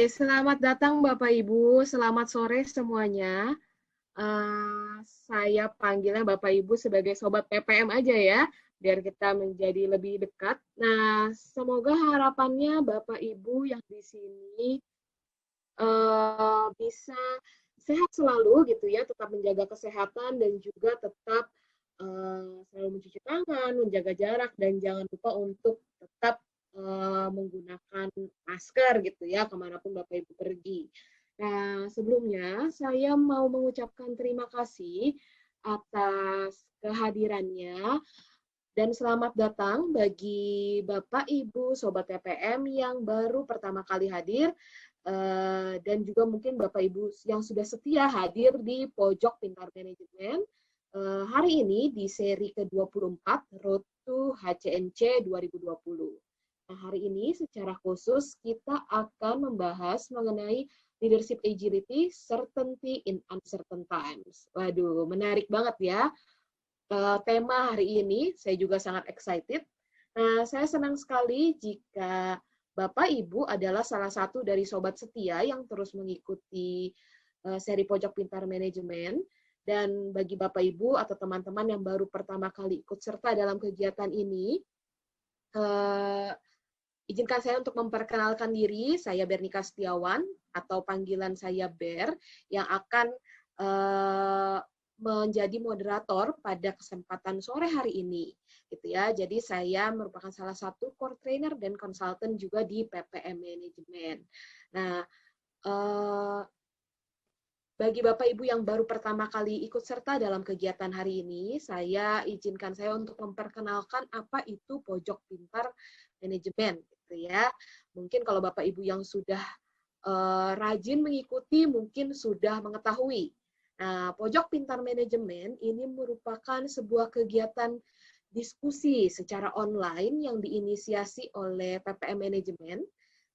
Selamat datang Bapak Ibu, selamat sore semuanya. Saya panggilnya Bapak Ibu sebagai Sobat PPM aja ya, biar kita menjadi lebih dekat. Nah, semoga harapannya Bapak Ibu yang di sini bisa sehat selalu gitu ya, tetap menjaga kesehatan dan juga tetap selalu mencuci tangan, menjaga jarak, dan jangan lupa untuk tetap menggunakan masker gitu ya, kemanapun Bapak Ibu pergi. Nah, sebelumnya saya mau mengucapkan terima kasih atas kehadirannya dan selamat datang bagi Bapak Ibu Sobat TPM yang baru pertama kali hadir dan juga mungkin Bapak Ibu yang sudah setia hadir di Pojok Pintar Manajemen hari ini di seri ke-24 Road to HCMC 2020. Nah, hari ini secara khusus kita akan membahas mengenai leadership agility, certainty in uncertain times. Waduh, menarik banget ya tema hari ini. Saya juga sangat excited. Nah, saya senang sekali jika Bapak Ibu adalah salah satu dari sobat setia yang terus mengikuti seri Pojok Pintar Manajemen. Dan bagi Bapak Ibu atau teman-teman yang baru pertama kali ikut serta dalam kegiatan ini, izinkan saya untuk memperkenalkan diri. Saya Bernika Setiawan atau panggilan saya Ber yang akan menjadi moderator pada kesempatan sore hari ini, gitu ya. Jadi saya merupakan salah satu core trainer dan konsultan juga di PPM Manajemen. Nah, bagi Bapak Ibu yang baru pertama kali ikut serta dalam kegiatan hari ini, izinkan saya untuk memperkenalkan apa itu Pojok Pintar Manajemen, gitu ya. Mungkin kalau Bapak Ibu yang sudah rajin mengikuti, mungkin sudah mengetahui. Nah, Pojok Pintar Manajemen ini merupakan sebuah kegiatan diskusi secara online yang diinisiasi oleh PPM Manajemen,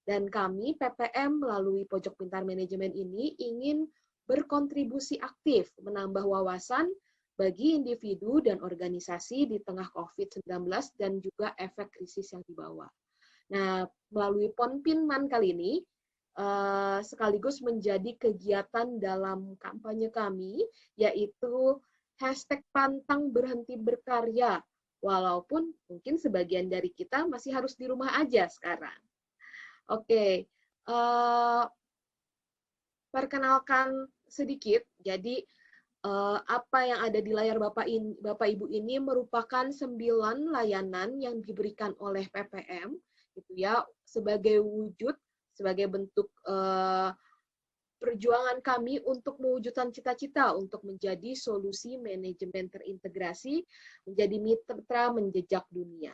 dan kami PPM melalui Pojok Pintar Manajemen ini ingin berkontribusi aktif menambah wawasan bagi individu dan organisasi di tengah COVID-19 dan juga efek krisis yang dibawa. Nah, melalui Ponpinman kali ini, sekaligus menjadi kegiatan dalam kampanye kami, yaitu #pantang berhenti berkarya, walaupun mungkin sebagian dari kita masih harus di rumah aja sekarang. Oke, perkenalkan sedikit, jadi apa yang ada di layar Bapak Ibu ini merupakan 9 layanan yang diberikan oleh PPM, gitu ya, sebagai bentuk perjuangan kami untuk mewujudkan cita-cita untuk menjadi solusi manajemen terintegrasi, menjadi mitra menjejak dunia.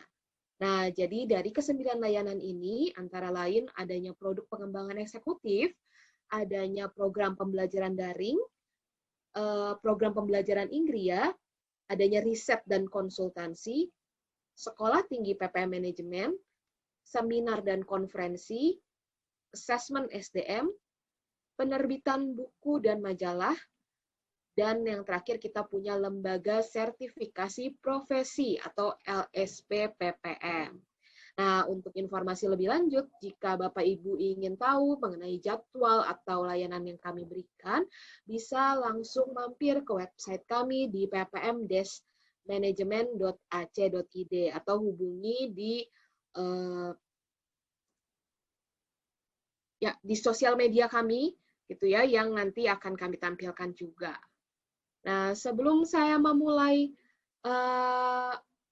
Nah, jadi dari ke-9 layanan ini, antara lain adanya produk pengembangan eksekutif, adanya program pembelajaran daring, program pembelajaran Inggria, adanya riset dan konsultansi, sekolah tinggi PPM Manajemen, seminar dan konferensi, asesmen SDM, penerbitan buku dan majalah, dan yang terakhir kita punya lembaga sertifikasi profesi atau LSP PPM. Nah, untuk informasi lebih lanjut, jika Bapak Ibu ingin tahu mengenai jadwal atau layanan yang kami berikan, bisa langsung mampir ke website kami di ppm-manajemen.ac.id atau hubungi di sosial media kami, gitu ya, yang nanti akan kami tampilkan juga. Nah, sebelum saya memulai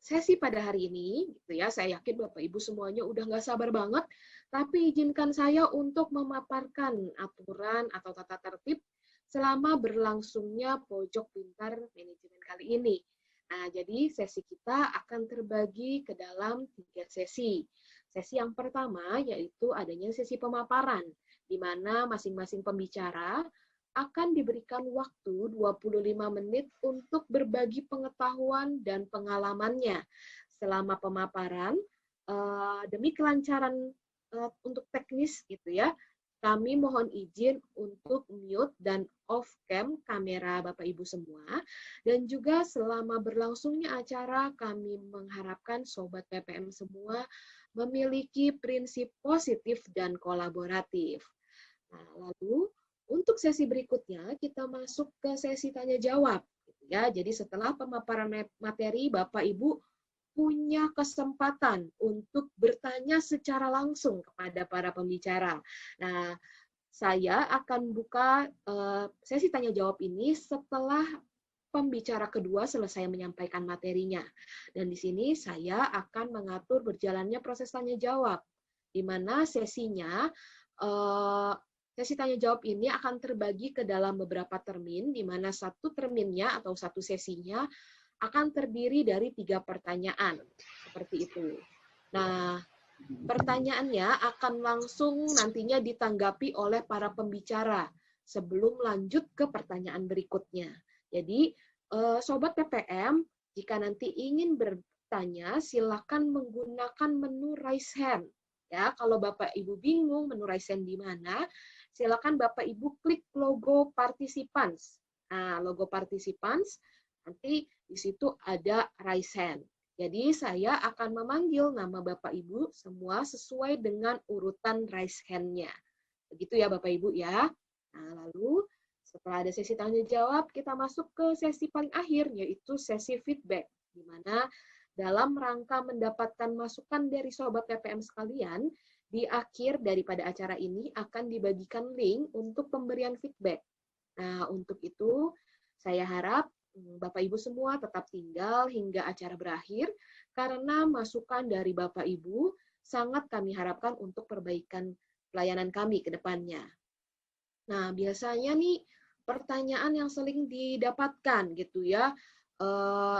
sesi pada hari ini, gitu ya, saya yakin Bapak Ibu semuanya udah nggak sabar banget, tapi izinkan saya untuk memaparkan aturan atau tata tertib selama berlangsungnya Pojok Pintar Manajemen kali ini. Nah, jadi sesi kita akan terbagi ke dalam 3 sesi. Sesi yang pertama yaitu adanya sesi pemaparan, di mana masing-masing pembicara akan diberikan waktu 25 menit untuk berbagi pengetahuan dan pengalamannya selama pemaparan. Demi kelancaran untuk teknis gitu ya, kami mohon izin untuk mute dan off cam kamera Bapak Ibu semua, dan juga selama berlangsungnya acara kami mengharapkan Sobat PPM semua memiliki prinsip positif dan kolaboratif. Nah, lalu untuk sesi berikutnya kita masuk ke sesi tanya jawab. Gitu ya. Jadi setelah pemaparan materi, Bapak Ibu punya kesempatan untuk bertanya secara langsung kepada para pembicara. Nah, saya akan buka sesi tanya jawab ini setelah pembicara kedua selesai menyampaikan materinya. Dan di sini saya akan mengatur berjalannya proses tanya jawab, di mana sesinya sesi tanya jawab ini akan terbagi ke dalam beberapa termin, di mana satu terminnya atau satu sesinya akan terdiri dari 3 pertanyaan, seperti itu. Nah, pertanyaannya akan langsung nantinya ditanggapi oleh para pembicara sebelum lanjut ke pertanyaan berikutnya. Jadi, Sobat PPM, jika nanti ingin bertanya, silakan menggunakan menu raise hand. Ya, kalau Bapak Ibu bingung menu raise hand di mana, silakan Bapak Ibu klik logo participants. Nah, logo participants, nanti di situ ada raise hand. Jadi saya akan memanggil nama Bapak Ibu semua sesuai dengan urutan raise hand-nya. Begitu ya Bapak Ibu ya. Nah, lalu setelah ada sesi tanya jawab, kita masuk ke sesi paling akhir, yaitu sesi feedback, di mana dalam rangka mendapatkan masukan dari Sobat PPM sekalian, di akhir daripada acara ini akan dibagikan link untuk pemberian feedback. Nah, untuk itu saya harap Bapak Ibu semua tetap tinggal hingga acara berakhir, karena masukan dari Bapak Ibu sangat kami harapkan untuk perbaikan pelayanan kami ke depannya. Nah, biasanya nih pertanyaan yang sering didapatkan gitu ya,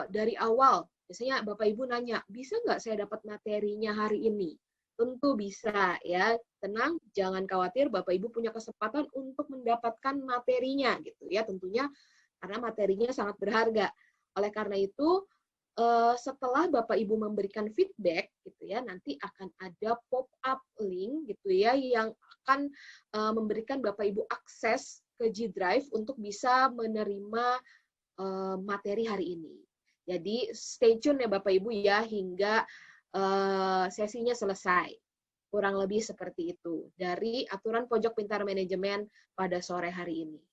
dari awal, biasanya Bapak Ibu nanya, bisa nggak saya dapat materinya hari ini? Tentu bisa ya, tenang, jangan khawatir, Bapak Ibu punya kesempatan untuk mendapatkan materinya gitu ya, tentunya karena materinya sangat berharga. Oleh karena itu, setelah Bapak Ibu memberikan feedback gitu ya, nanti akan ada pop-up link gitu ya yang akan memberikan Bapak Ibu akses ke G Drive untuk bisa menerima materi hari ini. Jadi stay tune ya Bapak Ibu ya hingga sesinya selesai. Kurang lebih seperti itu dari aturan pojok pintar manajemen pada sore hari ini.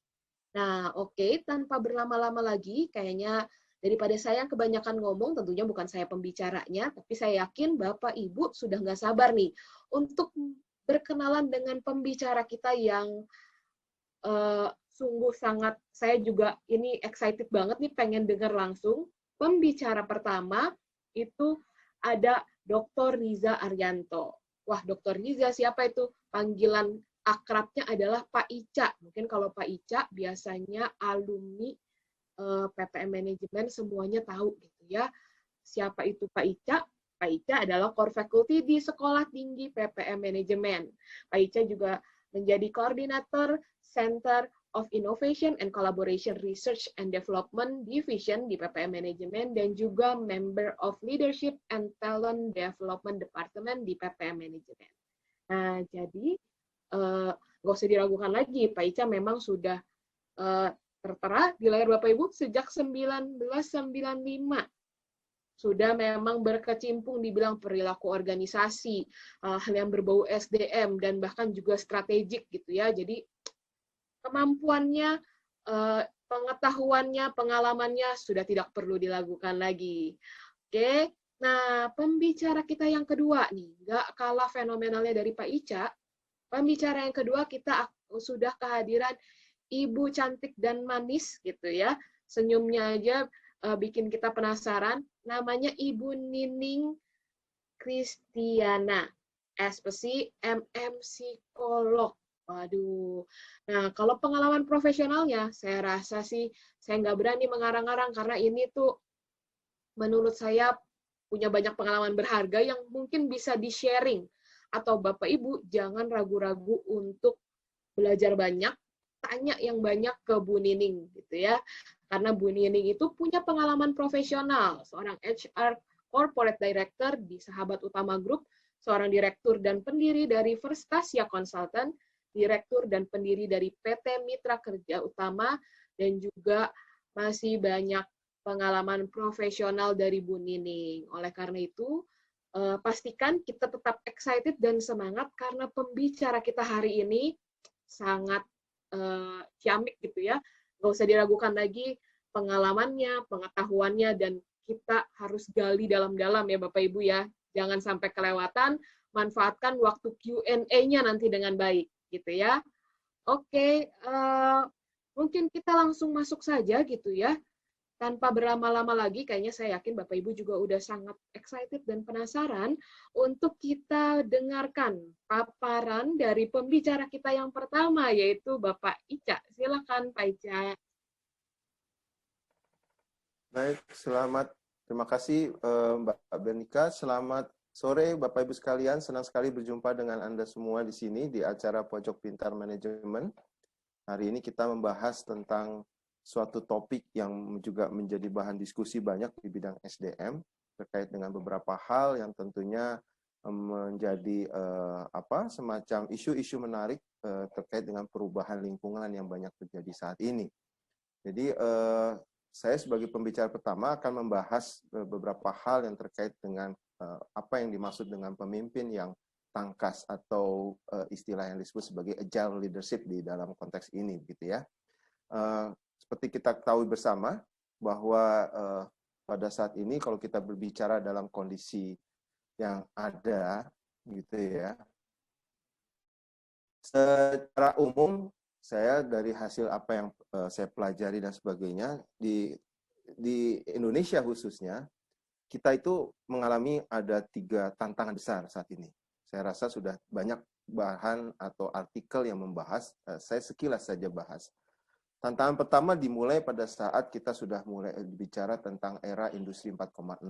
Nah, oke, tanpa berlama-lama lagi, kayaknya daripada saya yang kebanyakan ngomong, tentunya bukan saya pembicaranya, tapi saya yakin Bapak Ibu sudah nggak sabar nih untuk berkenalan dengan pembicara kita yang sungguh sangat, saya juga ini excited banget nih pengen dengar langsung. Pembicara pertama itu ada Dr. Riza Arianto. Wah, Dr. Riza siapa itu? Panggilan akrabnya adalah Pak Ica. Mungkin kalau Pak Ica biasanya alumni PPM Manajemen semuanya tahu gitu ya. Siapa itu Pak Ica? Pak Ica adalah core faculty di Sekolah Tinggi PPM Manajemen. Pak Ica juga menjadi koordinator Center of Innovation and Collaboration Research and Development Division di PPM Manajemen dan juga member of Leadership and Talent Development Department di PPM Manajemen. Nah, jadi nggak usah diragukan lagi, Pak Ica memang sudah tertera di layar Bapak Ibu sejak 1995. Sudah memang berkecimpung di bidang perilaku organisasi, hal yang berbau SDM, dan bahkan juga strategik gitu ya. Jadi kemampuannya, pengetahuannya, pengalamannya sudah tidak perlu dilakukan lagi. Oke, nah pembicara kita yang kedua nih, nggak kalah fenomenalnya dari Pak Ica. Pembicara yang kedua kita sudah kehadiran Ibu cantik dan manis gitu ya. Senyumnya aja bikin kita penasaran. Namanya Ibu Nining Kristiana, SPC MM Psikolog. Waduh. Nah, kalau pengalaman profesionalnya, saya rasa sih saya nggak berani mengarang-arang karena ini tuh menurut saya punya banyak pengalaman berharga yang mungkin bisa di-sharing. Atau Bapak Ibu jangan ragu-ragu untuk belajar banyak, tanya yang banyak ke Bu Nining gitu ya. Karena Bu Nining itu punya pengalaman profesional, seorang HR Corporate Director di Sahabat Utama Group, seorang direktur dan pendiri dari First Asia Consultant, direktur dan pendiri dari PT Mitra Kerja Utama, dan juga masih banyak pengalaman profesional dari Bu Nining. Oleh karena itu, pastikan kita tetap excited dan semangat karena pembicara kita hari ini sangat ciamik gitu ya. Nggak usah diragukan lagi pengalamannya, pengetahuannya, dan kita harus gali dalam-dalam ya Bapak Ibu ya. Jangan sampai kelewatan, manfaatkan waktu Q&A-nya nanti dengan baik gitu ya. Oke, mungkin kita langsung masuk saja gitu ya. Tanpa berlama-lama lagi, kayaknya saya yakin Bapak Ibu juga udah sangat excited dan penasaran untuk kita dengarkan paparan dari pembicara kita yang pertama, yaitu Bapak Ica. Silakan Pak Ica. Baik, terima kasih Mbak Bernika. Selamat sore Bapak Ibu sekalian. Senang sekali berjumpa dengan Anda semua di sini di acara Pojok Pintar Manajemen. Hari ini kita membahas tentang suatu topik yang juga menjadi bahan diskusi banyak di bidang SDM terkait dengan beberapa hal yang tentunya menjadi semacam isu-isu menarik terkait dengan perubahan lingkungan yang banyak terjadi saat ini. Jadi saya sebagai pembicara pertama akan membahas beberapa hal yang terkait dengan apa yang dimaksud dengan pemimpin yang tangkas atau istilah yang disebut sebagai agile leadership di dalam konteks ini, gitu ya. Seperti kita ketahui bersama bahwa pada saat ini kalau kita berbicara dalam kondisi yang ada, gitu ya, secara umum saya dari hasil apa yang saya pelajari dan sebagainya di Indonesia khususnya, kita itu mengalami ada 3 tantangan besar saat ini. Saya rasa sudah banyak bahan atau artikel yang membahas, saya sekilas saja bahas. Tantangan pertama dimulai pada saat kita sudah mulai bicara tentang era industri 4.0.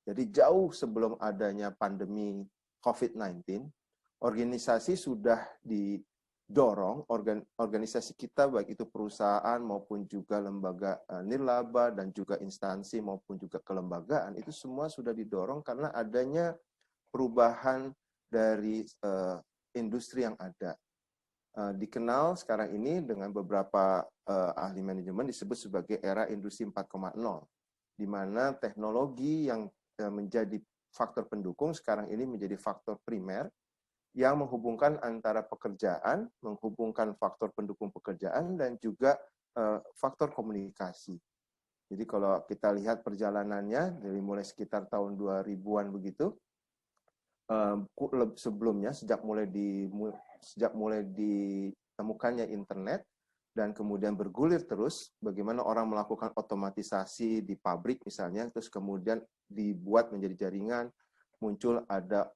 Jadi jauh sebelum adanya pandemi COVID-19, organisasi sudah didorong, organisasi kita baik itu perusahaan maupun juga lembaga nirlaba dan juga instansi maupun juga kelembagaan, itu semua sudah didorong karena adanya perubahan dari industri yang ada. Dikenal sekarang ini dengan beberapa ahli manajemen disebut sebagai era industri 4.0, di mana teknologi yang menjadi faktor pendukung sekarang ini menjadi faktor primer yang menghubungkan antara pekerjaan, menghubungkan faktor pendukung pekerjaan, dan juga faktor komunikasi. Jadi kalau kita lihat perjalanannya dari mulai sekitar tahun 2000-an begitu, sebelumnya sejak mulai ditemukannya internet dan kemudian bergulir terus bagaimana orang melakukan otomatisasi di pabrik misalnya, terus kemudian dibuat menjadi jaringan, muncul ada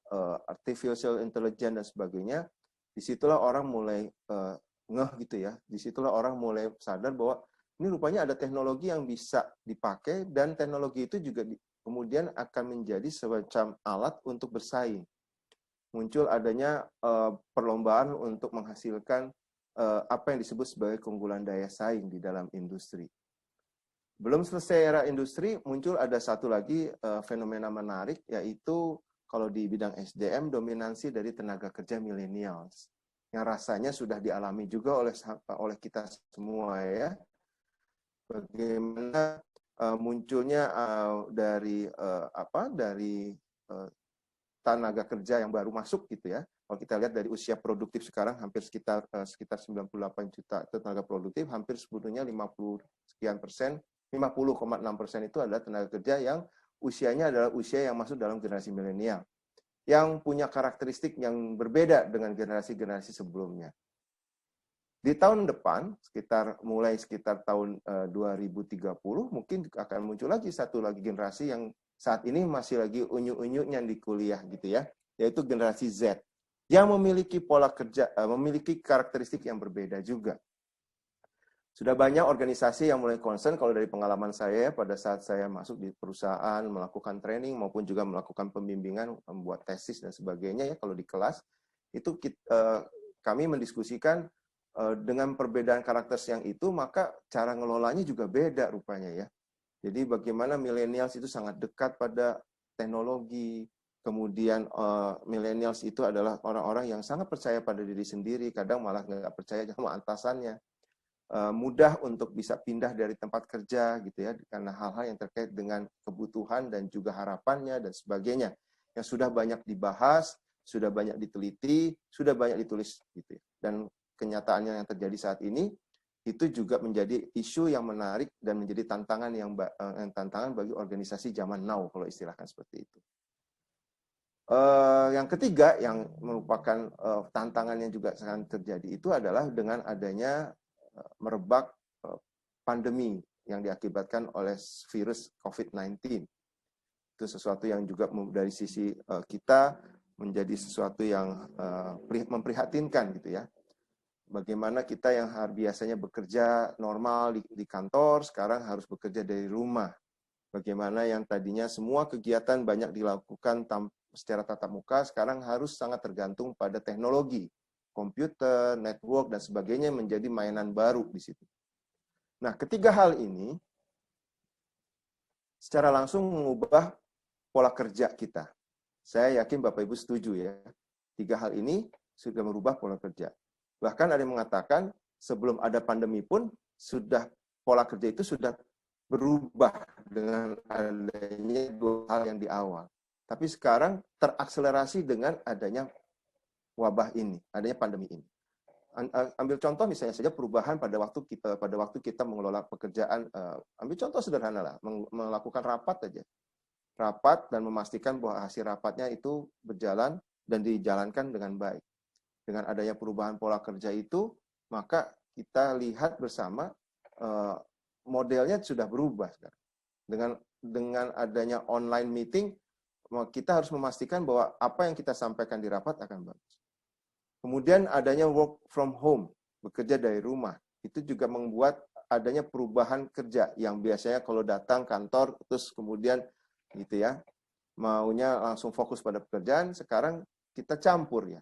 artificial intelligence dan sebagainya. Disitulah orang mulai ngeh gitu ya, disitulah orang mulai sadar bahwa ini rupanya ada teknologi yang bisa dipakai dan teknologi itu juga kemudian akan menjadi semacam alat untuk bersaing. Muncul adanya perlombaan untuk menghasilkan apa yang disebut sebagai keunggulan daya saing di dalam industri. Belum selesai era industri, muncul ada satu lagi fenomena menarik, yaitu kalau di bidang SDM, dominansi dari tenaga kerja millennials, yang rasanya sudah dialami juga oleh kita semua ya. Bagaimana munculnya dari tenaga kerja yang baru masuk gitu ya. Kalau kita lihat dari usia produktif sekarang hampir sekitar 98 juta tenaga produktif, hampir sebetulnya 50 sekian persen, 50,6% itu adalah tenaga kerja yang usianya adalah usia yang masuk dalam generasi milenial, yang punya karakteristik yang berbeda dengan generasi-generasi sebelumnya. Di tahun depan, mulai sekitar tahun 2030, mungkin akan muncul lagi satu lagi generasi yang saat ini masih lagi unyu-unyunya di kuliah gitu ya, yaitu generasi Z, yang memiliki pola kerja, memiliki karakteristik yang berbeda juga. Sudah banyak organisasi yang mulai concern, kalau dari pengalaman saya pada saat saya masuk di perusahaan, melakukan training maupun juga melakukan pembimbingan, membuat tesis dan sebagainya ya, kalau di kelas, itu kami mendiskusikan dengan perbedaan karakter yang itu, maka cara ngelolanya juga beda rupanya ya. Jadi bagaimana millennials itu sangat dekat pada teknologi, kemudian millennials itu adalah orang-orang yang sangat percaya pada diri sendiri, kadang malah nggak percaya sama atasannya. Mudah untuk bisa pindah dari tempat kerja gitu ya, karena hal-hal yang terkait dengan kebutuhan dan juga harapannya dan sebagainya, yang sudah banyak dibahas, sudah banyak diteliti, sudah banyak ditulis gitu ya. Dan kenyataannya yang terjadi saat ini, itu juga menjadi isu yang menarik dan menjadi tantangan tantangan bagi organisasi zaman now, kalau istilahkan seperti itu. Yang ketiga yang merupakan tantangan yang juga sekarang terjadi itu adalah dengan adanya merebak pandemi yang diakibatkan oleh virus COVID-19. Itu sesuatu yang juga dari sisi kita menjadi sesuatu yang memprihatinkan gitu ya. Bagaimana kita yang biasanya bekerja normal di kantor, sekarang harus bekerja dari rumah. Bagaimana yang tadinya semua kegiatan banyak dilakukan secara tatap muka, sekarang harus sangat tergantung pada teknologi, komputer, network, dan sebagainya menjadi mainan baru di situ. Nah, ketiga hal ini secara langsung mengubah pola kerja kita. Saya yakin Bapak Ibu setuju ya. Tiga hal ini sudah merubah pola kerja. Bahkan ada yang mengatakan sebelum ada pandemi pun sudah pola kerja itu sudah berubah dengan adanya dua hal yang di awal. Tapi sekarang terakselerasi dengan adanya wabah ini, adanya pandemi ini. Ambil contoh misalnya saja perubahan pada waktu kita mengelola pekerjaan. Ambil contoh sederhana lah, melakukan rapat aja. Rapat dan memastikan bahwa hasil rapatnya itu berjalan dan dijalankan dengan baik. Dengan adanya perubahan pola kerja itu, maka kita lihat bersama modelnya sudah berubah sekarang. Dengan adanya online meeting, kita harus memastikan bahwa apa yang kita sampaikan di rapat akan bagus. Kemudian adanya work from home, bekerja dari rumah. Itu juga membuat adanya perubahan kerja yang biasanya kalau datang kantor terus kemudian gitu ya, maunya langsung fokus pada pekerjaan, sekarang kita campur ya.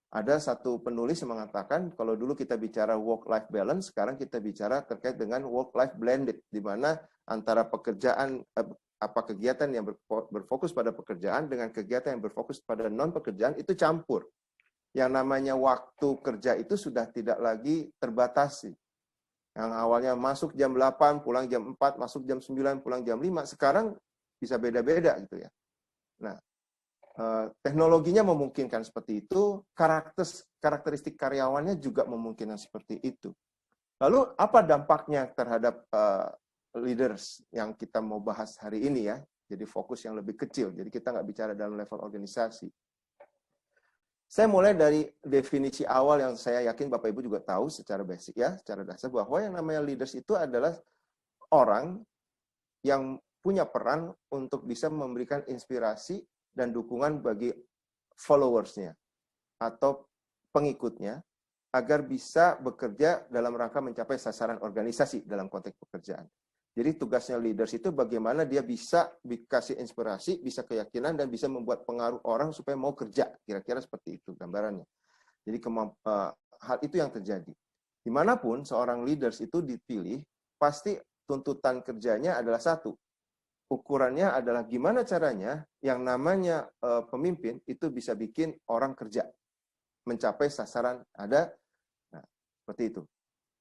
Ada satu penulis yang mengatakan, kalau dulu kita bicara work-life balance, sekarang kita bicara terkait dengan work-life blended, di mana antara pekerjaan, kegiatan yang berfokus pada pekerjaan dengan kegiatan yang berfokus pada non-pekerjaan, itu campur. Yang namanya waktu kerja itu sudah tidak lagi terbatasi. Yang awalnya masuk jam 8, pulang jam 4, masuk jam 9, pulang jam 5, sekarang bisa beda-beda gitu ya. Nah, teknologinya memungkinkan seperti itu, karakteristik karyawannya juga memungkinkan seperti itu. Lalu apa dampaknya terhadap leaders yang kita mau bahas hari ini ya? Jadi fokus yang lebih kecil, jadi kita nggak bicara dalam level organisasi. Saya mulai dari definisi awal yang saya yakin Bapak Ibu juga tahu secara basic ya, secara dasar, bahwa yang namanya leaders itu adalah orang yang punya peran untuk bisa memberikan inspirasi dan dukungan bagi followers-nya atau pengikutnya agar bisa bekerja dalam rangka mencapai sasaran organisasi dalam konteks pekerjaan. Jadi tugasnya leaders itu bagaimana dia bisa dikasih inspirasi, bisa keyakinan, dan bisa membuat pengaruh orang supaya mau kerja. Kira-kira seperti itu gambarannya. Jadi hal itu yang terjadi. Dimanapun seorang leaders itu dipilih, pasti tuntutan kerjanya adalah satu. Ukurannya adalah gimana caranya yang namanya pemimpin itu bisa bikin orang kerja, mencapai sasaran ada. Nah, seperti itu.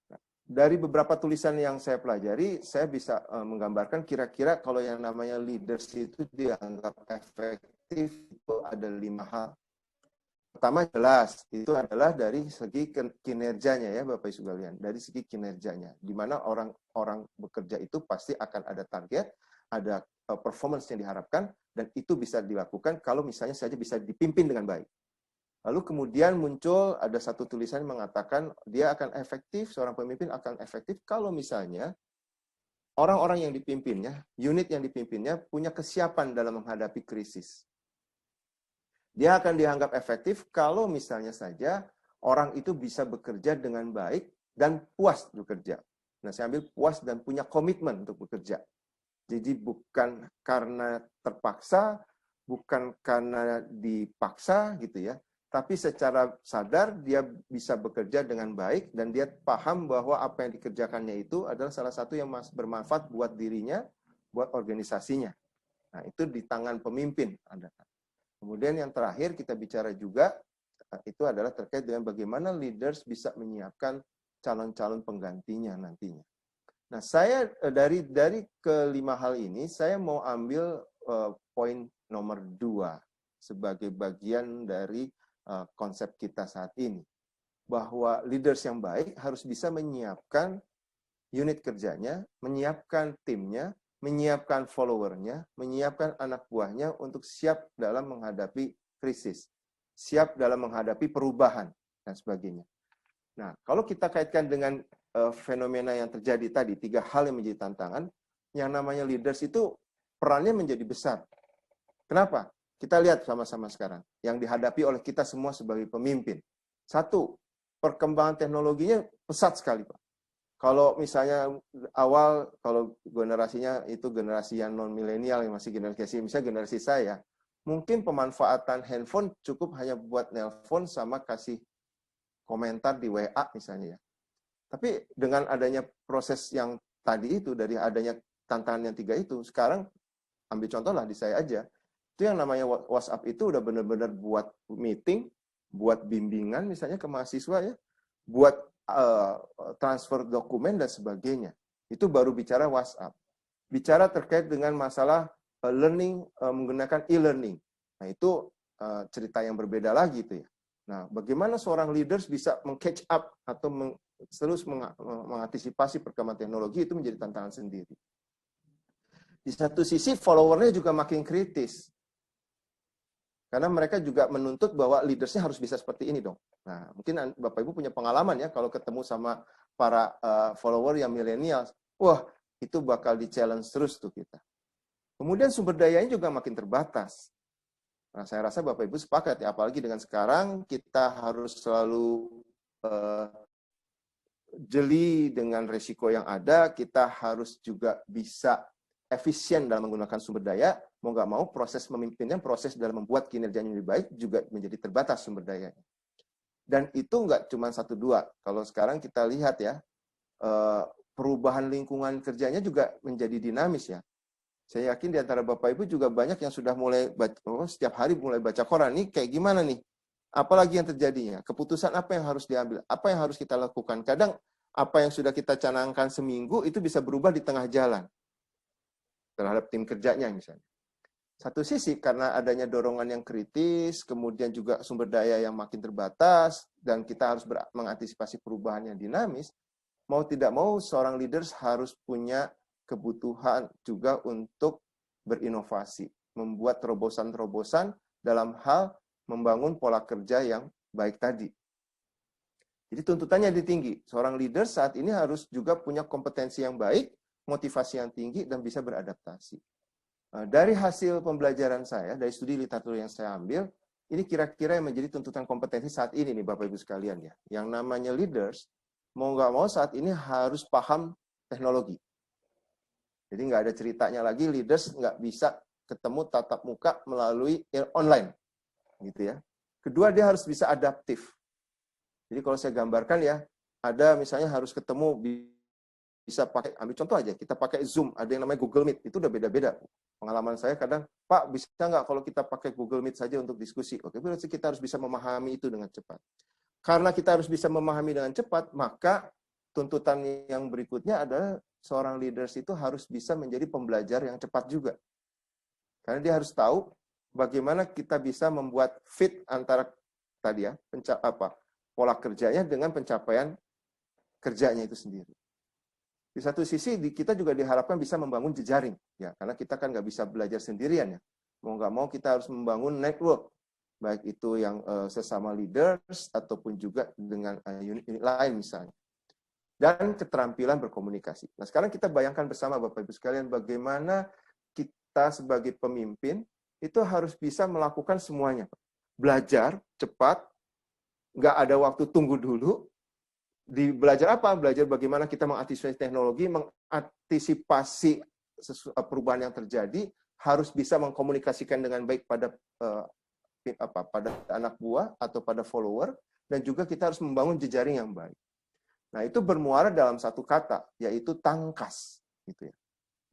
Nah, dari beberapa tulisan yang saya pelajari, saya bisa menggambarkan kira-kira kalau yang namanya leaders itu dianggap efektif itu ada 5 hal. Pertama jelas, itu adalah dari segi kinerjanya ya Bapak Ibu sekalian, dari segi kinerjanya. Di mana orang bekerja itu pasti akan ada target, ada performance yang diharapkan, dan itu bisa dilakukan kalau misalnya saja bisa dipimpin dengan baik. Lalu kemudian muncul ada satu tulisan yang mengatakan dia akan efektif, seorang pemimpin akan efektif kalau misalnya orang-orang yang dipimpinnya, unit yang dipimpinnya punya kesiapan dalam menghadapi krisis. Dia akan dianggap efektif kalau misalnya saja orang itu bisa bekerja dengan baik dan puas bekerja. Nah, saya ambil puas dan punya komitmen untuk bekerja. Jadi bukan karena terpaksa, bukan karena dipaksa gitu ya, tapi secara sadar dia bisa bekerja dengan baik dan dia paham bahwa apa yang dikerjakannya itu adalah salah satu yang bermanfaat buat dirinya, buat organisasinya. Nah, itu di tangan pemimpin ada. Kemudian yang terakhir kita bicara juga itu adalah terkait dengan bagaimana leaders bisa menyiapkan calon-calon penggantinya nantinya. Nah, saya dari kelima hal ini, saya mau ambil poin nomor 2 sebagai bagian dari konsep kita saat ini. bahwa leaders yang baik harus bisa menyiapkan unit kerjanya, menyiapkan timnya, menyiapkan followernya, menyiapkan anak buahnya untuk siap dalam menghadapi krisis, siap dalam menghadapi perubahan, dan sebagainya. Nah, kalau kita kaitkan dengan fenomena yang terjadi tadi, 3 hal yang menjadi tantangan, yang namanya leaders itu perannya menjadi besar. Kenapa? Kita lihat sama-sama sekarang, yang dihadapi oleh kita semua sebagai pemimpin. Satu, perkembangan teknologinya pesat sekali, Pak. Kalau misalnya awal, kalau generasinya itu generasi yang non-milenial, yang masih generasi, misalnya generasi saya, mungkin pemanfaatan handphone cukup hanya buat nelpon sama kasih komentar di WA misalnya ya. Tapi dengan adanya proses yang tadi itu, dari adanya tantangan yang 3 itu, sekarang ambil contoh lah di saya aja, itu yang namanya WhatsApp itu udah benar-benar buat meeting, buat bimbingan misalnya ke mahasiswa ya, buat transfer dokumen dan sebagainya. Itu baru bicara WhatsApp. Bicara terkait dengan masalah learning menggunakan e-learning. Nah, itu cerita yang berbeda lagi itu ya. Nah, bagaimana seorang leaders bisa meng-catch up atau terus mengantisipasi perkembangan teknologi itu menjadi tantangan sendiri. Di satu sisi followernya juga makin kritis. Karena mereka juga menuntut bahwa leadersnya harus bisa seperti ini dong. Nah, mungkin Bapak Ibu punya pengalaman ya, kalau ketemu sama para follower yang milenial, wah, itu bakal di-challenge terus tuh kita. Kemudian sumber dayanya juga makin terbatas. Nah, saya rasa Bapak Ibu sepakat ya, apalagi dengan sekarang kita harus selalu jeli dengan resiko yang ada, kita harus juga bisa efisien dalam menggunakan sumber daya, mau nggak mau proses memimpinnya, proses dalam membuat kinerjanya lebih baik juga menjadi terbatas sumber dayanya. Dan itu nggak cuma 1-2. Kalau sekarang kita lihat ya, perubahan lingkungan kerjanya juga menjadi dinamis ya. Saya yakin di antara Bapak Ibu juga banyak yang sudah mulai setiap hari mulai baca koran. Nih kayak gimana nih? Apalagi yang terjadinya? Keputusan apa yang harus diambil? Apa yang harus kita lakukan? Kadang apa yang sudah kita canangkan seminggu itu bisa berubah di tengah jalan terhadap tim kerjanya misalnya. Satu sisi karena adanya dorongan yang kritis, kemudian juga sumber daya yang makin terbatas, dan kita harus mengantisipasi perubahan yang dinamis, mau tidak mau seorang leaders harus punya kebutuhan juga untuk berinovasi, membuat terobosan-terobosan dalam hal membangun pola kerja yang baik tadi. Jadi tuntutannya tinggi. Seorang leader saat ini harus juga punya kompetensi yang baik, motivasi yang tinggi, dan bisa beradaptasi. Dari hasil pembelajaran saya, dari studi literatur yang saya ambil, ini kira-kira yang menjadi tuntutan kompetensi saat ini nih Bapak Ibu sekalian ya. Yang namanya leaders, mau nggak mau saat ini harus paham teknologi. Jadi nggak ada ceritanya lagi leaders nggak bisa ketemu tatap muka melalui online. Gitu ya. Kedua, dia harus bisa adaptif. Jadi kalau saya gambarkan ya, ada misalnya harus ketemu, bisa pakai, ambil contoh aja, kita pakai Zoom, ada yang namanya Google Meet, itu udah beda-beda. Pengalaman saya kadang, Pak, bisa nggak kalau kita pakai Google Meet saja untuk diskusi? Oke, berarti kita harus bisa memahami itu dengan cepat. Karena kita harus bisa memahami dengan cepat, maka tuntutan yang berikutnya adalah seorang leaders itu harus bisa menjadi pembelajar yang cepat juga. Karena dia harus tahu bagaimana kita bisa membuat fit antara tadi ya, pola kerjanya dengan pencapaian kerjanya itu sendiri. Di satu sisi kita juga diharapkan bisa membangun jejaring ya, karena kita kan nggak bisa belajar sendirian ya. Mau nggak mau kita harus membangun network, baik itu yang sesama leaders ataupun juga dengan unit-unit lain misalnya. Dan keterampilan berkomunikasi. Nah, sekarang kita bayangkan bersama Bapak Ibu sekalian bagaimana kita sebagai pemimpin itu harus bisa melakukan semuanya. Belajar cepat, nggak ada waktu tunggu dulu. Belajar apa? Belajar bagaimana kita mengantisipasi teknologi, mengantisipasi perubahan yang terjadi, harus bisa mengkomunikasikan dengan baik pada pada anak buah atau pada follower, dan juga kita harus membangun jejaring yang baik. Nah, itu bermuara dalam satu kata, yaitu tangkas. Gitu ya.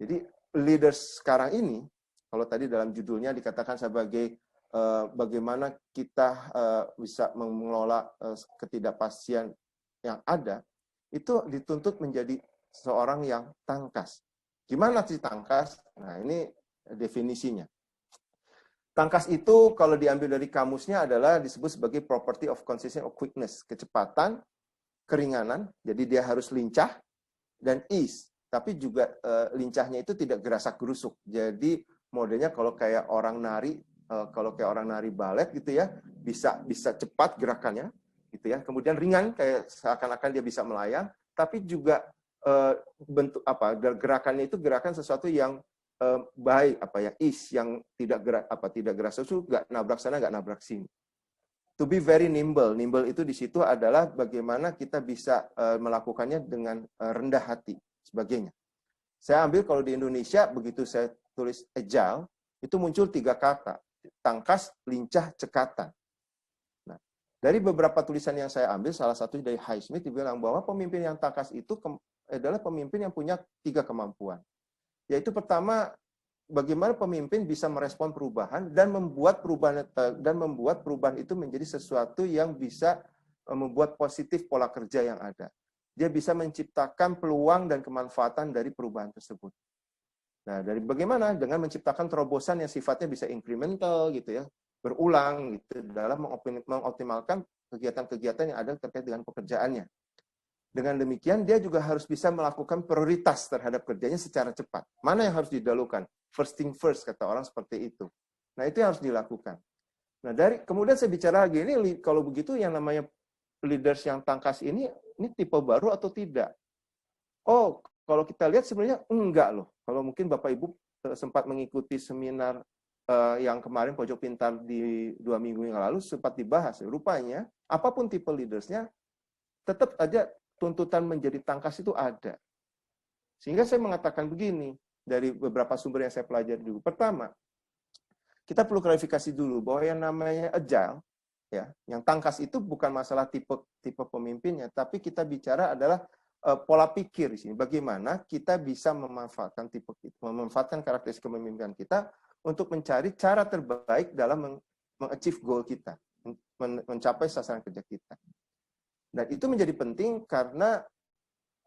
Jadi, leaders sekarang ini, kalau tadi dalam judulnya dikatakan sebagai bagaimana kita bisa mengelola ketidakpastian yang ada, itu dituntut menjadi seorang yang tangkas. Gimana sih tangkas? Nah, ini definisinya. Tangkas itu kalau diambil dari kamusnya adalah disebut sebagai property of concision or quickness, kecepatan, keringanan, jadi dia harus lincah, dan ease, tapi juga lincahnya itu tidak gerasak-gerusuk. Jadi modelnya kalau kayak orang nari, balet gitu ya, bisa cepat gerakannya, gitu ya. Kemudian ringan, kayak seakan-akan dia bisa melayang, tapi juga bentuk gerakannya itu gerakan sesuatu yang baik, ease, yang tidak gerasak-gerusuk, nggak nabrak sana, nggak nabrak sini. To be very nimble. Nimble itu di situ adalah bagaimana kita bisa melakukannya dengan rendah hati, sebagainya. Saya ambil kalau di Indonesia, begitu saya tulis agile, itu muncul 3 kata. Tangkas, lincah, cekatan. Nah, dari beberapa tulisan yang saya ambil, salah satu dari Highsmith, dibilang bahwa pemimpin yang tangkas itu adalah pemimpin yang punya 3 kemampuan. Yaitu pertama, bagaimana pemimpin bisa merespon perubahan dan membuat perubahan itu menjadi sesuatu yang bisa membuat positif pola kerja yang ada. Dia bisa menciptakan peluang dan kemanfaatan dari perubahan tersebut. Nah, dari bagaimana? Dengan menciptakan terobosan yang sifatnya bisa incremental gitu ya, berulang gitu dalam mengoptimalkan kegiatan-kegiatan yang ada terkait dengan pekerjaannya. Dengan demikian, dia juga harus bisa melakukan prioritas terhadap kerjanya secara cepat. Mana yang harus didahulukan? First thing first, kata orang seperti itu. Nah, itu yang harus dilakukan. Nah, kemudian saya bicara lagi, ini kalau begitu yang namanya leaders yang tangkas ini tipe baru atau tidak? Oh, kalau kita lihat sebenarnya enggak loh. Kalau mungkin Bapak Ibu sempat mengikuti seminar yang kemarin Pojok Pintar di 2 minggu yang lalu, sempat dibahas. Rupanya, apapun tipe leadersnya, tetap aja tuntutan menjadi tangkas itu ada. Sehingga saya mengatakan begini, dari beberapa sumber yang saya pelajari dulu. Pertama, kita perlu klarifikasi dulu bahwa yang namanya agile, ya, yang tangkas itu bukan masalah tipe pemimpinnya, tapi kita bicara adalah pola pikir di sini. Bagaimana kita bisa memanfaatkan karakteristik kepemimpinan kita untuk mencari cara terbaik dalam mengachieve goal kita, mencapai sasaran kerja kita. Dan itu menjadi penting karena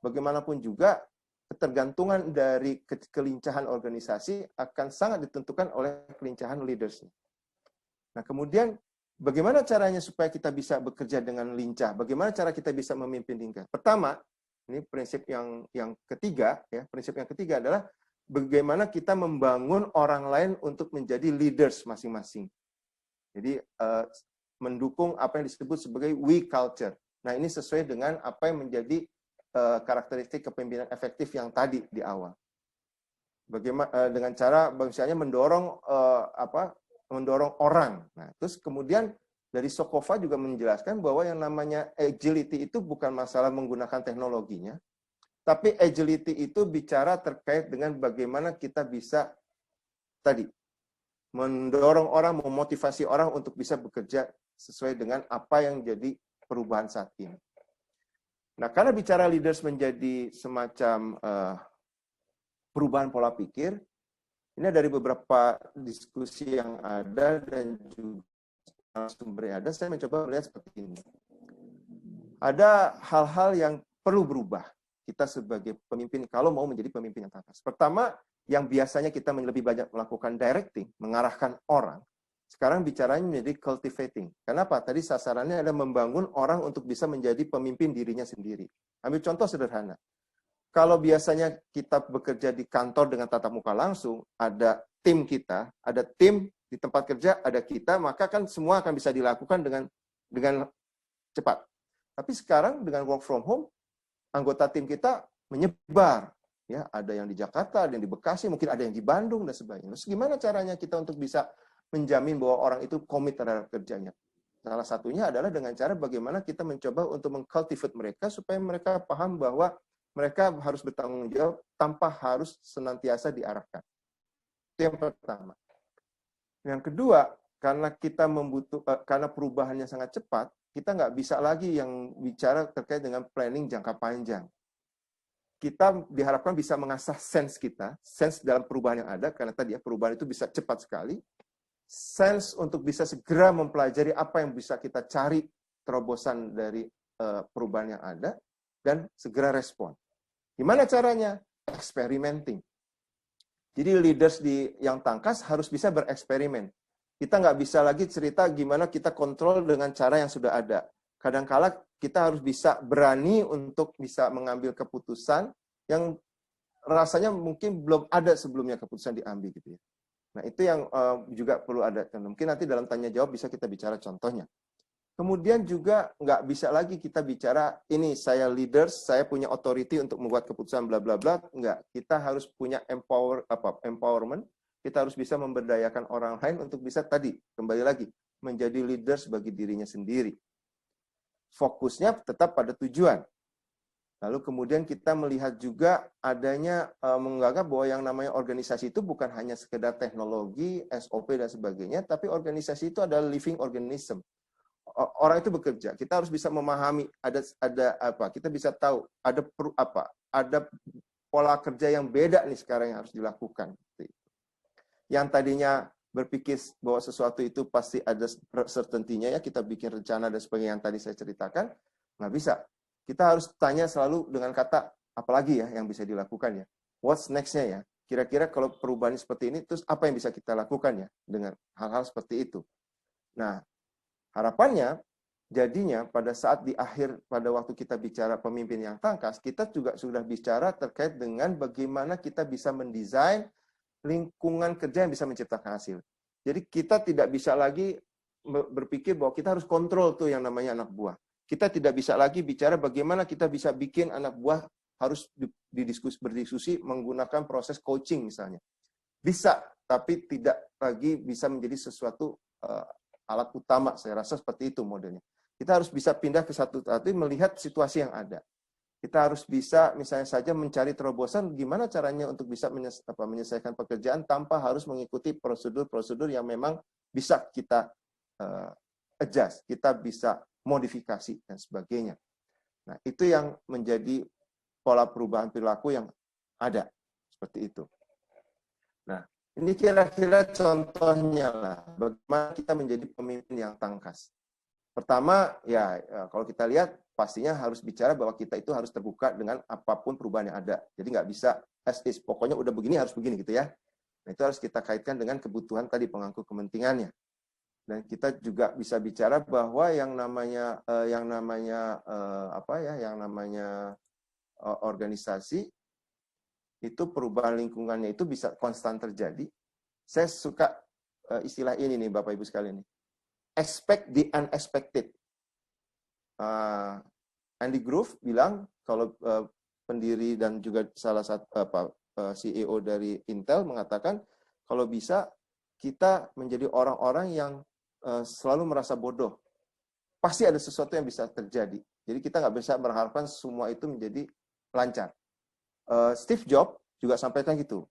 bagaimanapun juga ketergantungan dari kelincahan organisasi akan sangat ditentukan oleh kelincahan leaders. Nah, kemudian bagaimana caranya supaya kita bisa bekerja dengan lincah? Bagaimana cara kita bisa memimpin lincah? Pertama, ini prinsip yang ketiga, ya, prinsip yang ketiga adalah bagaimana kita membangun orang lain untuk menjadi leaders masing-masing. Jadi mendukung apa yang disebut sebagai we culture. Nah, ini sesuai dengan apa yang menjadi karakteristik kepemimpinan efektif yang tadi di awal. Bagaimana dengan cara misalnya mendorong orang. Nah, terus kemudian dari Sokova juga menjelaskan bahwa yang namanya agility itu bukan masalah menggunakan teknologinya, tapi agility itu bicara terkait dengan bagaimana kita bisa tadi mendorong orang, memotivasi orang untuk bisa bekerja sesuai dengan apa yang jadi perubahan saat ini. Nah, karena bicara leaders menjadi semacam perubahan pola pikir, ini dari beberapa diskusi yang ada dan juga sumber yang ada, saya mencoba melihat seperti ini. Ada hal-hal yang perlu berubah kita sebagai pemimpin kalau mau menjadi pemimpin yang tangkas. Pertama, yang biasanya kita lebih banyak melakukan directing, mengarahkan orang, sekarang bicaranya menjadi cultivating. Kenapa? Tadi sasarannya adalah membangun orang untuk bisa menjadi pemimpin dirinya sendiri. Ambil contoh sederhana. Kalau biasanya kita bekerja di kantor dengan tatap muka langsung, ada tim kita, ada tim di tempat kerja, ada kita, maka kan semua akan bisa dilakukan dengan cepat. Tapi sekarang dengan work from home, anggota tim kita menyebar. Ya, ada yang di Jakarta, ada yang di Bekasi, mungkin ada yang di Bandung, dan sebagainya. Terus gimana caranya kita untuk bisa menjamin bahwa orang itu komit terhadap kerjanya? Salah satunya adalah dengan cara bagaimana kita mencoba untuk mengcultivate mereka supaya mereka paham bahwa mereka harus bertanggung jawab tanpa harus senantiasa diarahkan. Itu yang pertama. Yang kedua, karena kita karena perubahannya sangat cepat, kita nggak bisa lagi yang bicara terkait dengan planning jangka panjang. Kita diharapkan bisa mengasah sense kita, sense dalam perubahan yang ada, karena tadi ya perubahan itu bisa cepat sekali, sense untuk bisa segera mempelajari apa yang bisa kita cari terobosan dari perubahan yang ada, dan segera respon. Gimana caranya? Experimenting. Jadi leaders yang tangkas harus bisa bereksperimen. Kita nggak bisa lagi cerita gimana kita kontrol dengan cara yang sudah ada. Kadang-kala kita harus bisa berani untuk bisa mengambil keputusan yang rasanya mungkin belum ada sebelumnya keputusan diambil gitu ya. Nah, itu yang juga perlu ada. Mungkin nanti dalam tanya jawab bisa kita bicara contohnya. Kemudian juga nggak bisa lagi kita bicara, ini saya leaders, saya punya authority untuk membuat keputusan bla bla bla. Nggak, kita harus punya empowerment, kita harus bisa memberdayakan orang lain untuk bisa tadi, kembali lagi, menjadi leaders bagi dirinya sendiri. Fokusnya tetap pada tujuan. Lalu kemudian kita melihat juga adanya menganggap bahwa yang namanya organisasi itu bukan hanya sekedar teknologi, SOP dan sebagainya, tapi organisasi itu adalah living organism. Orang itu bekerja, kita harus bisa memahami ada apa, kita bisa tahu ada pola kerja yang beda nih sekarang yang harus dilakukan. Yang tadinya berpikir bahwa sesuatu itu pasti ada certainty-nya ya, kita bikin rencana dan sebagainya yang tadi saya ceritakan, nggak bisa. Kita harus tanya selalu dengan kata, apalagi ya yang bisa dilakukan ya. What's next-nya ya? Kira-kira kalau perubahan seperti ini, terus apa yang bisa kita lakukan ya dengan hal-hal seperti itu. Nah, harapannya, jadinya pada saat di akhir, pada waktu kita bicara pemimpin yang tangkas, kita juga sudah bicara terkait dengan bagaimana kita bisa mendesain lingkungan kerja yang bisa menciptakan hasil. Jadi kita tidak bisa lagi berpikir bahwa kita harus kontrol tuh yang namanya anak buah. Kita tidak bisa lagi bicara bagaimana kita bisa bikin anak buah harus berdiskusi menggunakan proses coaching misalnya. Bisa, tapi tidak lagi bisa menjadi sesuatu alat utama, saya rasa seperti itu modelnya. Kita harus bisa pindah ke satu melihat situasi yang ada. Kita harus bisa misalnya saja mencari terobosan gimana caranya untuk bisa menyelesaikan pekerjaan tanpa harus mengikuti prosedur-prosedur yang memang bisa kita adjust, kita bisa modifikasi dan sebagainya. Nah, itu yang menjadi pola perubahan perilaku yang ada seperti itu. Nah, ini kira-kira contohnya lah bagaimana kita menjadi pemimpin yang tangkas. Pertama, ya kalau kita lihat pastinya harus bicara bahwa kita itu harus terbuka dengan apapun perubahan yang ada. Jadi nggak bisa as is, pokoknya udah begini harus begini gitu ya. Nah, itu harus kita kaitkan dengan kebutuhan tadi pemangku kepentingannya. Dan kita juga bisa bicara bahwa yang namanya organisasi itu perubahan lingkungannya itu bisa konstan terjadi. Saya suka istilah ini nih Bapak Ibu sekalian nih. Expect the unexpected. Andy Grove bilang kalau pendiri dan juga salah satu CEO dari Intel mengatakan kalau bisa kita menjadi orang-orang yang selalu merasa bodoh. Pasti ada sesuatu yang bisa terjadi. Jadi kita nggak bisa berharapkan semua itu menjadi lancar. Steve Jobs juga sampaikan gitu.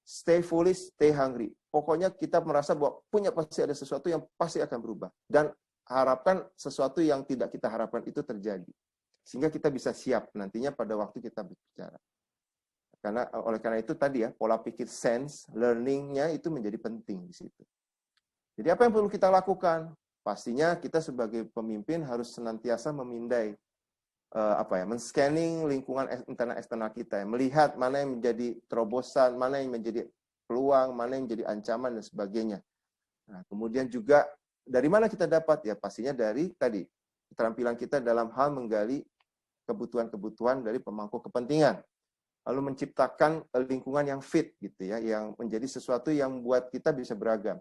Stay foolish, stay hungry. Pokoknya kita merasa bahwa pasti ada sesuatu yang pasti akan berubah. Dan harapkan sesuatu yang tidak kita harapkan itu terjadi. Sehingga kita bisa siap nantinya pada waktu kita berbicara. Oleh karena itu tadi ya, pola pikir sense, learning-nya itu menjadi penting di situ. Jadi apa yang perlu kita lakukan? Pastinya kita sebagai pemimpin harus senantiasa memindai men-scanning lingkungan internal eksternal kita, ya, melihat mana yang menjadi terobosan, mana yang menjadi peluang, mana yang menjadi ancaman dan sebagainya. Nah, kemudian juga dari mana kita dapat? Ya pastinya dari tadi keterampilan kita dalam hal menggali kebutuhan-kebutuhan dari pemangku kepentingan. Lalu menciptakan lingkungan yang fit gitu ya, yang menjadi sesuatu yang buat kita bisa beragam.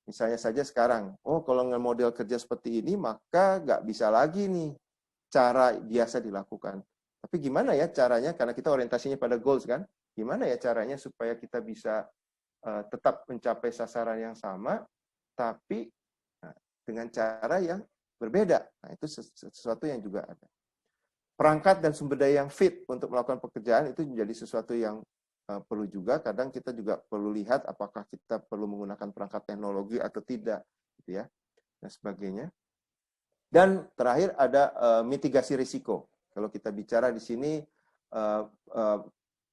Misalnya saja sekarang, kalau model kerja seperti ini, maka nggak bisa lagi nih cara biasa dilakukan. Tapi gimana ya caranya, karena kita orientasinya pada goals kan, gimana ya caranya supaya kita bisa tetap mencapai sasaran yang sama, tapi dengan cara yang berbeda. Nah, itu sesuatu yang juga ada. Perangkat dan sumber daya yang fit untuk melakukan pekerjaan itu menjadi sesuatu yang perlu juga. Kadang kita juga perlu lihat apakah kita perlu menggunakan perangkat teknologi atau tidak, gitu ya, dan sebagainya. Dan terakhir ada mitigasi risiko. Kalau kita bicara di sini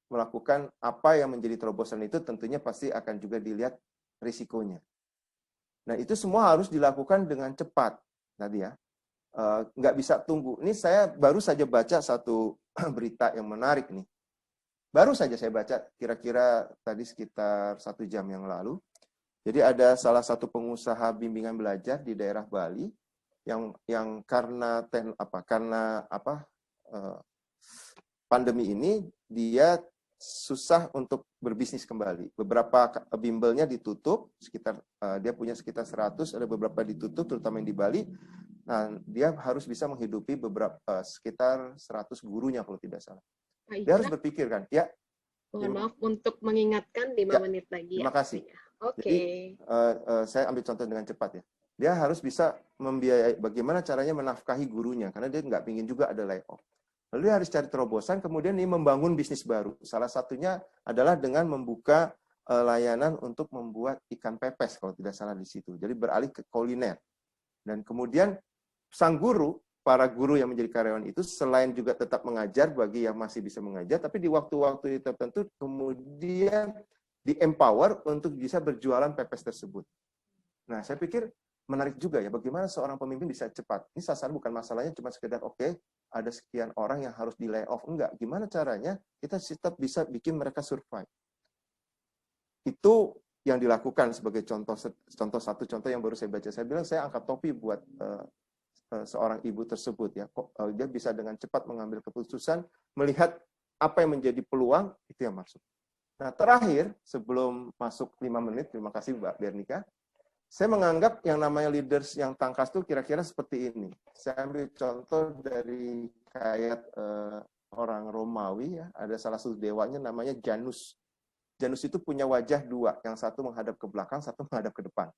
melakukan apa yang menjadi terobosan itu tentunya pasti akan juga dilihat risikonya. Nah itu semua harus dilakukan dengan cepat tadi ya. Nggak bisa tunggu. Ini saya baru saja baca satu berita yang menarik nih. Baru saja saya baca kira-kira tadi sekitar 1 jam yang lalu. Jadi ada salah satu pengusaha bimbingan belajar di daerah Bali yang karena pandemi ini dia susah untuk berbisnis kembali. Beberapa bimbelnya ditutup, dia punya sekitar 100, ada beberapa ditutup terutama yang di Bali. Nah, dia harus bisa menghidupi sekitar 100 gurunya kalau tidak salah. Dia harus berpikir kan, ya. Mohon maaf untuk mengingatkan 5 menit lagi. Terima kasih. Oke. Jadi, saya ambil contoh dengan cepat ya. Dia harus bisa membiayai bagaimana caranya menafkahi gurunya, karena dia nggak ingin juga ada layoff. Lalu dia harus cari terobosan, kemudian ini membangun bisnis baru. Salah satunya adalah dengan membuka layanan untuk membuat ikan pepes, kalau tidak salah di situ. Jadi beralih ke kuliner. Dan kemudian sang guru, para guru yang menjadi karyawan itu, selain juga tetap mengajar bagi yang masih bisa mengajar, tapi di waktu-waktu tertentu kemudian di-empower untuk bisa berjualan pepes tersebut. Nah, saya pikir menarik juga ya, bagaimana seorang pemimpin bisa cepat. Ini sasaran bukan masalahnya cuma sekedar, oke, ada sekian orang yang harus di layoff. Enggak, gimana caranya kita tetap bisa bikin mereka survive. Itu yang dilakukan sebagai contoh yang baru saya baca. Saya bilang, saya angkat topi buat seorang ibu tersebut ya. Dia bisa dengan cepat mengambil keputusan, melihat apa yang menjadi peluang, itu yang masuk. Nah, terakhir, sebelum masuk 5 menit, terima kasih Mbak Bernika, saya menganggap yang namanya leaders yang tangkas itu kira-kira seperti ini. Saya ambil contoh dari kayak orang Romawi, ya. Ada salah satu dewanya namanya Janus. Janus itu punya wajah dua, yang satu menghadap ke belakang, satu menghadap ke depan.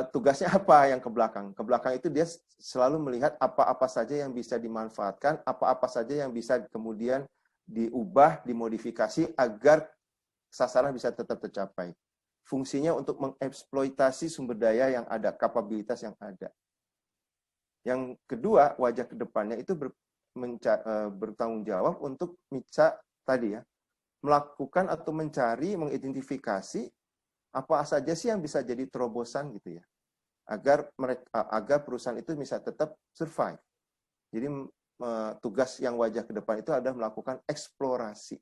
Tugasnya apa yang ke belakang? Ke belakang itu dia selalu melihat apa-apa saja yang bisa dimanfaatkan, apa-apa saja yang bisa kemudian diubah, dimodifikasi agar sasaran bisa tetap tercapai. Fungsinya untuk mengeksploitasi sumber daya yang ada, kapabilitas yang ada. Yang kedua, wajah ke depannya itu bertanggung jawab untuk tadi ya, melakukan atau mencari, mengidentifikasi apa saja sih yang bisa jadi terobosan gitu ya, agar perusahaan itu bisa tetap survive. Jadi tugas yang wajah ke depan itu adalah melakukan eksplorasi.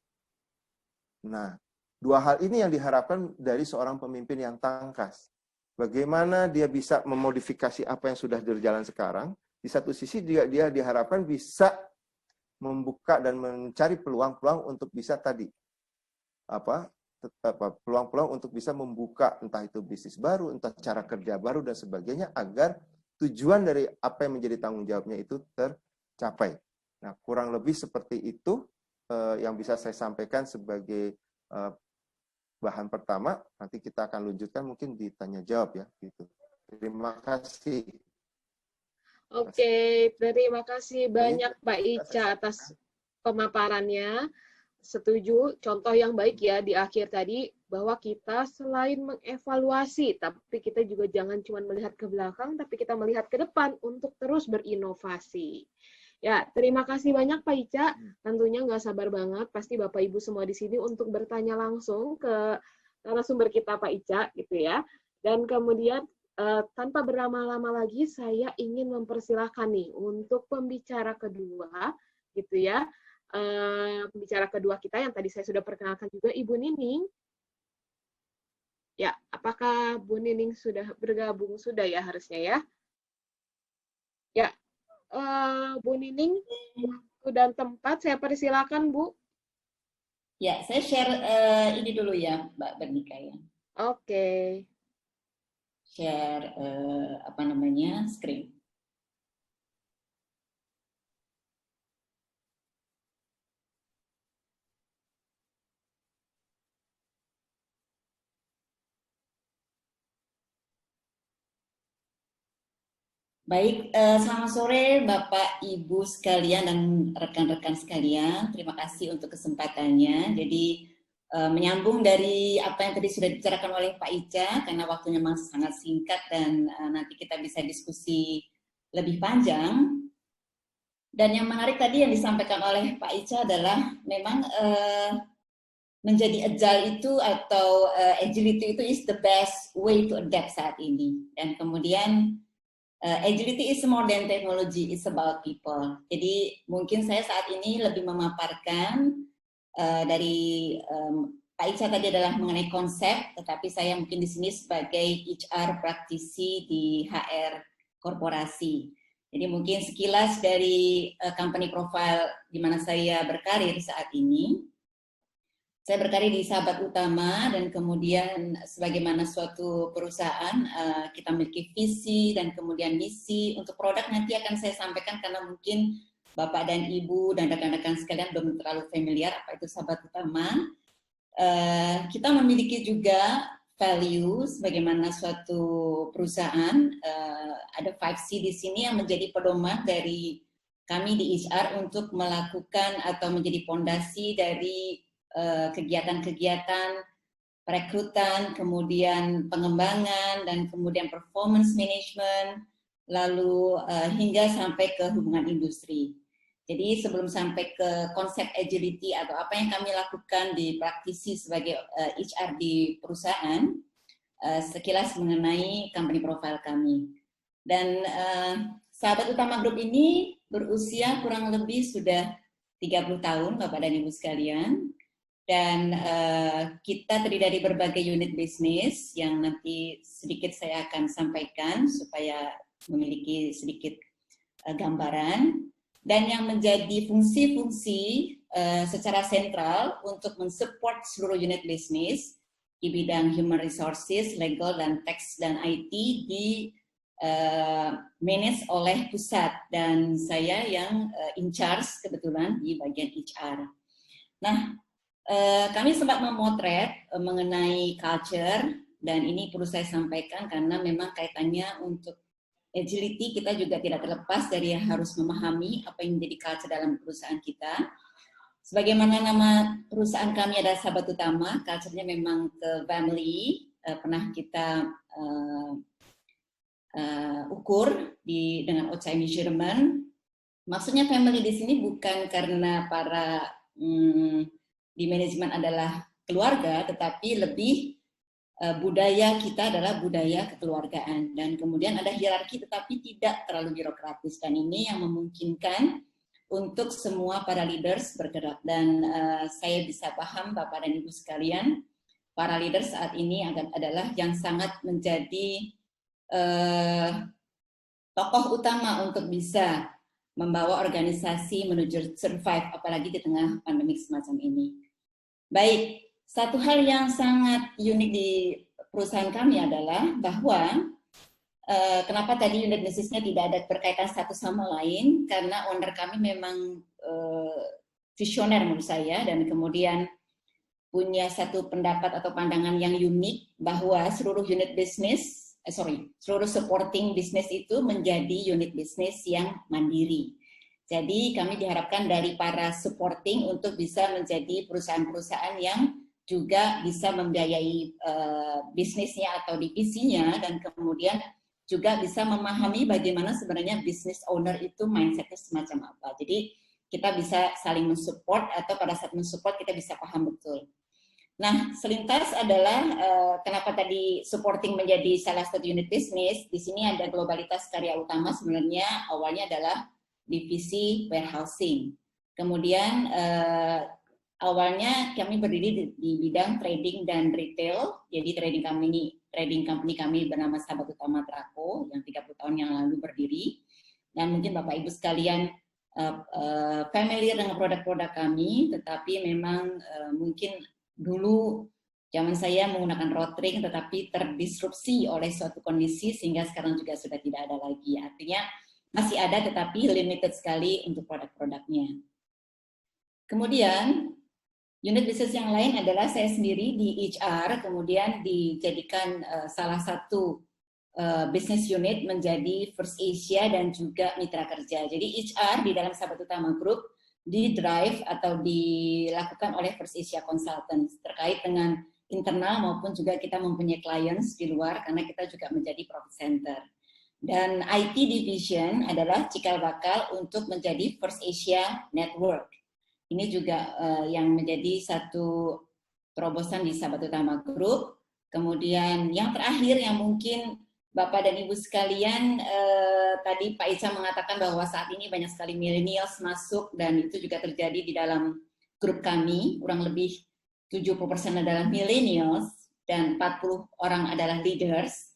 Nah, dua hal ini yang diharapkan dari seorang pemimpin yang tangkas. Bagaimana dia bisa memodifikasi apa yang sudah berjalan sekarang, di satu sisi dia diharapkan bisa membuka dan mencari peluang-peluang untuk bisa peluang-peluang untuk bisa membuka entah itu bisnis baru, entah cara kerja baru dan sebagainya, agar tujuan dari apa yang menjadi tanggung jawabnya itu tercapai. Nah, kurang lebih seperti itu yang bisa saya sampaikan sebagai bahan pertama. Nanti kita akan lanjutkan mungkin ditanya jawab ya, gitu. Terima kasih. Oke, terima kasih banyak Pak Ica atas pemaparannya. Setuju, contoh yang baik ya di akhir tadi, bahwa kita selain mengevaluasi, tapi kita juga jangan cuma melihat ke belakang, tapi kita melihat ke depan untuk terus berinovasi. Ya, terima kasih banyak Pak Ica. Tentunya nggak sabar banget, pasti Bapak Ibu semua di sini untuk bertanya langsung ke narasumber kita Pak Ica, gitu ya. Dan kemudian tanpa berlama-lama lagi, saya ingin mempersilahkan nih untuk pembicara kedua, gitu ya. Pembicara kedua kita yang tadi saya sudah perkenalkan juga, Ibu Nining. Ya, apakah Bu Nining sudah bergabung? Sudah ya harusnya ya. Ya, Bu Nining, waktu dan tempat saya persilakan Bu. Ya, saya share ini dulu ya, Mbak Bernika ya. Oke. Share screen. Baik, selamat sore Bapak, Ibu sekalian, dan rekan-rekan sekalian. Terima kasih untuk kesempatannya. Jadi, menyambung dari apa yang tadi sudah dibicarakan oleh Pak Ica, karena waktunya masih sangat singkat dan nanti kita bisa diskusi lebih panjang. Dan yang menarik tadi yang disampaikan oleh Pak Ica adalah memang menjadi agile itu atau agility itu is the best way to adapt saat ini. Dan kemudian agility is more than technology, it's about people. Jadi mungkin saya saat ini lebih memaparkan dari Pak Ica tadi adalah mengenai konsep, tetapi saya mungkin di sini sebagai HR praktisi di HR korporasi. Jadi mungkin sekilas dari company profile di mana saya berkarir saat ini. Saya berkarir di Sahabat Utama dan kemudian sebagaimana suatu perusahaan kita memiliki visi dan kemudian misi. Untuk produk nanti akan saya sampaikan karena mungkin Bapak dan Ibu dan rekan-rekan sekalian belum terlalu familiar apa itu Sahabat Utama. Kita memiliki juga values bagaimana suatu perusahaan. Ada 5C di sini yang menjadi pedoman dari kami di HR untuk melakukan atau menjadi fondasi dari kegiatan-kegiatan perekrutan, kemudian pengembangan, dan kemudian performance management, lalu hingga sampai ke hubungan industri. Jadi sebelum sampai ke konsep agility atau apa yang kami lakukan di praktisi sebagai HR di perusahaan, sekilas mengenai company profile kami. Dan Sahabat Utama Group ini berusia kurang lebih sudah 30 tahun, Bapak dan Ibu sekalian. Dan kita terdiri dari berbagai unit bisnis yang nanti sedikit saya akan sampaikan supaya memiliki sedikit gambaran. Dan yang menjadi fungsi-fungsi secara sentral untuk mensupport seluruh unit bisnis di bidang human resources, legal, dan tax, dan IT di manage oleh pusat. Dan saya yang in charge kebetulan di bagian HR. Nah, kami sempat memotret mengenai culture, dan ini perlu saya sampaikan karena memang kaitannya untuk agility kita juga tidak terlepas dari harus memahami apa yang menjadi culture dalam perusahaan kita. Sebagaimana nama perusahaan kami adalah Sahabat Utama, culture-nya memang ke family, pernah kita ukur dengan OCI measurement. Maksudnya family di sini bukan karena para di manajemen adalah keluarga, tetapi lebih budaya kita adalah budaya kekeluargaan. Dan kemudian ada hierarki tetapi tidak terlalu birokratis. Dan ini yang memungkinkan untuk semua para leaders bergerak. Dan saya bisa paham Bapak dan Ibu sekalian, para leaders saat ini adalah yang sangat menjadi tokoh utama untuk bisa membawa organisasi menuju survive, apalagi di tengah pandemi semacam ini. Baik, satu hal yang sangat unik di perusahaan kami adalah bahwa kenapa tadi unit bisnisnya tidak ada berkaitan satu sama lain, karena owner kami memang visioner menurut saya, dan kemudian punya satu pendapat atau pandangan yang unik bahwa seluruh unit bisnis, seluruh supporting bisnis itu menjadi unit bisnis yang mandiri. Jadi kami diharapkan dari para supporting untuk bisa menjadi perusahaan-perusahaan yang juga bisa membiayai bisnisnya atau divisinya, dan kemudian juga bisa memahami bagaimana sebenarnya business owner itu mindsetnya semacam apa. Jadi kita bisa saling mensupport, atau pada saat mensupport kita bisa paham betul. Nah, selintas adalah kenapa tadi supporting menjadi salah satu unit bisnis. Di sini ada globalitas karya utama, sebenarnya awalnya adalah divisi warehousing. Kemudian awalnya kami berdiri di bidang trading dan retail. Jadi trading company kami bernama Sahabat Utama Trako yang 30 tahun yang lalu berdiri. Dan mungkin Bapak Ibu sekalian familiar dengan produk-produk kami, tetapi memang mungkin dulu zaman saya menggunakan rotring tetapi terdisrupsi oleh suatu kondisi sehingga sekarang juga sudah tidak ada lagi. Artinya masih ada tetapi limited sekali untuk produk-produknya. Kemudian unit bisnis yang lain adalah saya sendiri di HR, kemudian dijadikan salah satu business unit menjadi First Asia dan juga mitra kerja. Jadi HR di dalam Sahabat Utama Group di drive atau dilakukan oleh First Asia Consultants terkait dengan internal maupun juga kita mempunyai clients di luar karena kita juga menjadi profit center. Dan IT Division adalah cikal bakal untuk menjadi First Asia Network. Ini juga yang menjadi satu terobosan di Sahabat Utama Group. Kemudian yang terakhir yang mungkin Bapak dan Ibu sekalian, tadi Pak Ica mengatakan bahwa saat ini banyak sekali millennials masuk dan itu juga terjadi di dalam grup kami, kurang lebih 70% adalah millennials, dan 40 orang adalah leaders,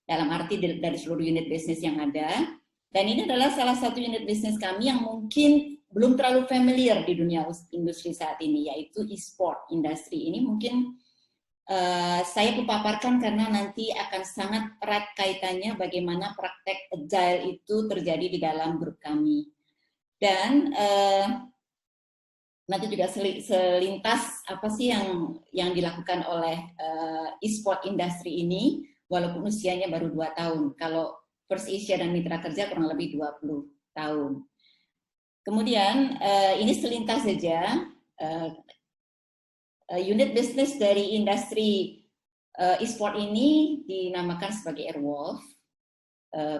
dalam arti dari seluruh unit bisnis yang ada. Dan ini adalah salah satu unit bisnis kami yang mungkin belum terlalu familiar di dunia industri saat ini, yaitu e-sport industri. Ini mungkin saya paparkan karena nanti akan sangat erat kaitannya bagaimana praktek agile itu terjadi di dalam grup kami. Dan nanti juga selintas apa sih yang dilakukan oleh e-sport industri ini, walaupun usianya baru 2 tahun. Kalau First Asia dan Mitra Kerja kurang lebih 20 tahun. Kemudian ini selintas saja. Unit bisnis dari industri e-sport ini dinamakan sebagai Airwolf.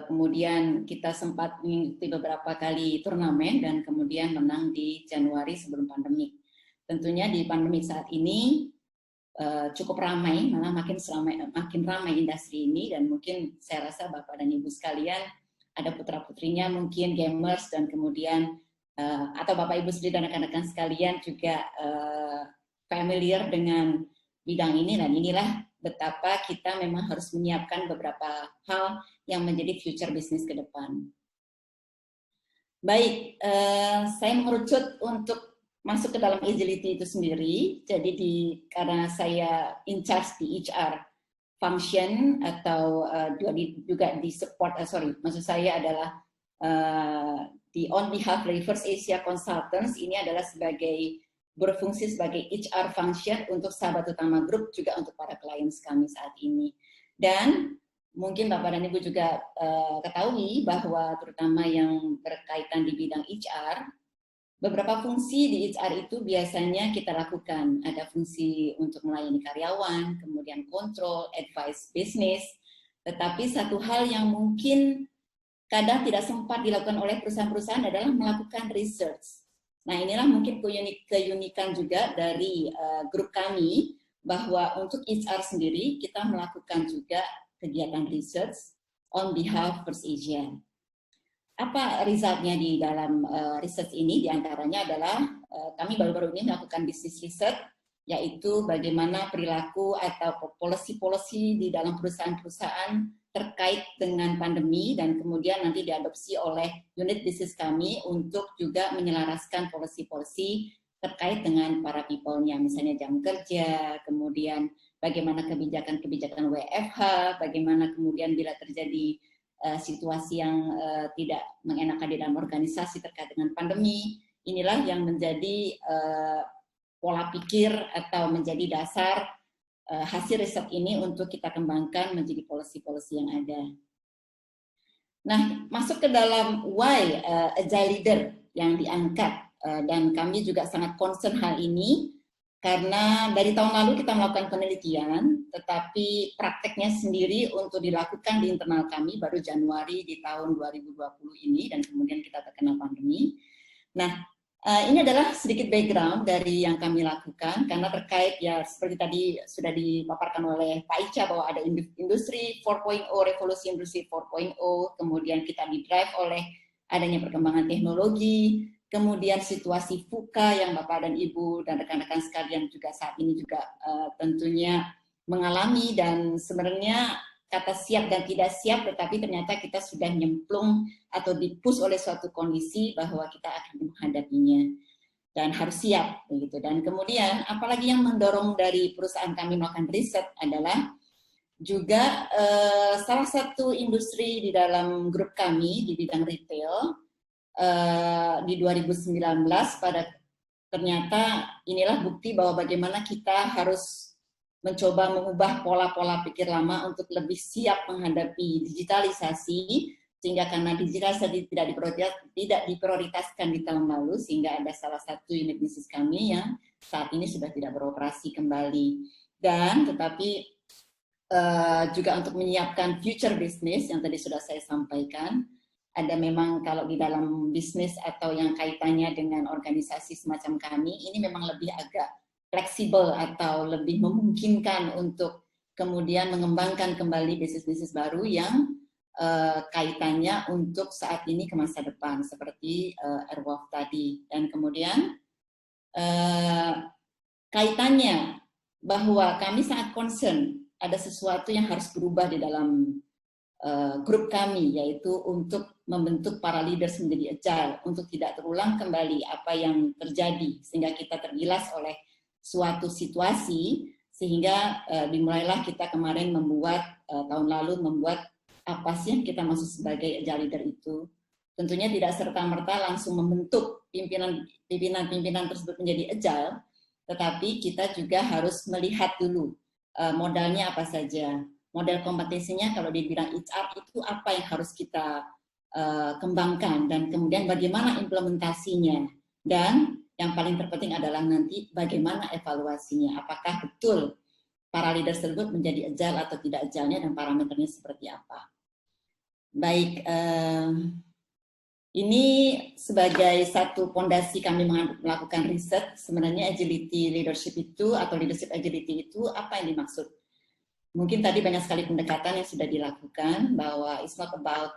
Kemudian kita sempat mengikuti beberapa kali turnamen dan kemudian menang di Januari sebelum pandemi. Tentunya di pandemi saat ini cukup ramai, malah makin ramai industri ini, dan mungkin saya rasa Bapak dan Ibu sekalian ada putra-putrinya mungkin gamers, dan kemudian atau Bapak Ibu sendiri dan rekan-rekan sekalian juga familiar dengan bidang ini, dan inilah betapa kita memang harus menyiapkan beberapa hal yang menjadi future bisnis ke depan. Baik, saya mengerucut untuk masuk ke dalam agility itu sendiri. Jadi karena saya in charge di HR function atau juga di support, maksud saya adalah di on behalf dari First Asia Consultants, ini adalah berfungsi sebagai HR function untuk sahabat utama grup, juga untuk para klien kami saat ini. Dan mungkin Bapak dan Ibu juga ketahui bahwa terutama yang berkaitan di bidang HR, beberapa fungsi di HR itu biasanya kita lakukan. Ada fungsi untuk melayani karyawan, kemudian kontrol, advice bisnis, tetapi satu hal yang mungkin kadang tidak sempat dilakukan oleh perusahaan-perusahaan adalah melakukan research. Nah, inilah mungkin keunikan juga dari grup kami, bahwa untuk HR sendiri kita melakukan juga kegiatan research on behalf First Asia. Apa resultnya di dalam research ini? Di antaranya adalah kami baru-baru ini melakukan business research, yaitu bagaimana perilaku atau policy-policy di dalam perusahaan-perusahaan terkait dengan pandemi, dan kemudian nanti diadopsi oleh unit bisnis kami untuk juga menyelaraskan policy-policy terkait dengan para people-nya, misalnya jam kerja, kemudian bagaimana kebijakan-kebijakan WFH, bagaimana kemudian bila terjadi situasi yang tidak mengenakan di dalam organisasi terkait dengan pandemi. Inilah yang menjadi pola pikir atau menjadi dasar hasil riset ini untuk kita kembangkan menjadi policy-policy yang ada. Nah, masuk ke dalam why agile leader yang diangkat, dan kami juga sangat concern hal ini karena dari tahun lalu kita melakukan penelitian, tetapi prakteknya sendiri untuk dilakukan di internal kami baru Januari di tahun 2020 ini, dan kemudian kita terkena pandemi. Nah, ini adalah sedikit background dari yang kami lakukan, karena terkait ya seperti tadi sudah dipaparkan oleh Pak Ica bahwa ada industri 4.0, revolusi industri 4.0, kemudian kita di-drive oleh adanya perkembangan teknologi, kemudian situasi VUCA yang Bapak dan Ibu dan rekan-rekan sekalian juga saat ini juga tentunya mengalami, dan sebenarnya kata siap dan tidak siap, tetapi ternyata kita sudah nyemplung atau dipush oleh suatu kondisi bahwa kita akan menghadapinya dan harus siap begitu. Dan kemudian apalagi yang mendorong dari perusahaan kami melakukan riset adalah juga salah satu industri di dalam grup kami di bidang retail di 2019 ternyata inilah bukti bahwa bagaimana kita harus mencoba mengubah pola-pola pikir lama untuk lebih siap menghadapi digitalisasi, sehingga karena digitalisasi tidak diprioritaskan di tahun lalu, sehingga ada salah satu unit bisnis kami yang saat ini sudah tidak beroperasi kembali. Dan tetapi juga untuk menyiapkan future business yang tadi sudah saya sampaikan, ada memang kalau di dalam bisnis atau yang kaitannya dengan organisasi semacam kami, ini memang lebih agak fleksibel atau lebih memungkinkan untuk kemudian mengembangkan kembali bisnis-bisnis baru yang kaitannya untuk saat ini ke masa depan, seperti Airwolf tadi. Dan kemudian kaitannya bahwa kami sangat concern ada sesuatu yang harus berubah di dalam grup kami, yaitu untuk membentuk para leaders menjadi agile, untuk tidak terulang kembali apa yang terjadi, sehingga kita tergilas oleh suatu situasi, sehingga dimulailah kita kemarin membuat, tahun lalu membuat apa sih yang kita maksud sebagai agile leader itu. Tentunya tidak serta-merta langsung membentuk pimpinan tersebut menjadi agile, tetapi kita juga harus melihat dulu modalnya apa saja. Model kompetensinya kalau di bidang HR itu apa yang harus kita kembangkan, dan kemudian bagaimana implementasinya, dan yang paling terpenting adalah nanti bagaimana evaluasinya, apakah betul para leader tersebut menjadi agile atau tidak agile-nya, dan parameternya seperti apa. Baik, ini sebagai satu fondasi kami melakukan riset. Sebenarnya agility leadership itu atau leadership agility itu apa yang dimaksud? Mungkin tadi banyak sekali pendekatan yang sudah dilakukan, bahwa it's not about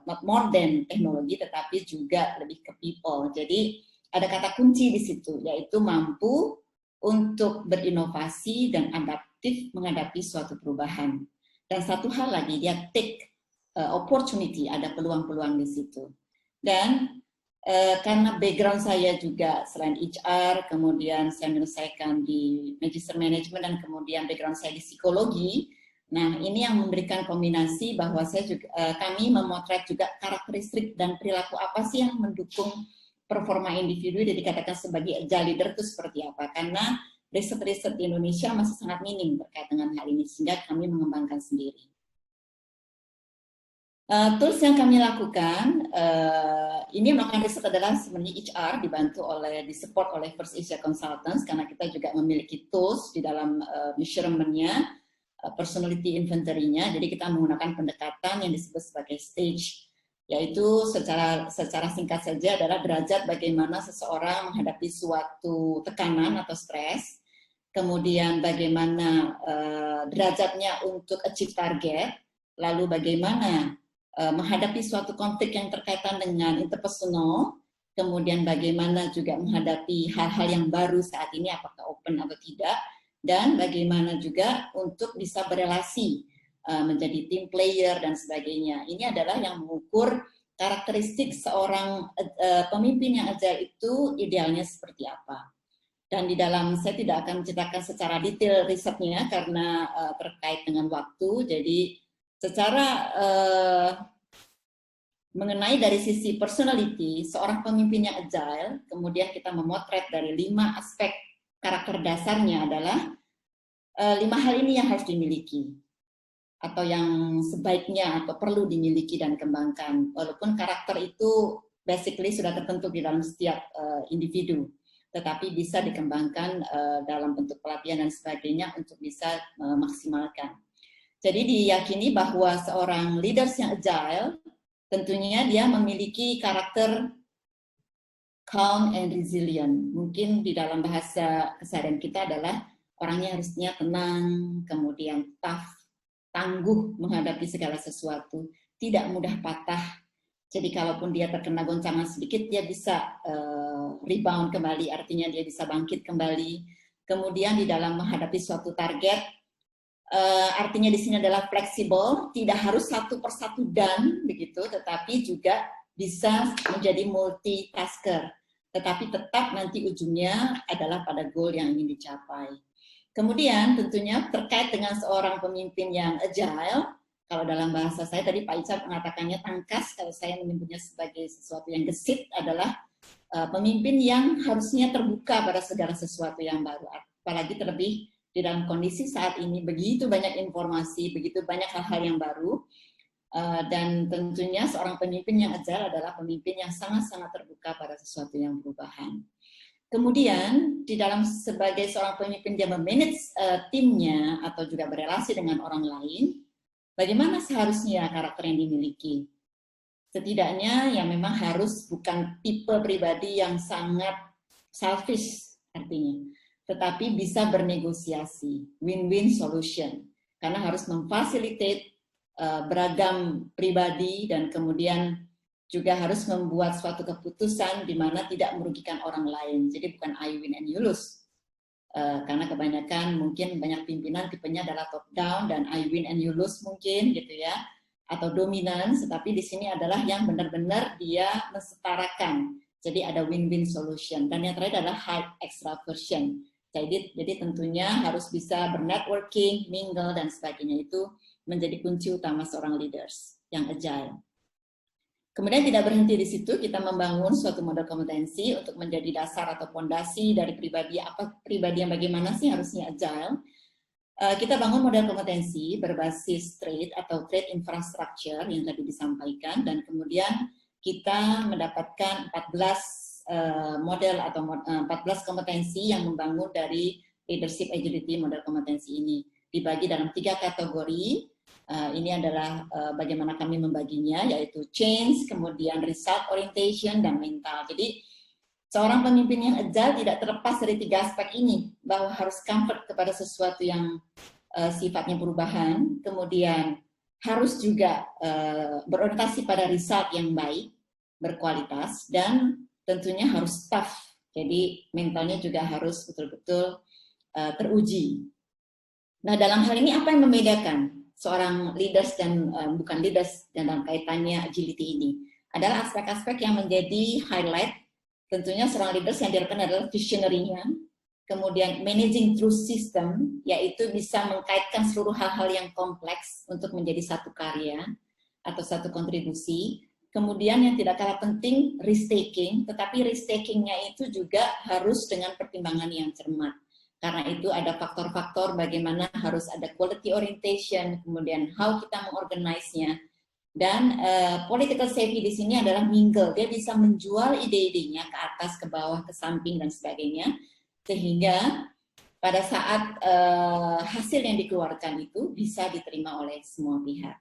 not more than teknologi, tetapi juga lebih ke people. Jadi ada kata kunci di situ, yaitu mampu untuk berinovasi dan adaptif menghadapi suatu perubahan. Dan satu hal lagi, dia take opportunity, ada peluang-peluang di situ. Dan karena background saya juga selain HR, kemudian saya menyelesaikan di magister manajemen, dan kemudian background saya di psikologi. Nah, ini yang memberikan kombinasi bahwa saya juga, kami memotret juga karakteristik dan perilaku apa sih yang mendukung performa individu yang dikatakan sebagai agile leader itu seperti apa. Karena riset-riset di Indonesia masih sangat minim terkait dengan hal ini, sehingga kami mengembangkan sendiri. Tools yang kami lakukan, ini melakukan riset adalah sebenarnya HR dibantu oleh, disupport oleh First Asia Consultants, karena kita juga memiliki tools di dalam measurement-nya, personality inventory-nya. Jadi kita menggunakan pendekatan yang disebut sebagai stage, yaitu secara singkat saja adalah derajat bagaimana seseorang menghadapi suatu tekanan atau stres, kemudian bagaimana derajatnya untuk achieve target, lalu bagaimana menghadapi suatu konflik yang terkaitan dengan interpersonal, kemudian bagaimana juga menghadapi hal-hal yang baru saat ini, apakah open atau tidak, dan bagaimana juga untuk bisa berelasi menjadi team player dan sebagainya. Ini adalah yang mengukur karakteristik seorang pemimpin yang agile itu idealnya seperti apa. Dan di dalam, saya tidak akan menceritakan secara detail risetnya karena terkait dengan waktu, jadi secara mengenai dari sisi personality, seorang pemimpin yang agile, kemudian kita memotret dari 5 aspek karakter dasarnya adalah 5 hal ini yang harus dimiliki, atau yang sebaiknya atau perlu dimiliki dan kembangkan. Walaupun karakter itu basically sudah tertentu di dalam setiap individu, tetapi bisa dikembangkan dalam bentuk pelatihan dan sebagainya untuk bisa memaksimalkan. Jadi diyakini bahwa seorang leaders yang agile, tentunya dia memiliki karakter calm and resilient. Mungkin di dalam bahasa keseharian kita adalah orangnya harusnya tenang, kemudian tough, tangguh menghadapi segala sesuatu, tidak mudah patah. Jadi kalaupun dia terkena goncangan sedikit, dia bisa rebound kembali, artinya dia bisa bangkit kembali. Kemudian di dalam menghadapi suatu target, artinya di sini adalah fleksibel, tidak harus satu persatu dan begitu, tetapi juga bisa menjadi multitasker, tetapi tetap nanti ujungnya adalah pada goal yang ingin dicapai. Kemudian tentunya terkait dengan seorang pemimpin yang agile, kalau dalam bahasa saya tadi Pak Ica mengatakannya tangkas, kalau saya menyebutnya sebagai sesuatu yang gesit, adalah pemimpin yang harusnya terbuka pada segala sesuatu yang baru, apalagi terlebih di dalam kondisi saat ini begitu banyak informasi, begitu banyak hal-hal yang baru, dan tentunya seorang pemimpin yang agile adalah pemimpin yang sangat-sangat terbuka pada sesuatu yang perubahan. Kemudian di dalam sebagai seorang pemimpin dia memanage timnya atau juga berelasi dengan orang lain, bagaimana seharusnya karakter yang dimiliki? Setidaknya yang memang harus bukan tipe pribadi yang sangat selfish artinya, tetapi bisa bernegosiasi, win-win solution, karena harus memfasilitate beragam pribadi dan kemudian juga harus membuat suatu keputusan di mana tidak merugikan orang lain. Jadi bukan I win and you lose, Karena kebanyakan mungkin banyak pimpinan tipenya adalah top down dan I win and you lose mungkin gitu ya, atau dominance, tetapi di sini adalah yang benar-benar dia mensetarakan. Jadi ada win-win solution. Dan yang terakhir adalah high extraversion. Jadi tentunya harus bisa bernetworking, mingle dan sebagainya, itu menjadi kunci utama seorang leaders yang agile. Kemudian tidak berhenti di situ, kita membangun suatu model kompetensi untuk menjadi dasar atau fondasi dari pribadi yang bagaimana sih harusnya agile. Kita bangun model kompetensi berbasis trait atau trait infrastructure yang tadi disampaikan, dan kemudian kita mendapatkan 14 model atau 14 kompetensi yang membangun dari leadership agility model kompetensi ini. Dibagi dalam 3 kategori. Ini adalah bagaimana kami membaginya, yaitu change, kemudian result orientation, dan mental. Jadi seorang pemimpin yang agile tidak terlepas dari 3 aspek ini, bahwa harus comfort kepada sesuatu yang sifatnya perubahan, kemudian harus juga berorientasi pada result yang baik, berkualitas, dan tentunya harus tough. Jadi mentalnya juga harus betul-betul teruji. Nah, dalam hal ini apa yang membedakan seorang leaders dan bukan leaders dan dalam kaitannya agility ini? Adalah aspek-aspek yang menjadi highlight. Tentunya seorang leaders yang diharapkan adalah visionary-nya, kemudian managing through system, yaitu bisa mengkaitkan seluruh hal-hal yang kompleks untuk menjadi satu karya atau satu kontribusi. Kemudian yang tidak kalah penting, risk-taking, tetapi risk-taking-nya itu juga harus dengan pertimbangan yang cermat. Karena itu ada faktor-faktor bagaimana harus ada quality orientation, kemudian how kita mengorganize-nya. Dan political savvy di sini adalah mingle, dia bisa menjual ide-idenya ke atas, ke bawah, ke samping, dan sebagainya. Sehingga pada saat hasil yang dikeluarkan itu bisa diterima oleh semua pihak.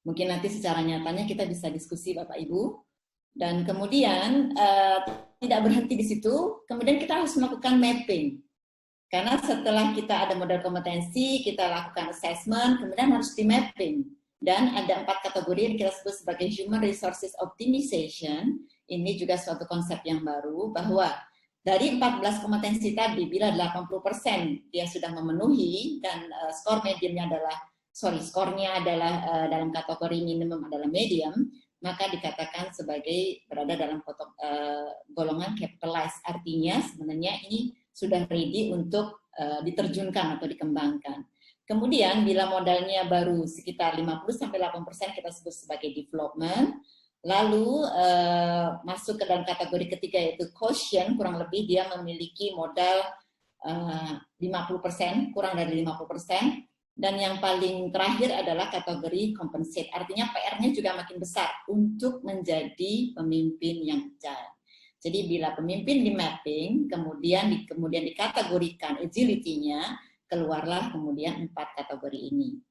Mungkin nanti secara nyatanya kita bisa diskusi Bapak Ibu. Dan kemudian tidak berhenti di situ, kemudian kita harus melakukan mapping. Karena setelah kita ada model kompetensi, kita lakukan assessment, kemudian harus di mapping. Dan ada 4 kategori yang kita sebut sebagai Human Resources Optimization. Ini juga suatu konsep yang baru, bahwa dari 14 kompetensi tadi, bila 80% dia sudah memenuhi, dan skornya adalah dalam kategori minimum adalah medium, maka dikatakan sebagai berada dalam golongan capitalized. Artinya sebenarnya ini sudah ready untuk diterjunkan atau dikembangkan. Kemudian bila modalnya baru sekitar 50-80% kita sebut sebagai development. Lalu masuk ke dalam kategori ketiga yaitu quotient, kurang lebih dia memiliki modal 50%, kurang dari 50%. Dan yang paling terakhir adalah kategori compensate, artinya PR-nya juga makin besar untuk menjadi pemimpin yang agile. Jadi bila pemimpin di mapping, kemudian dikategorikan agility-nya, keluarlah kemudian 4 kategori ini.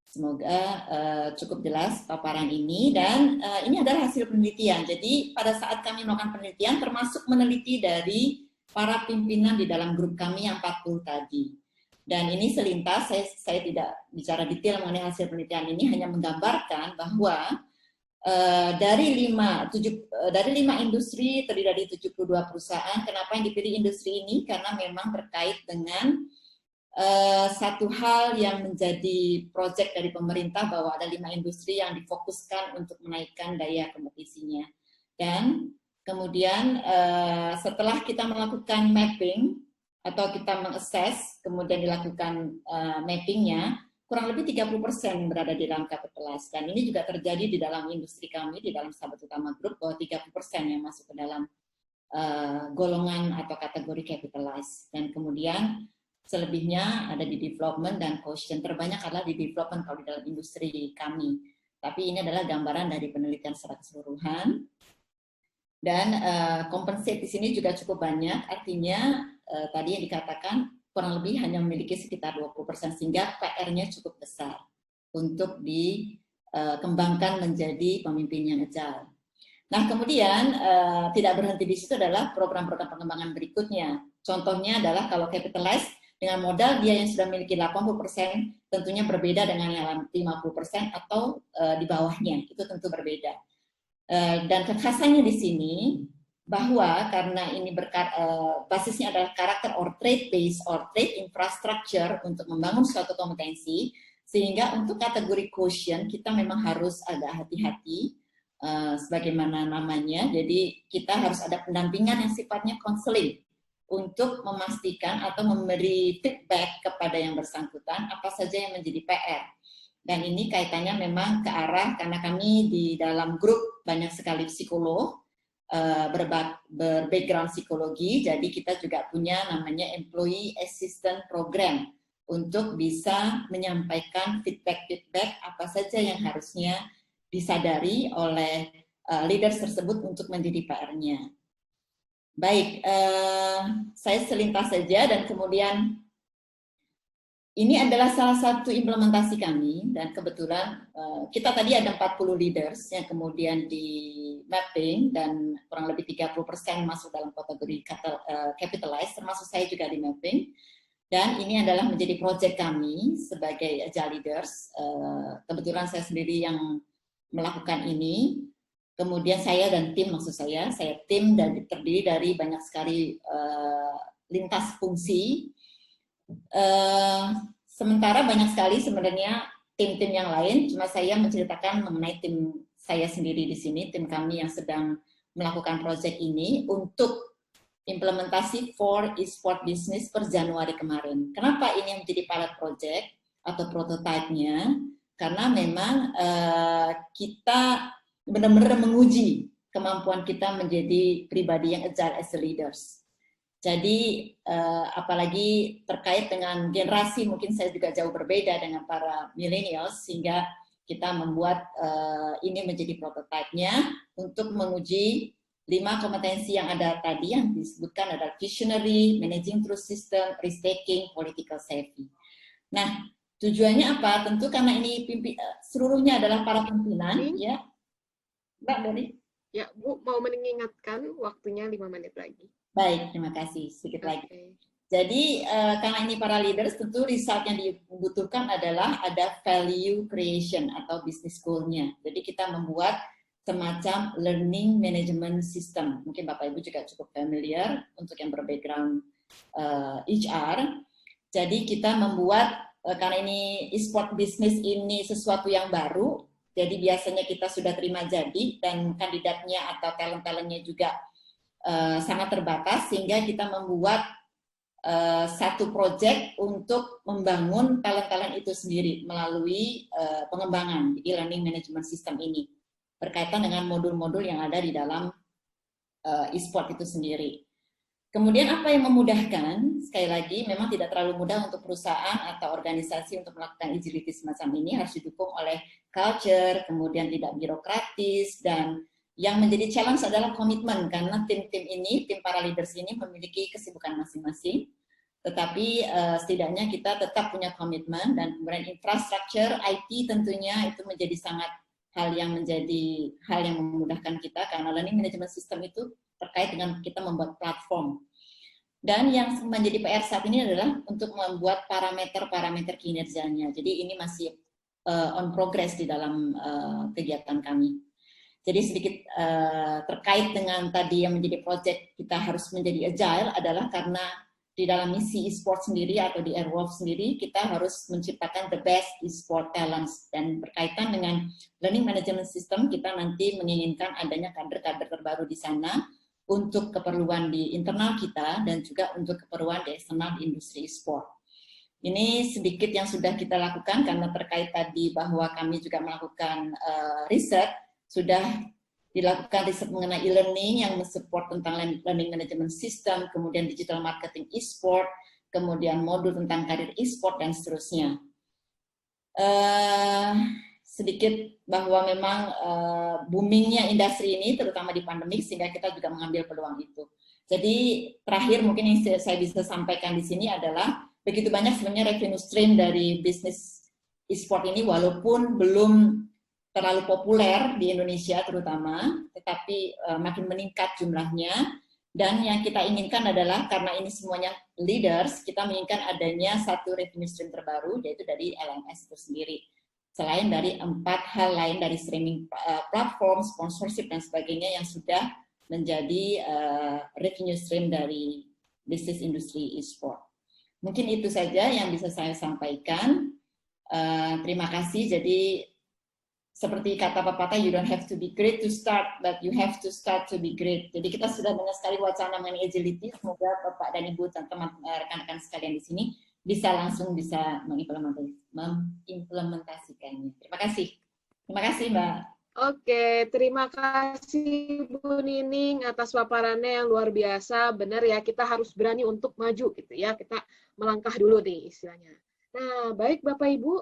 Semoga cukup jelas paparan ini, dan ini adalah hasil penelitian. Jadi pada saat kami melakukan penelitian, termasuk meneliti dari para pimpinan di dalam grup kami yang 40 tadi. Dan ini selintas, saya tidak bicara detail mengenai hasil penelitian ini, hanya menggambarkan bahwa dari 5 industri terdiri dari 72 perusahaan. Kenapa yang dipilih industri ini? Karena memang terkait dengan satu hal yang menjadi proyek dari pemerintah, bahwa ada 5 industri yang difokuskan untuk menaikkan daya kompetisinya. Dan kemudian setelah kita melakukan mapping, atau kita mengakses, kemudian dilakukan mappingnya, kurang lebih 30% berada di dalam capitalized. Dan ini juga terjadi di dalam industri kami, di dalam Sahabat Utama Group, bahwa 30% yang masuk ke dalam golongan atau kategori capitalized. Dan kemudian selebihnya ada di development dan quotient. Terbanyak adalah di development kalau di dalam industri kami. Tapi ini adalah gambaran dari penelitian secara keseluruhan. Dan compensate di sini juga cukup banyak, artinya tadi yang dikatakan kurang lebih hanya memiliki sekitar 20%, sehingga PR-nya cukup besar untuk dikembangkan menjadi pemimpin yang agile. Nah, kemudian tidak berhenti di situ adalah program-program pengembangan berikutnya. Contohnya adalah kalau capitalize dengan modal dia yang sudah memiliki 80%, tentunya berbeda dengan yang 50% atau di bawahnya, itu tentu berbeda. Dan kekhasannya di sini bahwa karena ini basisnya adalah karakter or trait based or trait infrastructure untuk membangun suatu kompetensi, sehingga untuk kategori quotient kita memang harus agak hati-hati sebagaimana namanya. Jadi kita harus ada pendampingan yang sifatnya konseling untuk memastikan atau memberi feedback kepada yang bersangkutan apa saja yang menjadi PR. Dan ini kaitannya memang ke arah, karena kami di dalam grup banyak sekali psikolog, berbackground psikologi, jadi kita juga punya namanya Employee Assistance Program untuk bisa menyampaikan feedback-feedback apa saja yang harusnya disadari oleh leaders tersebut untuk menjadi PR-nya. Baik, saya selintas saja, dan kemudian ini adalah salah satu implementasi kami, dan kebetulan kita tadi ada 40 leaders yang kemudian di mapping, dan kurang lebih 30% masuk dalam kategori capitalize, termasuk saya juga di mapping. Dan ini adalah menjadi project kami sebagai Agile Leaders. Kebetulan saya sendiri yang melakukan ini. Kemudian saya dan tim, maksud saya tim dan terdiri dari banyak sekali lintas fungsi. Sementara banyak sekali sebenarnya tim-tim yang lain, cuma saya menceritakan mengenai tim saya sendiri di sini, tim kami yang sedang melakukan proyek ini untuk implementasi for e-sport business per Januari kemarin. Kenapa ini menjadi pilot project atau prototipe-nya? Karena memang kita benar-benar menguji kemampuan kita menjadi pribadi yang agile as a leaders. Jadi apalagi terkait dengan generasi, mungkin saya juga jauh berbeda dengan para millennials, sehingga kita membuat ini menjadi prototipe-nya untuk menguji 5 kompetensi yang ada tadi, yang disebutkan adalah visionary, managing through system, risk taking, political savvy. Nah, tujuannya apa? Tentu karena ini seluruhnya adalah para pimpinan, ya. Mbak Doni? Ya, Bu, mau mengingatkan waktunya 5 menit lagi. Baik, terima kasih. Sedikit lagi. Jadi, karena ini para leaders, tentu result yang dibutuhkan adalah ada value creation atau business goal-nya. Jadi, kita membuat semacam learning management system. Mungkin Bapak Ibu juga cukup familiar untuk yang berbackground HR. Jadi kita membuat, karena ini e-sport business ini sesuatu yang baru, jadi biasanya kita sudah terima jadi, dan kandidatnya atau talent-talentnya juga sangat terbatas, sehingga kita membuat satu project untuk membangun talent-talent itu sendiri melalui pengembangan e-learning management system ini, berkaitan dengan modul-modul yang ada di dalam e-sport itu sendiri. Kemudian apa yang memudahkan? Sekali lagi, memang tidak terlalu mudah untuk perusahaan atau organisasi untuk melakukan agility semacam ini, harus didukung oleh culture, kemudian tidak birokratis, dan yang menjadi challenge adalah komitmen, karena tim-tim ini, tim para leaders ini memiliki kesibukan masing-masing, tetapi setidaknya kita tetap punya komitmen, dan kemudian infrastruktur IT tentunya itu menjadi sangat hal yang memudahkan kita, karena learning management system itu terkait dengan kita membuat platform. Dan yang menjadi PR saat ini adalah untuk membuat parameter-parameter kinerjanya. Jadi ini masih on progress di dalam kegiatan kami. Jadi sedikit terkait dengan tadi yang menjadi project kita harus menjadi agile adalah karena di dalam misi e-sport sendiri atau di Airwolf sendiri, kita harus menciptakan the best e-sport talents. Dan berkaitan dengan learning management system, kita nanti menginginkan adanya kader-kader terbaru di sana untuk keperluan di internal kita dan juga untuk keperluan di eksternal di industri e-sport. Ini sedikit yang sudah kita lakukan karena terkait tadi bahwa kami juga melakukan riset, sudah dilakukan riset mengenai e-learning yang mensupport tentang learning management system, kemudian digital marketing e-sport, kemudian modul tentang karir e-sport, dan seterusnya. Sedikit bahwa memang boomingnya industri ini, terutama di pandemik, sehingga kita juga mengambil peluang itu. Jadi terakhir mungkin yang saya bisa sampaikan di sini adalah begitu banyak sebenarnya revenue stream dari bisnis e-sport ini, walaupun belum terlalu populer di Indonesia terutama, tetapi makin meningkat jumlahnya. Dan yang kita inginkan adalah, karena ini semuanya leaders, kita menginginkan adanya satu revenue stream terbaru, yaitu dari LMS itu sendiri. Selain dari 4 hal lain dari streaming platform, sponsorship, dan sebagainya yang sudah menjadi revenue stream dari bisnis industri e-sport. Mungkin itu saja yang bisa saya sampaikan. Terima kasih. Jadi seperti kata pepatah, you don't have to be great to start, but you have to start to be great. Jadi kita sudah banyak sekali wacana mengenai agility. Semoga Bapak dan Ibu dan teman rekan-rekan sekalian di sini bisa langsung mengimplementasikannya. Terima kasih. Terima kasih, Mbak. Oke, terima kasih Bu Nining atas paparannya yang luar biasa. Benar ya, kita harus berani untuk maju gitu ya. Kita melangkah dulu nih istilahnya. Nah, baik Bapak Ibu,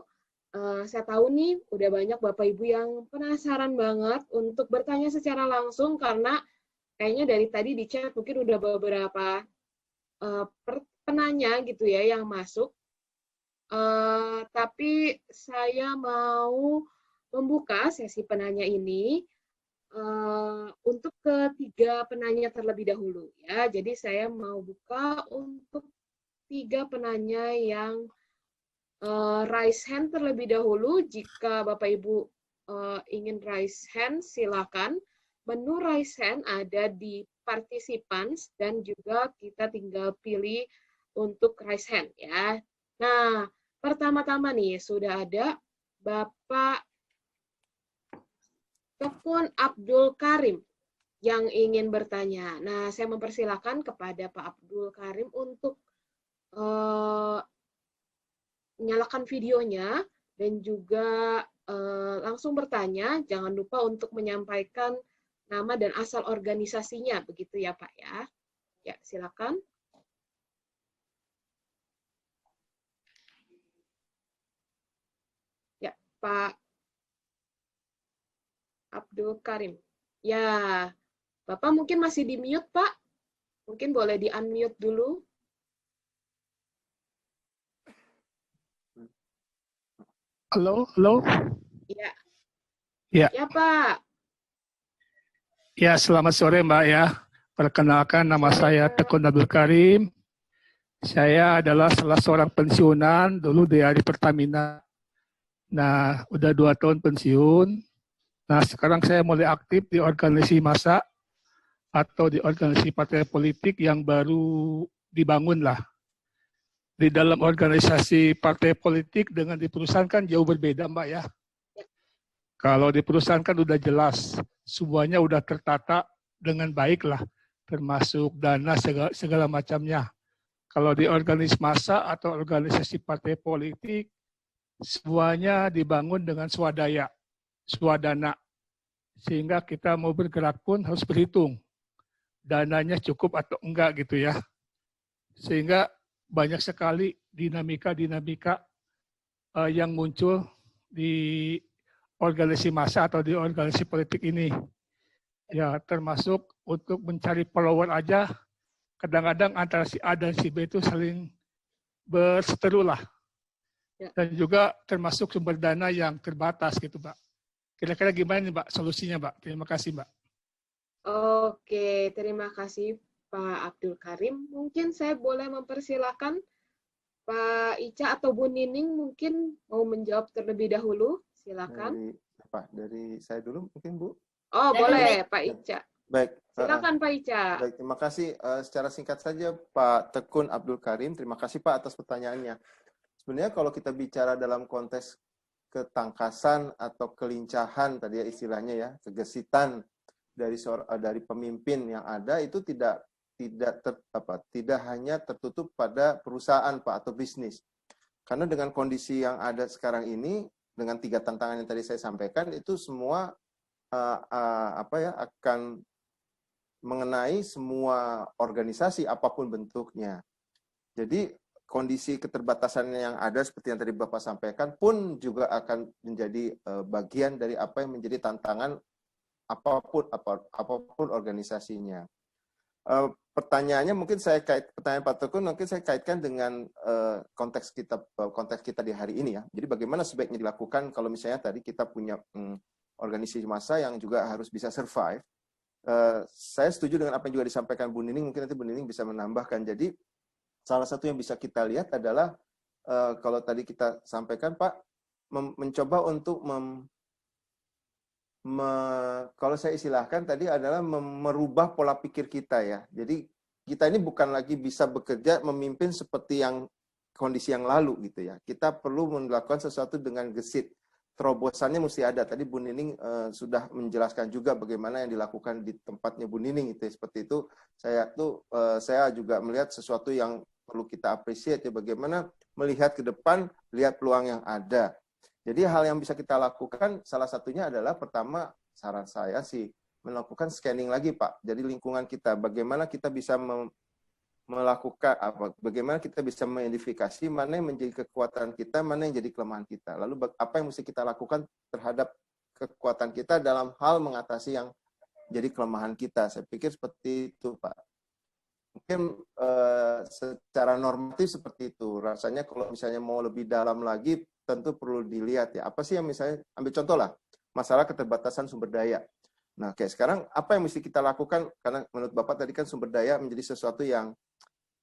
saya tahu nih udah banyak Bapak Ibu yang penasaran banget untuk bertanya secara langsung karena kayaknya dari tadi di chat mungkin udah beberapa penanya gitu ya yang masuk. Tapi saya mau membuka sesi penanya ini untuk ketiga penanya terlebih dahulu ya. Jadi saya mau buka untuk 3 penanya yang raise hand terlebih dahulu. Jika Bapak Ibu ingin raise hand, silakan. Menu raise hand ada di participants dan juga kita tinggal pilih untuk raise hand ya. Nah, pertama-tama nih sudah ada Bapak Tekun Abdul Karim yang ingin bertanya. Nah, saya mempersilakan kepada Pak Abdul Karim untuk menyalakan videonya dan juga langsung bertanya. Jangan lupa untuk menyampaikan nama dan asal organisasinya, begitu ya Pak ya. Ya, silakan. Ya, Pak Abdul Karim. Ya, Bapak mungkin masih di mute, Pak. Mungkin boleh di-unmute dulu. Halo, halo. Ya. Ya. Ya, Pak. Ya, selamat sore, Mbak ya. Perkenalkan, nama saya Tekun Abdul Karim. Saya adalah salah seorang pensiunan dulu dari Pertamina. Nah, udah 2 tahun pensiun. Nah, sekarang saya mulai aktif di organisasi massa atau di organisasi partai politik yang baru dibangun lah. Di dalam organisasi partai politik dengan di perusahaan kan jauh berbeda, Mbak ya. Kalau di perusahaan kan udah jelas, semuanya udah tertata dengan baik lah, termasuk dana segala macamnya. Kalau di organisasi massa atau organisasi partai politik, semuanya dibangun dengan swadaya, swadana. Sehingga kita mau bergerak pun harus berhitung. Dananya cukup atau enggak gitu ya. Sehingga banyak sekali dinamika-dinamika yang muncul di organisasi massa atau di organisasi politik ini. Ya, termasuk untuk mencari follower aja, kadang-kadang antara si A dan si B itu saling berseteru lah. Dan juga termasuk sumber dana yang terbatas gitu, Mbak. Kira-kira gimana nih, Mbak, solusinya, Mbak? Terima kasih, Mbak. Oke, terima kasih Pak Abdul Karim. Mungkin saya boleh mempersilakan Pak Ica atau Bu Nining mungkin mau menjawab terlebih dahulu. Silakan. Dari saya dulu mungkin, Bu. Oh, boleh, Pak Ica. Baik. Silakan Pak Ica. Baik, terima kasih. Secara singkat saja, Pak Tekun Abdul Karim, terima kasih Pak atas pertanyaannya. Sebenarnya kalau kita bicara dalam konteks ketangkasan atau kelincahan tadi ya istilahnya ya, kegesitan dari pemimpin yang ada itu tidak hanya tertutup pada perusahaan Pak atau bisnis. Karena dengan kondisi yang ada sekarang ini dengan 3 tantangan yang tadi saya sampaikan itu semua akan mengenai semua organisasi apapun bentuknya. Jadi kondisi keterbatasannya yang ada seperti yang tadi Bapak sampaikan pun juga akan menjadi bagian dari apa yang menjadi tantangan apapun organisasinya. Pertanyaannya mungkin pertanyaan Pak Tekun mungkin saya kaitkan dengan konteks kita di hari ini ya. Jadi bagaimana sebaiknya dilakukan kalau misalnya tadi kita punya organisasi massa yang juga harus bisa survive. Saya setuju dengan apa yang juga disampaikan Bu Nining, mungkin nanti Bu Nining bisa menambahkan. Jadi salah satu yang bisa kita lihat adalah kalau tadi kita sampaikan Pak, mencoba untuk kalau saya istilahkan tadi adalah merubah pola pikir kita ya. Jadi kita ini bukan lagi bisa bekerja memimpin seperti yang kondisi yang lalu gitu ya. Kita perlu melakukan sesuatu dengan gesit. Terobosannya mesti ada. Tadi Bu Nining sudah menjelaskan juga bagaimana yang dilakukan di tempatnya Bu Nining itu. Seperti itu saya juga melihat sesuatu yang perlu kita apresiasi ya, bagaimana melihat ke depan, lihat peluang yang ada. Jadi hal yang bisa kita lakukan salah satunya adalah pertama saran saya sih melakukan scanning lagi Pak. Jadi lingkungan kita bagaimana kita bisa melakukan bagaimana kita bisa mengidentifikasi mana yang menjadi kekuatan kita, mana yang jadi kelemahan kita. Lalu apa yang mesti kita lakukan terhadap kekuatan kita dalam hal mengatasi yang jadi kelemahan kita. Saya pikir seperti itu Pak. Mungkin secara normatif seperti itu. Rasanya kalau misalnya mau lebih dalam lagi tentu perlu dilihat ya. Apa sih yang misalnya, ambil contoh lah, masalah keterbatasan sumber daya. Nah, kayak sekarang apa yang mesti kita lakukan? Karena menurut Bapak tadi kan sumber daya menjadi sesuatu yang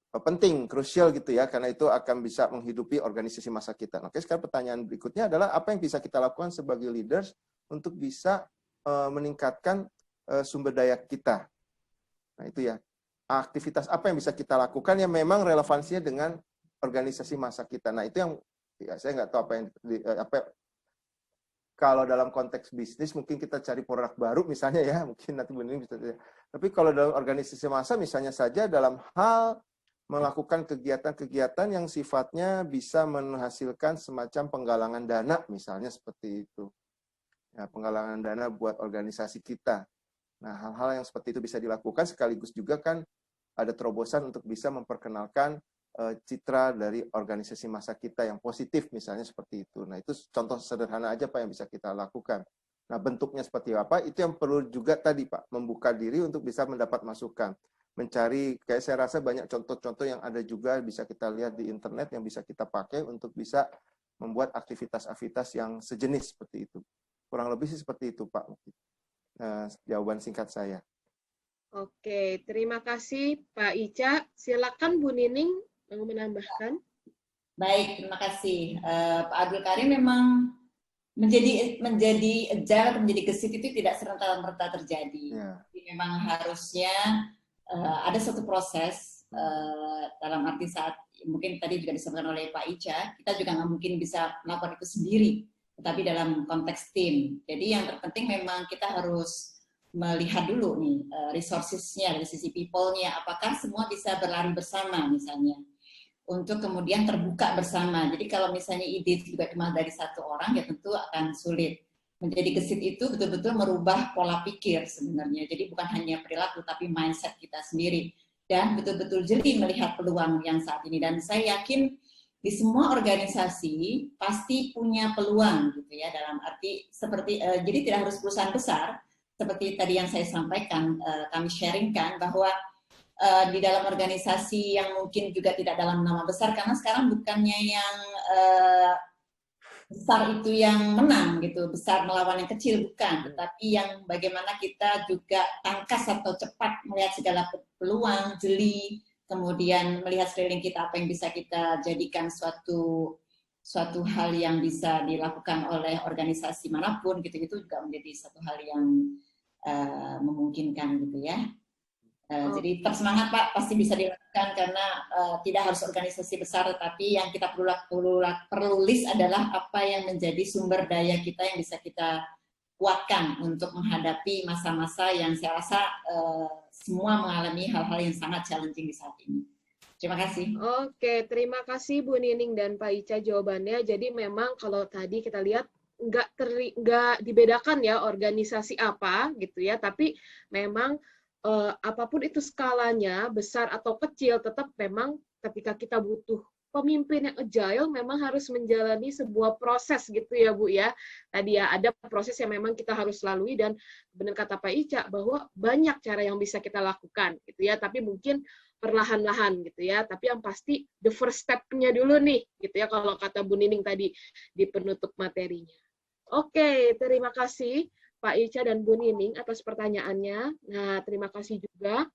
penting, krusial gitu ya, karena itu akan bisa menghidupi organisasi massa kita. Oke, sekarang pertanyaan berikutnya adalah apa yang bisa kita lakukan sebagai leaders untuk bisa meningkatkan sumber daya kita. Nah, itu ya. Aktivitas apa yang bisa kita lakukan yang memang relevansinya dengan organisasi massa kita. Nah, itu yang ya, saya nggak tahu kalau dalam konteks bisnis mungkin kita cari produk baru misalnya ya, mungkin nanti Bu Nining bisa. Tapi kalau dalam organisasi massa misalnya saja dalam hal melakukan kegiatan-kegiatan yang sifatnya bisa menghasilkan semacam penggalangan dana misalnya seperti itu. Ya, penggalangan dana buat organisasi kita. Nah, hal-hal yang seperti itu bisa dilakukan sekaligus juga kan ada terobosan untuk bisa memperkenalkan citra dari organisasi massa kita yang positif misalnya seperti itu. Nah, itu contoh sederhana aja Pak yang bisa kita lakukan. Nah, bentuknya seperti apa? Itu yang perlu juga tadi Pak, membuka diri untuk bisa mendapat masukan. Mencari, kayak saya rasa banyak contoh-contoh yang ada juga bisa kita lihat di internet yang bisa kita pakai untuk bisa membuat aktivitas-aktivitas yang sejenis seperti itu. Kurang lebih sih seperti itu Pak. Jawaban singkat saya. Oke, terima kasih Pak Ica. Silakan Bu Nining mau menambahkan. Baik, terima kasih. Pak Abdul Karim memang menjadi agile, menjadi gesit itu tidak serta-merta terjadi. Ya. Jadi memang harusnya ada satu proses dalam arti saat mungkin tadi juga disampaikan oleh Pak Ica, kita juga nggak mungkin bisa melakukan itu sendiri, tetapi dalam konteks tim. Jadi yang terpenting memang kita harus melihat dulu nih resources-nya dari sisi people-nya, apakah semua bisa berlari bersama misalnya, untuk kemudian terbuka bersama. Jadi kalau misalnya ide juga cuma dari satu orang ya tentu akan sulit. Menjadi gesit itu betul-betul merubah pola pikir sebenarnya. Jadi bukan hanya perilaku tapi mindset kita sendiri. Dan betul-betul jeli melihat peluang yang saat ini. Dan saya yakin di semua organisasi pasti punya peluang gitu ya, dalam arti seperti jadi tidak harus perusahaan besar seperti tadi yang saya sampaikan, kami sharingkan bahwa di dalam organisasi yang mungkin juga tidak dalam nama besar, karena sekarang bukannya yang besar itu yang menang gitu, besar melawan yang kecil, bukan, tetapi yang bagaimana kita juga tangkas atau cepat melihat segala peluang, jeli, kemudian melihat sekeliling kita apa yang bisa kita jadikan suatu hal yang bisa dilakukan oleh organisasi manapun gitu, itu juga menjadi satu hal yang memungkinkan gitu ya. Jadi tetap semangat Pak, pasti bisa dilakukan karena tidak harus organisasi besar, tetapi yang kita perlu list adalah apa yang menjadi sumber daya kita yang bisa kita kuatkan untuk menghadapi masa-masa yang saya rasa semua mengalami hal-hal yang sangat challenging di saat ini. Terima kasih. Oke, terima kasih Bu Nining dan Pak Ica jawabannya. Jadi memang kalau tadi kita lihat nggak dibedakan ya organisasi apa gitu ya, tapi memang apapun itu skalanya besar atau kecil, tetap memang ketika kita butuh pemimpin yang agile memang harus menjalani sebuah proses gitu ya Bu ya. Tadi ya ada proses yang memang kita harus lalui, dan benar kata Pak Ica bahwa banyak cara yang bisa kita lakukan gitu ya, tapi mungkin perlahan-lahan gitu ya. Tapi yang pasti the first step-nya dulu nih gitu ya, kalau kata Bu Nining tadi di penutup materinya. Oke, terima kasih Pak Ica dan Bu Nining atas pertanyaannya. Nah, terima kasih juga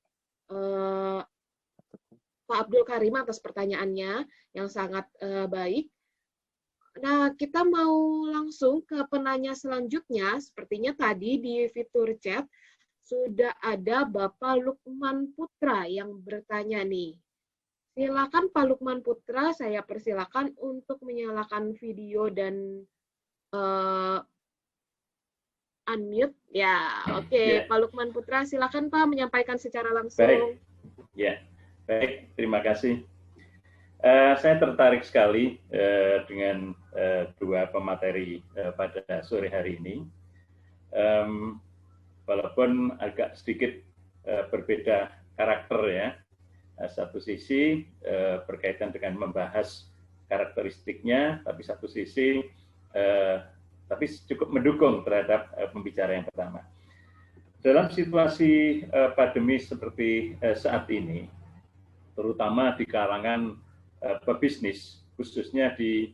Pak Abdul Karim atas pertanyaannya yang sangat baik. Nah, kita mau langsung ke penanya selanjutnya. Sepertinya tadi di fitur chat sudah ada Bapak Lukman Putra yang bertanya nih. Silakan Pak Lukman Putra, saya persilakan untuk menyalakan video dan unmute. Ya, oke. Pak Lukman Putra, silakan Pak menyampaikan secara langsung. Baik, ya, baik. Terima kasih. Saya tertarik sekali dengan dua pemateri pada sore hari ini. Walaupun agak sedikit berbeda karakter ya. Satu sisi berkaitan dengan membahas karakteristiknya, tapi satu sisi tapi cukup mendukung terhadap pembicara yang pertama. Dalam situasi pandemi seperti saat ini, terutama di kalangan pebisnis, khususnya di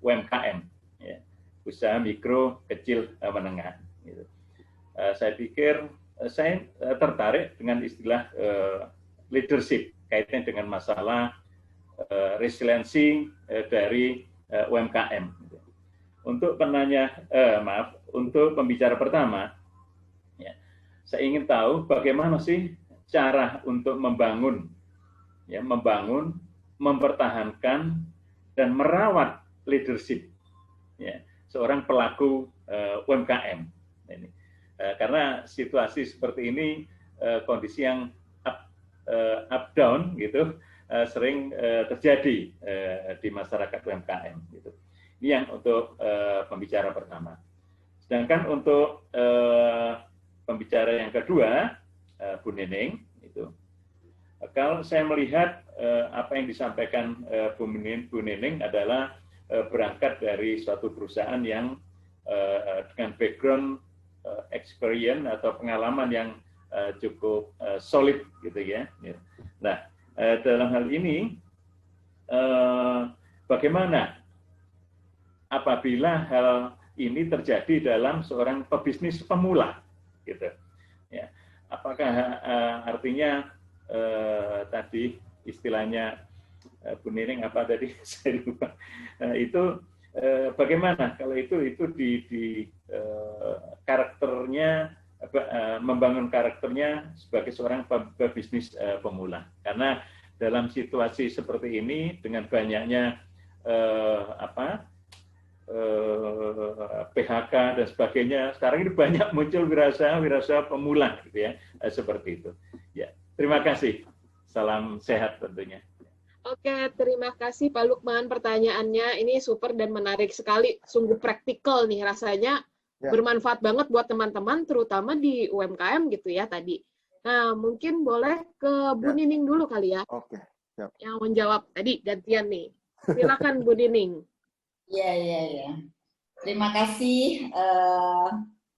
UMKM, ya, usaha mikro, kecil, menengah. Gitu. Saya pikir saya tertarik dengan istilah leadership kaitan dengan masalah resiliensi dari UMKM. Untuk untuk pembicara pertama, ya, saya ingin tahu bagaimana sih cara untuk membangun, mempertahankan dan merawat leadership, ya, seorang pelaku UMKM. Ini. Karena situasi seperti ini, kondisi yang up down gitu sering terjadi di masyarakat UMKM. Gitu. Ini yang untuk pembicara pertama. Sedangkan untuk pembicara yang kedua, Bu Nining, itu. Kalau saya melihat apa yang disampaikan Bu Nining adalah berangkat dari suatu perusahaan yang dengan background experience atau pengalaman yang cukup solid gitu ya. Nah, dalam hal ini bagaimana apabila hal ini terjadi dalam seorang pebisnis pemula gitu. Ya. Apakah artinya tadi istilahnya Bu Nining apa tadi saya lupa. Itu bagaimana kalau itu di karakternya membangun karakternya sebagai seorang pebisnis pemula. Karena dalam situasi seperti ini dengan banyaknya PHK dan sebagainya, sekarang ini banyak muncul wirausaha pemula gitu ya, seperti itu. Ya, terima kasih. Salam sehat tentunya. Oke, terima kasih Pak Lukman pertanyaannya. Ini super dan menarik sekali, sungguh praktikal nih rasanya. Ya. Bermanfaat banget buat teman-teman, terutama di UMKM gitu ya tadi. Nah, mungkin boleh ke Bu Nining dulu kali ya. Oke. Siap. Yang menjawab tadi gantian nih. Silakan Bu Nining. Iya. Terima kasih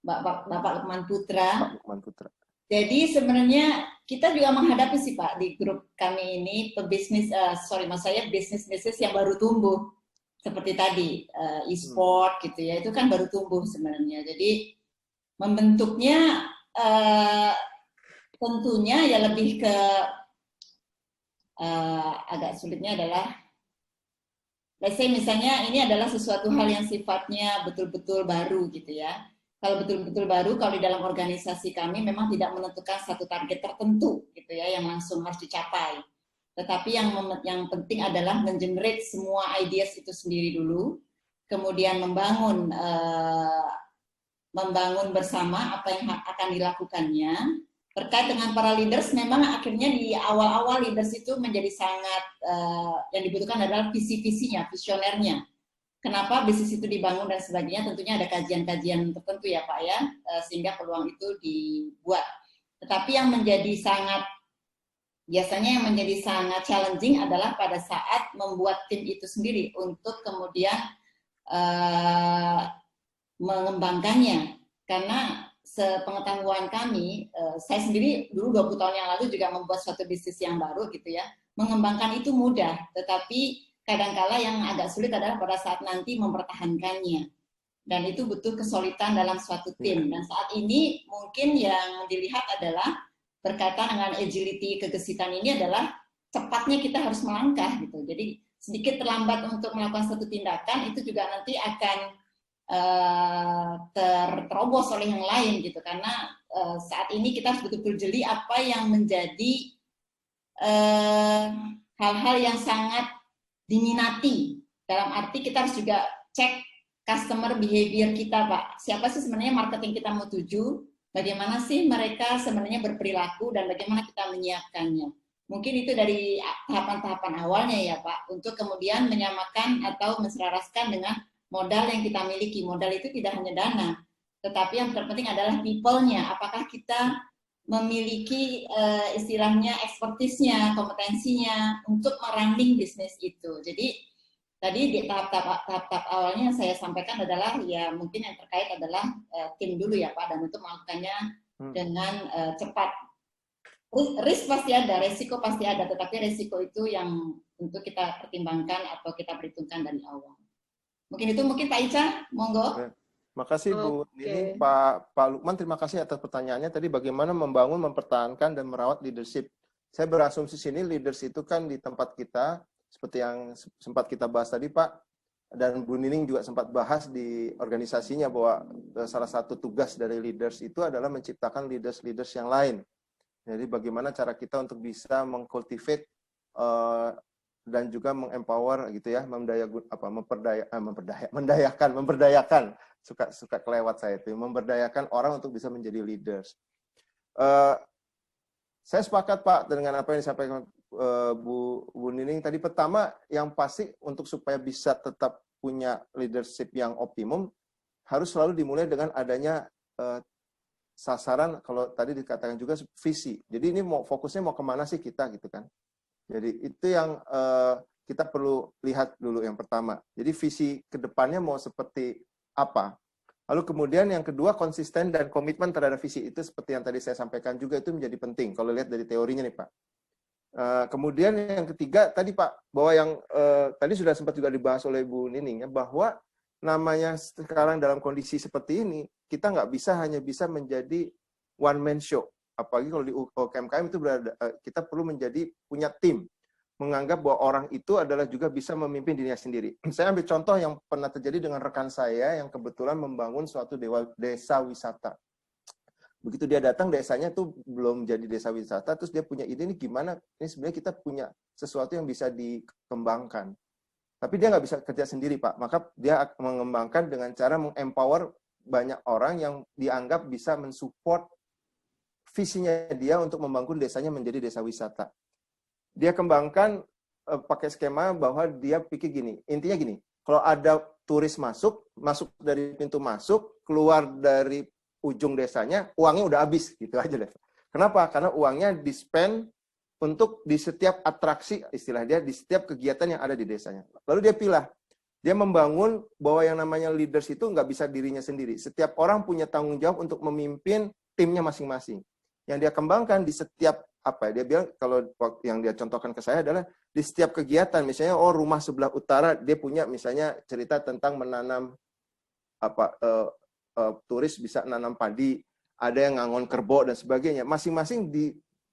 Bapak Lukman Putra. Pak Lukman Putra. Jadi sebenarnya kita juga menghadapi sih Pak di grup kami ini bisnis yang baru tumbuh. Seperti tadi e-sport gitu ya, itu kan baru tumbuh sebenarnya. Jadi membentuknya tentunya ya lebih ke agak sulitnya adalah, let's say misalnya ini adalah sesuatu hal yang sifatnya betul-betul baru gitu ya. Kalau betul-betul baru, kalau di dalam organisasi kami memang tidak menentukan satu target tertentu gitu ya yang langsung harus dicapai. Tetapi yang penting adalah mengenerate semua ideas itu sendiri dulu, kemudian membangun bersama apa yang akan dilakukannya. Terkait dengan para leaders, memang akhirnya di awal-awal leaders itu menjadi sangat yang dibutuhkan adalah visi-visinya, visionernya. Kenapa bisnis itu dibangun dan sebagainya, tentunya ada kajian-kajian tertentu ya Pak ya, sehingga peluang itu dibuat. Tetapi yang biasanya yang menjadi sangat challenging adalah pada saat membuat tim itu sendiri untuk kemudian mengembangkannya. Karena sepengetahuan kami, saya sendiri dulu 20 tahun yang lalu juga membuat suatu bisnis yang baru gitu ya. Mengembangkan itu mudah, tetapi kadangkala yang agak sulit adalah pada saat nanti mempertahankannya. Dan itu butuh kesulitan dalam suatu tim. Dan saat ini mungkin yang dilihat adalah berkaitan dengan agility, kegesitan ini adalah cepatnya kita harus melangkah gitu. Jadi sedikit terlambat untuk melakukan satu tindakan, itu juga nanti akan terobos oleh yang lain gitu, karena saat ini kita harus betul-betul jeli apa yang menjadi hal-hal yang sangat diminati, dalam arti kita harus juga cek customer behavior kita, Pak. Siapa sih sebenarnya marketing kita mau tuju, bagaimana sih mereka sebenarnya berperilaku, dan bagaimana kita menyiapkannya. Mungkin itu dari tahapan-tahapan awalnya ya Pak, untuk kemudian menyamakan atau menselaraskan dengan modal yang kita miliki. Modal itu tidak hanya dana, tetapi yang terpenting adalah people-nya. Apakah kita memiliki istilahnya ekspertisnya, kompetensinya untuk merunning bisnis itu. Jadi tadi di tahap-tahap awalnya yang saya sampaikan adalah ya mungkin yang terkait adalah tim dulu ya Pak, dan untuk melakukannya dengan cepat. Risk pasti ada, resiko pasti ada, tetapi resiko itu yang untuk kita pertimbangkan atau kita perhitungkan dari awal. Mungkin itu, mungkin Pak Ica, monggo. Makasih Bu Nining, Pak Lukman, terima kasih atas pertanyaannya. Tadi bagaimana membangun, mempertahankan, dan merawat leadership. Saya berasumsi sini leaders itu kan di tempat kita, seperti yang sempat kita bahas tadi Pak, dan Bu Nining juga sempat bahas di organisasinya bahwa salah satu tugas dari leaders itu adalah menciptakan leaders-leaders yang lain. Jadi bagaimana cara kita untuk bisa mengkultivate dan juga mengempower gitu ya, memberdayakan, suka kelewat saya itu, memberdayakan orang untuk bisa menjadi leaders. Saya sepakat Pak dengan apa yang disampaikan Bu Nining tadi. Pertama, yang pasti untuk supaya bisa tetap punya leadership yang optimum, harus selalu dimulai dengan adanya sasaran, kalau tadi dikatakan juga visi. Jadi ini fokusnya mau kemana sih kita gitu kan. Jadi itu yang kita perlu lihat dulu yang pertama. Jadi visi ke depannya mau seperti apa. Lalu kemudian yang kedua, konsisten dan komitmen terhadap visi itu seperti yang tadi saya sampaikan juga, itu menjadi penting kalau lihat dari teorinya nih Pak. Kemudian yang ketiga tadi Pak, bahwa yang tadi sudah sempat juga dibahas oleh Bu Nining ya, bahwa namanya sekarang dalam kondisi seperti ini, kita nggak hanya bisa menjadi one man show. Apalagi kalau di UMKM itu kita perlu punya tim. Menganggap bahwa orang itu adalah juga bisa memimpin dirinya sendiri. Saya ambil contoh yang pernah terjadi dengan rekan saya yang kebetulan membangun suatu desa wisata. Begitu dia datang, desanya tuh belum jadi desa wisata, terus dia punya ide, ini gimana, ini sebenarnya kita punya sesuatu yang bisa dikembangkan. Tapi dia nggak bisa kerja sendiri, Pak. Maka dia mengembangkan dengan cara mengempower banyak orang yang dianggap bisa mensupport visinya dia untuk membangun desanya menjadi desa wisata. Dia kembangkan pakai skema bahwa dia pikir gini, intinya gini, kalau ada turis masuk dari pintu masuk, keluar dari ujung desanya, uangnya udah habis, gitu aja deh. Kenapa? Karena uangnya di-spend untuk di setiap atraksi, istilah dia, di setiap kegiatan yang ada di desanya. Lalu dia pilih, dia membangun bahwa yang namanya leaders itu nggak bisa dirinya sendiri. Setiap orang punya tanggung jawab untuk memimpin timnya masing-masing. Yang dia kembangkan di setiap, dia bilang, kalau yang dia contohkan ke saya adalah, di setiap kegiatan, misalnya, rumah sebelah utara, dia punya misalnya cerita tentang menanam, turis bisa nanam padi, ada yang ngangon kerbau, dan sebagainya. Masing-masing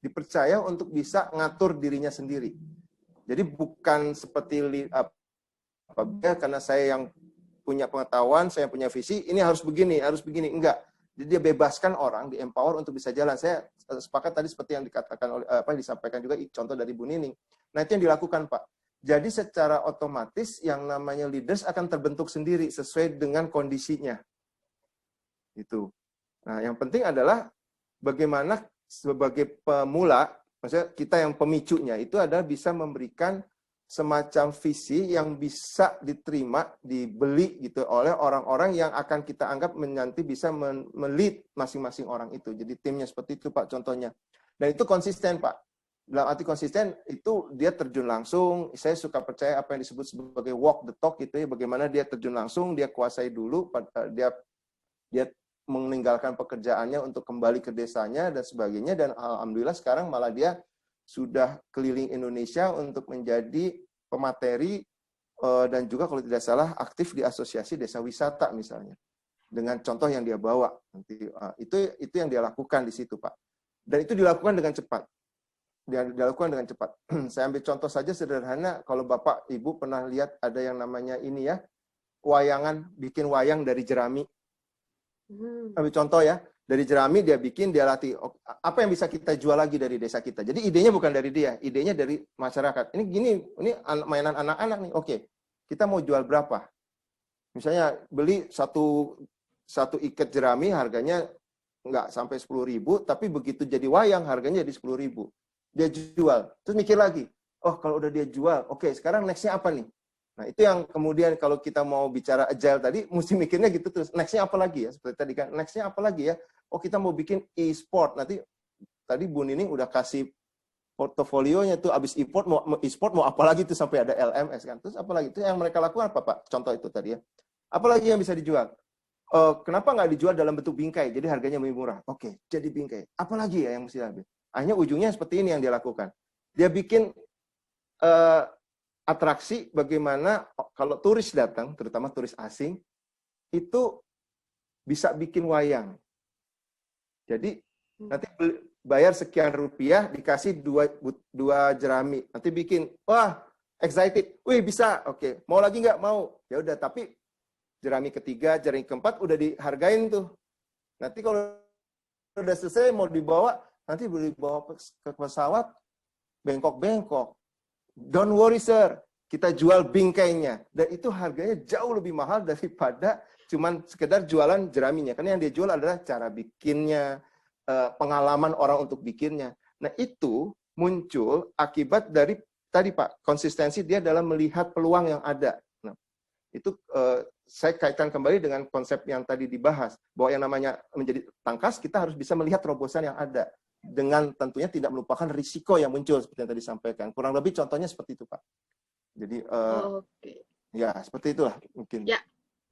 dipercaya untuk bisa ngatur dirinya sendiri. Jadi bukan seperti karena saya yang punya pengetahuan, saya punya visi, ini harus begini, enggak. Jadi dia bebaskan orang, di-empower untuk bisa jalan. Saya sepakat tadi seperti yang dikatakan oleh disampaikan juga contoh dari Bu Nining. Nah, itu yang dilakukan, Pak. Jadi secara otomatis yang namanya leaders akan terbentuk sendiri sesuai dengan kondisinya. Itu. Nah, yang penting adalah bagaimana sebagai pemula, maksudnya kita yang pemicunya itu adalah bisa memberikan semacam visi yang bisa diterima, dibeli gitu oleh orang-orang yang akan kita anggap nanti bisa melit masing-masing orang itu. Jadi timnya seperti itu Pak contohnya. Dan itu konsisten Pak. Dalam arti konsisten itu dia terjun langsung. Saya suka percaya apa yang disebut sebagai walk the talk gitu ya. Bagaimana dia terjun langsung, dia kuasai dulu, dia meninggalkan pekerjaannya untuk kembali ke desanya dan sebagainya, dan alhamdulillah sekarang malah dia sudah keliling Indonesia untuk menjadi pemateri dan juga kalau tidak salah aktif di asosiasi desa wisata misalnya, dengan contoh yang dia bawa nanti itu yang dia lakukan di situ Pak, dan itu dilakukan dengan cepat. dilakukan dengan cepat. Saya ambil contoh saja sederhana, kalau Bapak Ibu pernah lihat ada yang namanya ini ya, wayangan, bikin wayang dari jerami. Ambil contoh ya, dari jerami dia bikin, dia latih. Apa yang bisa kita jual lagi dari desa kita? Jadi idenya bukan dari dia, idenya dari masyarakat. Ini gini, ini mainan anak-anak nih. Oke, kita mau jual berapa? Misalnya beli satu ikat jerami harganya nggak sampai 10.000, tapi begitu jadi wayang harganya jadi 10.000. Dia jual. Terus mikir lagi, oh kalau udah dia jual, oke, sekarang next-nya apa nih? Nah, itu yang kemudian kalau kita mau bicara agile tadi, mesti mikirnya gitu terus. Next-nya apa lagi ya? Seperti tadi kan, next-nya apa lagi ya? Oh, kita mau bikin e-sport. Nanti, tadi Bu Nining udah kasih portofolionya tuh, abis e-sport mau apa lagi tuh sampai ada LMS kan? Terus apa lagi? Itu yang mereka lakukan apa, Pak? Contoh itu tadi ya. Apalagi yang bisa dijual? Kenapa nggak dijual dalam bentuk bingkai? Jadi harganya lebih murah. Oke, jadi bingkai. Apalagi ya yang mesti diambil? Akhirnya ujungnya seperti ini yang dia lakukan. Dia bikin atraksi bagaimana kalau turis datang, terutama turis asing, itu bisa bikin wayang. Jadi nanti bayar sekian rupiah, dikasih dua jerami. Nanti bikin, wah excited, wih bisa, oke. Mau lagi nggak? Mau. Ya udah, tapi jerami ketiga, jerami keempat udah dihargain tuh. Nanti kalau udah selesai mau dibawa, nanti boleh dibawa ke pesawat, bengkok-bengkok. Don't worry sir, kita jual bingkainya. Dan itu harganya jauh lebih mahal daripada cuman sekedar jualan jeraminya. Karena yang dia jual adalah cara bikinnya, pengalaman orang untuk bikinnya. Nah itu muncul akibat dari tadi Pak, konsistensi dia dalam melihat peluang yang ada. Nah, itu saya kaitkan kembali dengan konsep yang tadi dibahas, bahwa yang namanya menjadi tangkas, kita harus bisa melihat terobosan yang ada. Dengan tentunya tidak melupakan risiko yang muncul seperti yang tadi disampaikan. Kurang lebih contohnya seperti itu, Pak. Jadi ya seperti itulah mungkin. Ya,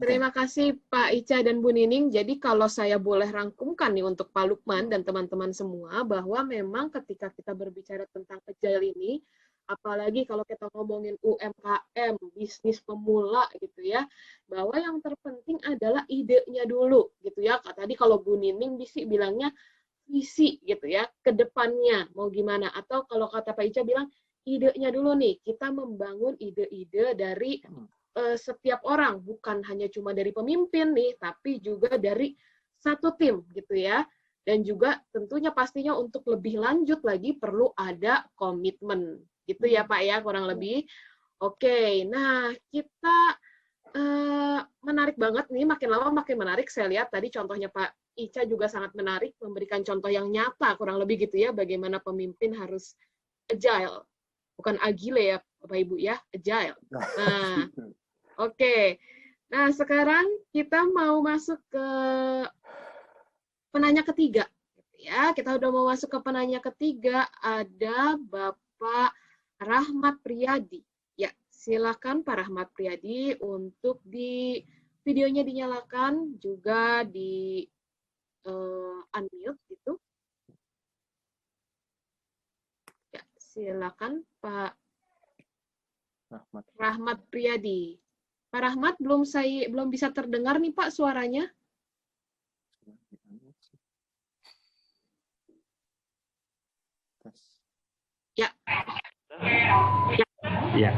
terima kasih Pak Ica dan Bu Nining. Jadi kalau saya boleh rangkumkan nih untuk Pak Lukman dan teman-teman semua, bahwa memang ketika kita berbicara tentang agile ini, apalagi kalau kita ngomongin UMKM, bisnis pemula gitu ya, bahwa yang terpenting adalah idenya dulu gitu ya. Tadi kalau Bu Nining bilangnya visi gitu ya, ke depannya mau gimana, atau kalau kata Pak Ica bilang idenya dulu nih, kita membangun ide-ide dari setiap orang, bukan hanya cuma dari pemimpin nih, tapi juga dari satu tim gitu ya, dan juga tentunya pastinya untuk lebih lanjut lagi perlu ada komitmen gitu ya Pak ya, kurang lebih. Oke, nah kita menarik banget nih, makin lama makin menarik. Saya lihat tadi contohnya Pak Ica juga sangat menarik, memberikan contoh yang nyata, kurang lebih gitu ya, bagaimana pemimpin harus agile. Bukan agile ya, Bapak Ibu ya, agile. Nah, oke. Nah, sekarang kita mau masuk ke penanya ketiga. Ya, kita udah mau masuk ke penanya ketiga, ada Bapak Rahmat Priyadi. Ya, silakan Pak Rahmat Priyadi untuk di videonya dinyalakan, juga di unmute gitu. Ya, silakan Pak Rahmat Priyadi. Pak Rahmat belum bisa terdengar nih Pak suaranya. Ya. Ya.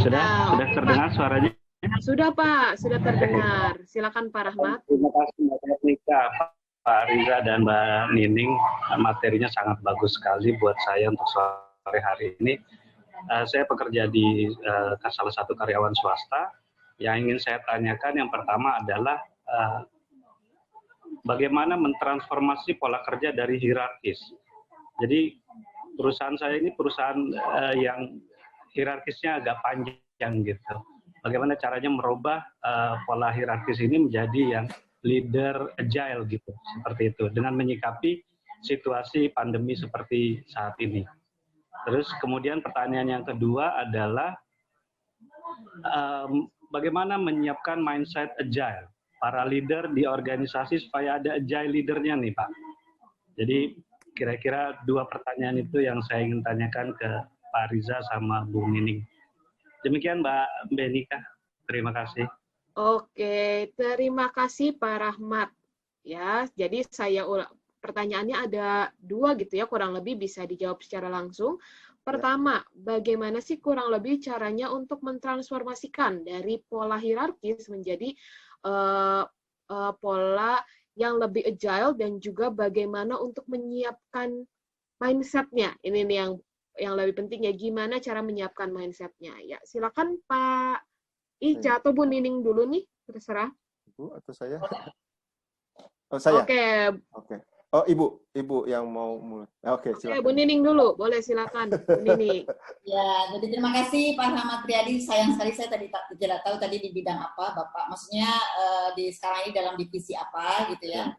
Sudah terdengar suaranya? Sudah Pak, sudah terdengar. Silakan Pak Rahmat. Terima kasih Mbak Teknika, Pak Riza dan Mbak Nining. Materinya sangat bagus sekali buat saya untuk sore hari ini. Saya bekerja di salah satu karyawan swasta. Yang ingin saya tanyakan yang pertama adalah bagaimana mentransformasi pola kerja dari hierarkis. Jadi perusahaan saya ini perusahaan yang hierarkisnya agak panjang gitu. Bagaimana caranya merubah pola hierarkis ini menjadi yang leader agile gitu, seperti itu, dengan menyikapi situasi pandemi seperti saat ini. Terus kemudian pertanyaan yang kedua adalah bagaimana menyiapkan mindset agile para leader di organisasi supaya ada agile leadernya nih Pak. Jadi kira-kira dua pertanyaan itu yang saya ingin tanyakan ke Pak Riza sama Bu Nining. Demikian Mbak Benika, terima kasih. Oke, terima kasih Pak Rahmat. Ya, jadi saya pertanyaannya ada 2 gitu ya, kurang lebih bisa dijawab secara langsung. Pertama, bagaimana sih kurang lebih caranya untuk mentransformasikan dari pola hierarkis menjadi pola yang lebih agile, dan juga bagaimana untuk menyiapkan mindset-nya. Ini nih yang lebih penting ya, gimana cara menyiapkan mindset-nya. Ya, silakan Pak Ica atau Bu Nining dulu nih, terserah. Ibu atau saya? Oh, saya. Oke. Oke. Oh, Ibu yang mau mulai. Oke, silakan. Bu Nining dulu, boleh silakan Bu Nining. Ya, jadi terima kasih Pak Rahmat Riyadi. Sayang sekali saya tadi tidak tahu tadi di bidang apa Bapak. Maksudnya di sekarang ini dalam divisi apa gitu ya.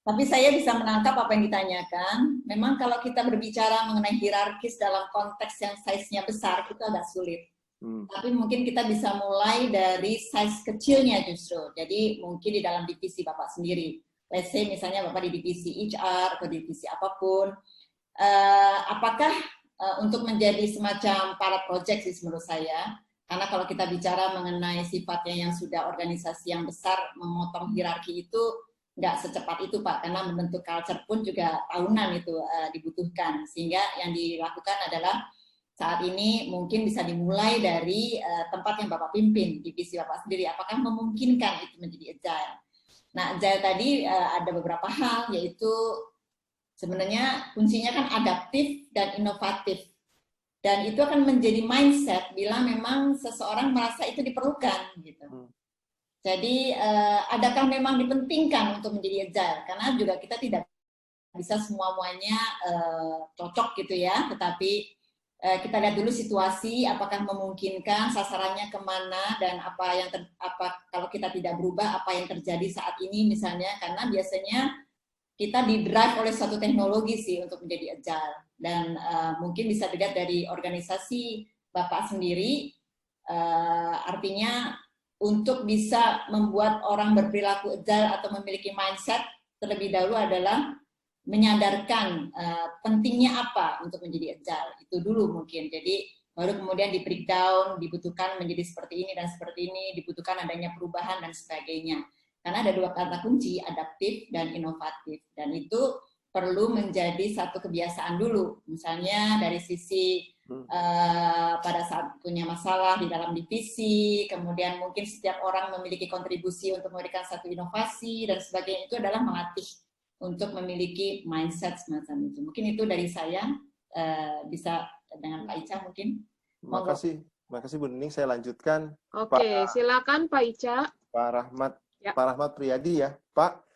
Tapi saya bisa menangkap apa yang ditanyakan. Memang kalau kita berbicara mengenai hierarkis dalam konteks yang size-nya besar, itu agak sulit. Tapi mungkin kita bisa mulai dari size kecilnya justru. Jadi mungkin di dalam divisi Bapak sendiri. Let's say misalnya Bapak di divisi HR atau divisi apapun. Apakah untuk menjadi semacam pilot project sih menurut saya. Karena kalau kita bicara mengenai sifatnya yang sudah organisasi yang besar, memotong hierarki itu nggak secepat itu Pak, karena membentuk culture pun juga tahunan itu dibutuhkan. Sehingga yang dilakukan adalah saat ini mungkin bisa dimulai dari tempat yang Bapak pimpin, divisi Bapak sendiri. Apakah memungkinkan itu menjadi agile? Nah, agile tadi ada beberapa hal, yaitu sebenarnya kuncinya kan adaptif dan inovatif. Dan itu akan menjadi mindset bila memang seseorang merasa itu diperlukan gitu. Jadi adakah memang dipentingkan untuk menjadi agile? Karena juga kita tidak bisa semua-muanya cocok gitu ya, tetapi kita lihat dulu situasi, apakah memungkinkan, sasarannya kemana, dan kalau kita tidak berubah, apa yang terjadi saat ini misalnya, karena biasanya kita di-drive oleh suatu teknologi sih untuk menjadi agile. Dan mungkin bisa dilihat dari organisasi Bapak sendiri, artinya untuk bisa membuat orang berperilaku agile atau memiliki mindset terlebih dahulu adalah menyadarkan pentingnya apa untuk menjadi agile. Itu dulu mungkin. Jadi baru kemudian di breakdown, dibutuhkan menjadi seperti ini dan seperti ini, dibutuhkan adanya perubahan dan sebagainya. Karena ada 2 kata kunci, adaptif dan inovatif. Dan itu perlu menjadi satu kebiasaan dulu. Misalnya dari sisi pada saat punya masalah di dalam divisi, kemudian mungkin setiap orang memiliki kontribusi untuk memberikan satu inovasi dan sebagainya, itu adalah melatih untuk memiliki mindset semacam itu. Mungkin itu dari saya, bisa dengan Pak Ica mungkin. Terima kasih Bu Nining, saya lanjutkan. Oke, silakan Pak Ica. Pak Rahmat, ya. Pak Rahmat Riyadi ya, Pak.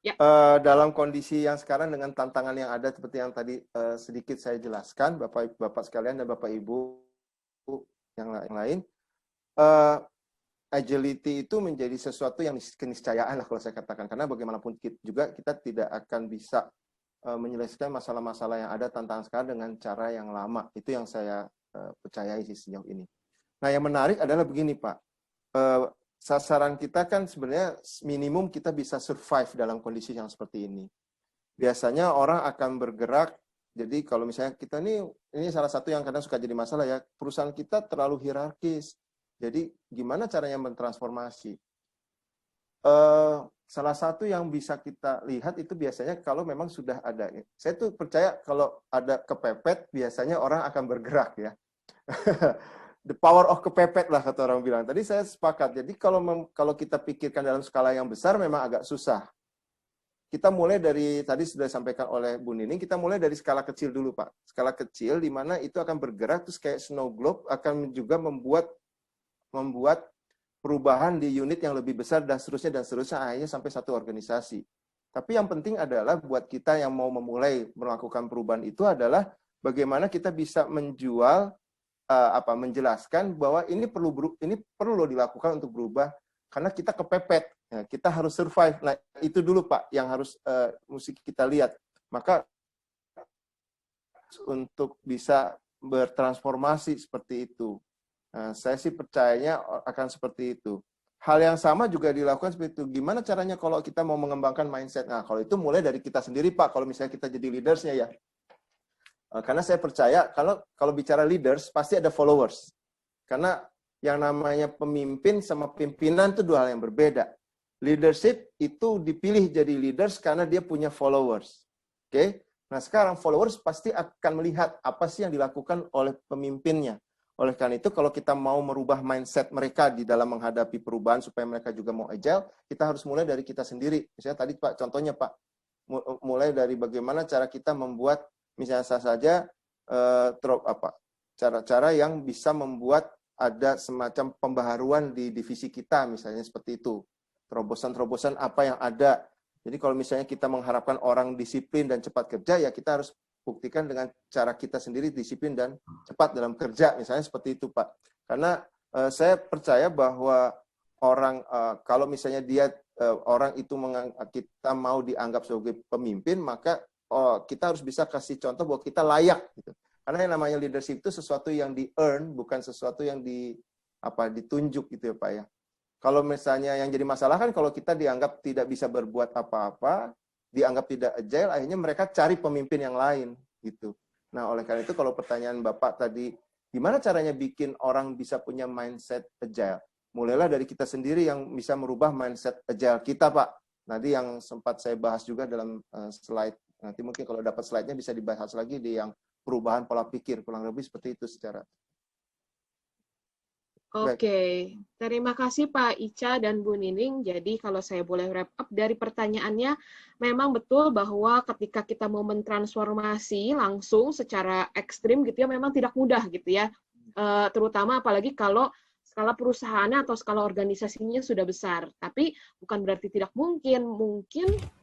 Ya. Dalam kondisi yang sekarang dengan tantangan yang ada seperti yang tadi sedikit saya jelaskan, Bapak sekalian dan Bapak Ibu yang lain, agility itu menjadi sesuatu yang keniscayaan lah kalau saya katakan, karena bagaimanapun juga kita tidak akan bisa menyelesaikan masalah-masalah yang ada tantangan sekarang dengan cara yang lama. Itu yang saya percayai sejauh ini. Nah, yang menarik adalah begini Pak. Sasaran kita kan sebenarnya minimum kita bisa survive dalam kondisi yang seperti ini. Biasanya orang akan bergerak, jadi kalau misalnya kita ini salah satu yang kadang suka jadi masalah ya, perusahaan kita terlalu hierarkis. Jadi gimana caranya mentransformasi? Salah satu yang bisa kita lihat itu biasanya kalau memang sudah ada. Saya tuh percaya kalau ada kepepet, biasanya orang akan bergerak ya. The power of kepepet lah kata orang bilang. Tadi saya sepakat. Jadi kalau kita pikirkan dalam skala yang besar memang agak susah. Kita mulai dari, tadi sudah disampaikan oleh Bu Nining, kita mulai dari skala kecil dulu Pak. Skala kecil di mana itu akan bergerak, terus kayak snow globe akan juga membuat perubahan di unit yang lebih besar dan seterusnya akhirnya sampai satu organisasi. Tapi yang penting adalah buat kita yang mau memulai melakukan perubahan itu adalah bagaimana kita bisa menjelaskan bahwa ini perlu loh dilakukan untuk berubah karena kita kepepet, ya, kita harus survive. Nah itu dulu Pak yang harus mesti kita lihat. Maka untuk bisa bertransformasi seperti itu, nah, saya sih percayanya akan seperti itu. Hal yang sama juga dilakukan seperti itu. Gimana caranya kalau kita mau mengembangkan mindset? Nah kalau itu mulai dari kita sendiri Pak. Kalau misalnya kita jadi leadersnya ya. Karena saya percaya kalau bicara leaders pasti ada followers. Karena yang namanya pemimpin sama pimpinan itu 2 hal yang berbeda. Leadership itu dipilih jadi leaders karena dia punya followers. Oke. Nah, sekarang followers pasti akan melihat apa sih yang dilakukan oleh pemimpinnya. Oleh karena itu, kalau kita mau merubah mindset mereka di dalam menghadapi perubahan supaya mereka juga mau agile, kita harus mulai dari kita sendiri. Misalnya tadi Pak, contohnya Pak, mulai dari bagaimana cara kita membuat, misalnya saja cara-cara yang bisa membuat ada semacam pembaharuan di divisi kita, misalnya seperti itu. Terobosan-terobosan apa yang ada. Jadi kalau misalnya kita mengharapkan orang disiplin dan cepat kerja, ya kita harus buktikan dengan cara kita sendiri disiplin dan cepat dalam kerja, misalnya seperti itu Pak. Karena saya percaya bahwa orang kalau misalnya orang itu kita mau dianggap sebagai pemimpin, maka kita harus bisa kasih contoh bahwa kita layak gitu. Karena yang namanya leadership itu sesuatu yang di-earn, bukan sesuatu yang ditunjuk gitu ya Pak ya. Kalau misalnya yang jadi masalah kan kalau kita dianggap tidak bisa berbuat apa-apa, dianggap tidak agile, akhirnya mereka cari pemimpin yang lain gitu. Nah, oleh karena itu kalau pertanyaan Bapak tadi, gimana caranya bikin orang bisa punya mindset agile? Mulailah dari kita sendiri yang bisa merubah mindset agile kita, Pak. Nanti yang sempat saya bahas juga dalam slide. Nanti mungkin kalau dapat slide-nya bisa dibahas lagi di yang perubahan pola pikir, kurang lebih seperti itu secara. Oke, terima kasih Pak Ica dan Bu Nining. Jadi kalau saya boleh wrap up dari pertanyaannya, memang betul bahwa ketika kita mau mentransformasi langsung secara ekstrim gitu ya, memang tidak mudah gitu ya. Terutama apalagi kalau skala perusahaannya atau skala organisasinya sudah besar. Tapi bukan berarti tidak mungkin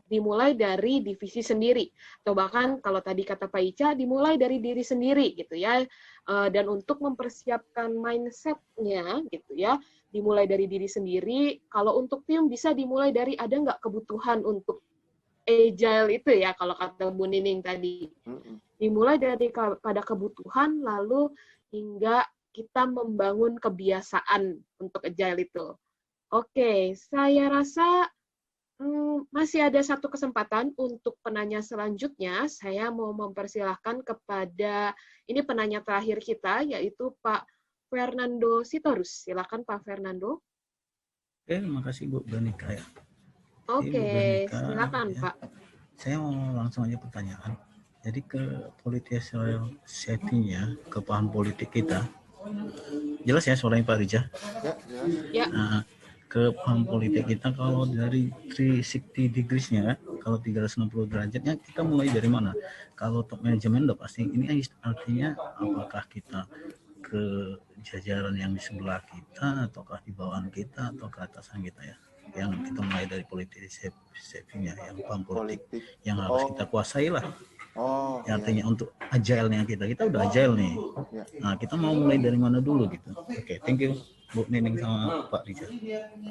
dimulai dari divisi sendiri. Atau bahkan kalau tadi kata Pak Ica, dimulai dari diri sendiri gitu ya. Dan untuk mempersiapkan mindset-nya gitu ya, dimulai dari diri sendiri. Kalau untuk tim bisa dimulai dari ada nggak kebutuhan untuk agile itu ya, kalau kata Bu Nining tadi. Dimulai dari pada kebutuhan, lalu hingga kita membangun kebiasaan untuk agile itu. Oke, saya rasa masih ada satu kesempatan untuk penanya selanjutnya. Saya mau mempersilahkan kepada, ini penanya terakhir kita, yaitu Pak Fernando Sitorus. Silakan Pak Fernando. Oke, terima kasih Bu Benika ya. Oke, silakan ya. Pak. Saya mau langsung aja pertanyaan. Jadi ke political safety-nya, ke paham politik kita. Jelas ya suaranya Pak Rija? Ya. Nah, ke paham politik kita kalau dari 360 degrees-nya, kalau 360 derajatnya kita mulai dari mana? Kalau top manajemen udah pasti, ini artinya apakah kita ke jajaran yang di sebelah kita, ataukah di bawahan kita, atau ke atasan kita ya? Yang kita mulai dari politik safety-nya, yang paham politik, yang harus kita kuasai lah. Artinya untuk agile-nya kita udah agile nih. Nah, kita mau mulai dari mana dulu gitu? Oke, thank you Bu Nining sama Pak Rija.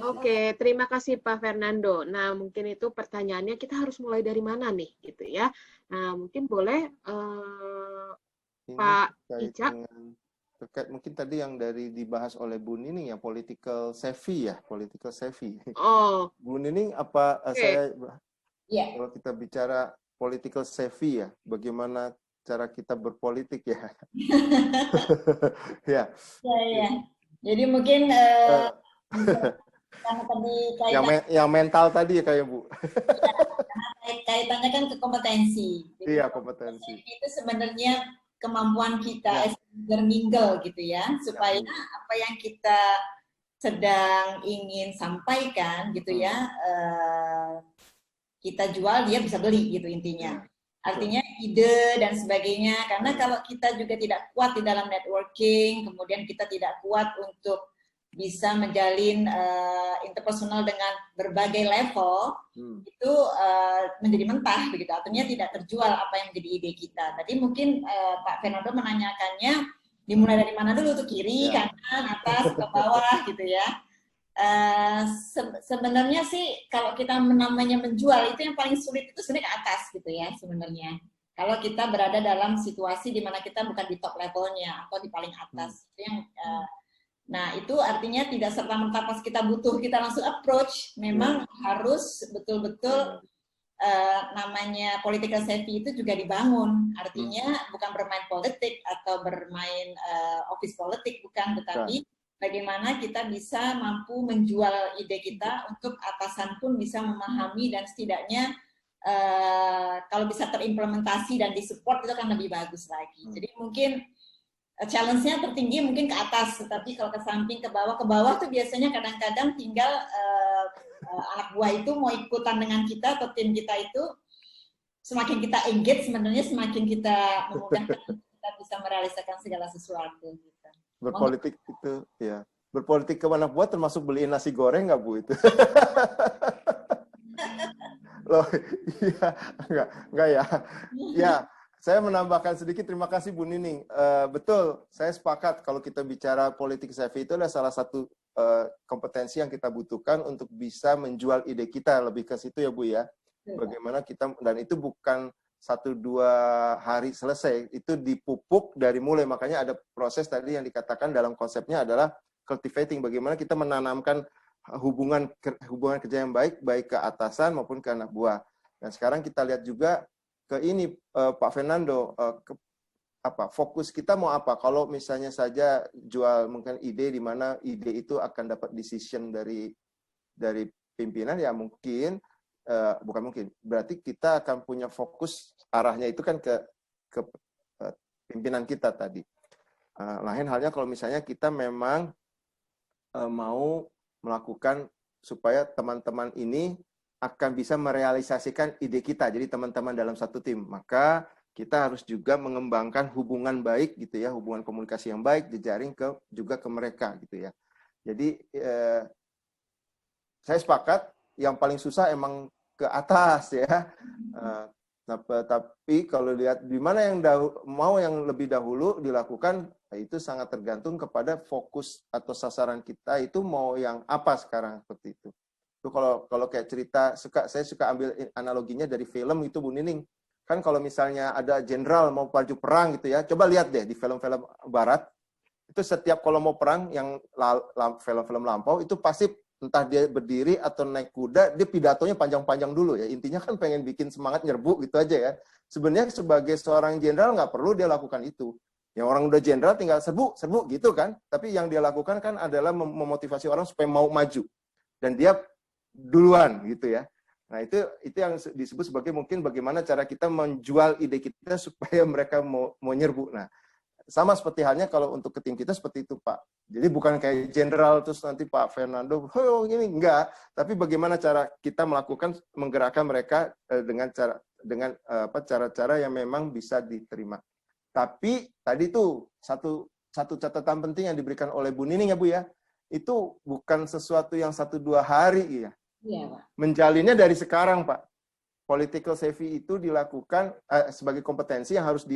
Oke, terima kasih Pak Fernando. Nah, mungkin itu pertanyaannya kita harus mulai dari mana nih, gitu ya. Nah, mungkin boleh Pak Ica. Terkait mungkin tadi yang dibahas oleh Bu Nining ya, political savvy ya, political savvy. Bu Nining apa kalau kita bicara political savvy ya, bagaimana cara kita berpolitik ya? Ya. Jadi mungkin karena tadi yang mental tadi ya kayak Bu. Kaitannya kan ke kompetensi. Iya, kompetensi. Itu sebenarnya kemampuan kita bermingle gitu ya, supaya apa yang kita sedang ingin sampaikan gitu ya, kita jual, dia bisa beli gitu intinya. Artinya ide dan sebagainya, karena kalau kita juga tidak kuat di dalam networking, kemudian kita tidak kuat untuk bisa menjalin interpersonal dengan berbagai level, itu menjadi mentah begitu, artinya tidak terjual apa yang menjadi ide kita. Tadi mungkin Pak Fernando menanyakannya dimulai dari mana dulu tuh, kiri, kanan, atas, ke bawah gitu ya. Sebenarnya sih kalau kita namanya menjual, itu yang paling sulit itu sebenarnya ke atas gitu ya sebenarnya. Kalau kita berada dalam situasi di mana kita bukan di top levelnya atau di paling atas, itu yang nah itu artinya tidak serta-merta pas kita butuh kita langsung approach, memang harus betul-betul namanya political safety itu juga dibangun. Artinya bukan bermain politik atau bermain office politik, bukan, tetapi bagaimana kita bisa mampu menjual ide kita untuk atasan pun bisa memahami dan setidaknya kalau bisa terimplementasi dan disupport itu akan lebih bagus lagi. Jadi mungkin challenge-nya tertinggi mungkin ke atas, tetapi kalau ke samping, ke bawah tuh biasanya kadang-kadang tinggal anak buah itu mau ikutan dengan kita atau tim kita itu, semakin kita engage sebenarnya semakin kita memudahkan kita bisa merealisasikan segala sesuatu. Gitu. Berpolitik itu, ya. Berpolitik ke anak buah termasuk beliin nasi goreng nggak Bu itu? Loh, iya, enggak ya. Ya, saya menambahkan sedikit, terima kasih Bu Nining. Betul, saya sepakat kalau kita bicara politik savvy itu adalah salah satu kompetensi yang kita butuhkan untuk bisa menjual ide kita, lebih ke situ ya Bu ya. Bagaimana kita, dan itu bukan 1-2 hari selesai, itu dipupuk dari mulai, makanya ada proses tadi yang dikatakan dalam konsepnya adalah cultivating, bagaimana kita menanamkan hubungan kerja yang baik ke atasan maupun ke anak buah. Dan sekarang kita lihat juga ke ini Pak Fernando, fokus kita mau apa? Kalau misalnya saja jual mungkin ide di mana ide itu akan dapat decision dari pimpinan, ya mungkin bukan mungkin, berarti kita akan punya fokus arahnya itu kan ke pimpinan kita tadi. Lain halnya kalau misalnya kita memang mau melakukan supaya teman-teman ini akan bisa merealisasikan ide kita, jadi teman-teman dalam satu tim, maka kita harus juga mengembangkan hubungan baik gitu ya, hubungan komunikasi yang baik, jejaring juga ke mereka gitu ya. Jadi saya sepakat, yang paling susah emang ke atas ya. Tapi kalau lihat di mana yang mau yang lebih dahulu dilakukan, itu sangat tergantung kepada fokus atau sasaran kita itu mau yang apa sekarang, seperti itu. Itu kalau kayak cerita, saya suka ambil analoginya dari film itu Bu Nining. Kan kalau misalnya ada jenderal mau baju perang gitu ya, coba lihat deh di film-film barat, itu setiap kalau mau perang yang film-film lampau itu pasti entah dia berdiri atau naik kuda, dia pidatonya panjang-panjang dulu ya. Intinya kan pengen bikin semangat nyerbu gitu aja ya. Sebenarnya sebagai seorang jenderal nggak perlu dia lakukan itu. Yang orang udah jenderal tinggal serbu gitu kan. Tapi yang dia lakukan kan adalah memotivasi orang supaya mau maju. Dan dia duluan gitu ya. Nah itu yang disebut sebagai mungkin bagaimana cara kita menjual ide kita supaya mereka mau nyerbu. Nah, sama seperti halnya kalau untuk ke tim kita seperti itu Pak. Jadi bukan kayak jenderal terus nanti Pak Fernando, oh ini enggak. Tapi bagaimana cara kita menggerakkan mereka dengan cara-cara yang memang bisa diterima. Tapi tadi tuh satu catatan penting yang diberikan oleh Bu Nining ya Bu ya, itu bukan sesuatu yang 1-2 hari ya. Iya, Pak. Menjalinnya dari sekarang Pak. Political savvy itu dilakukan sebagai kompetensi yang harus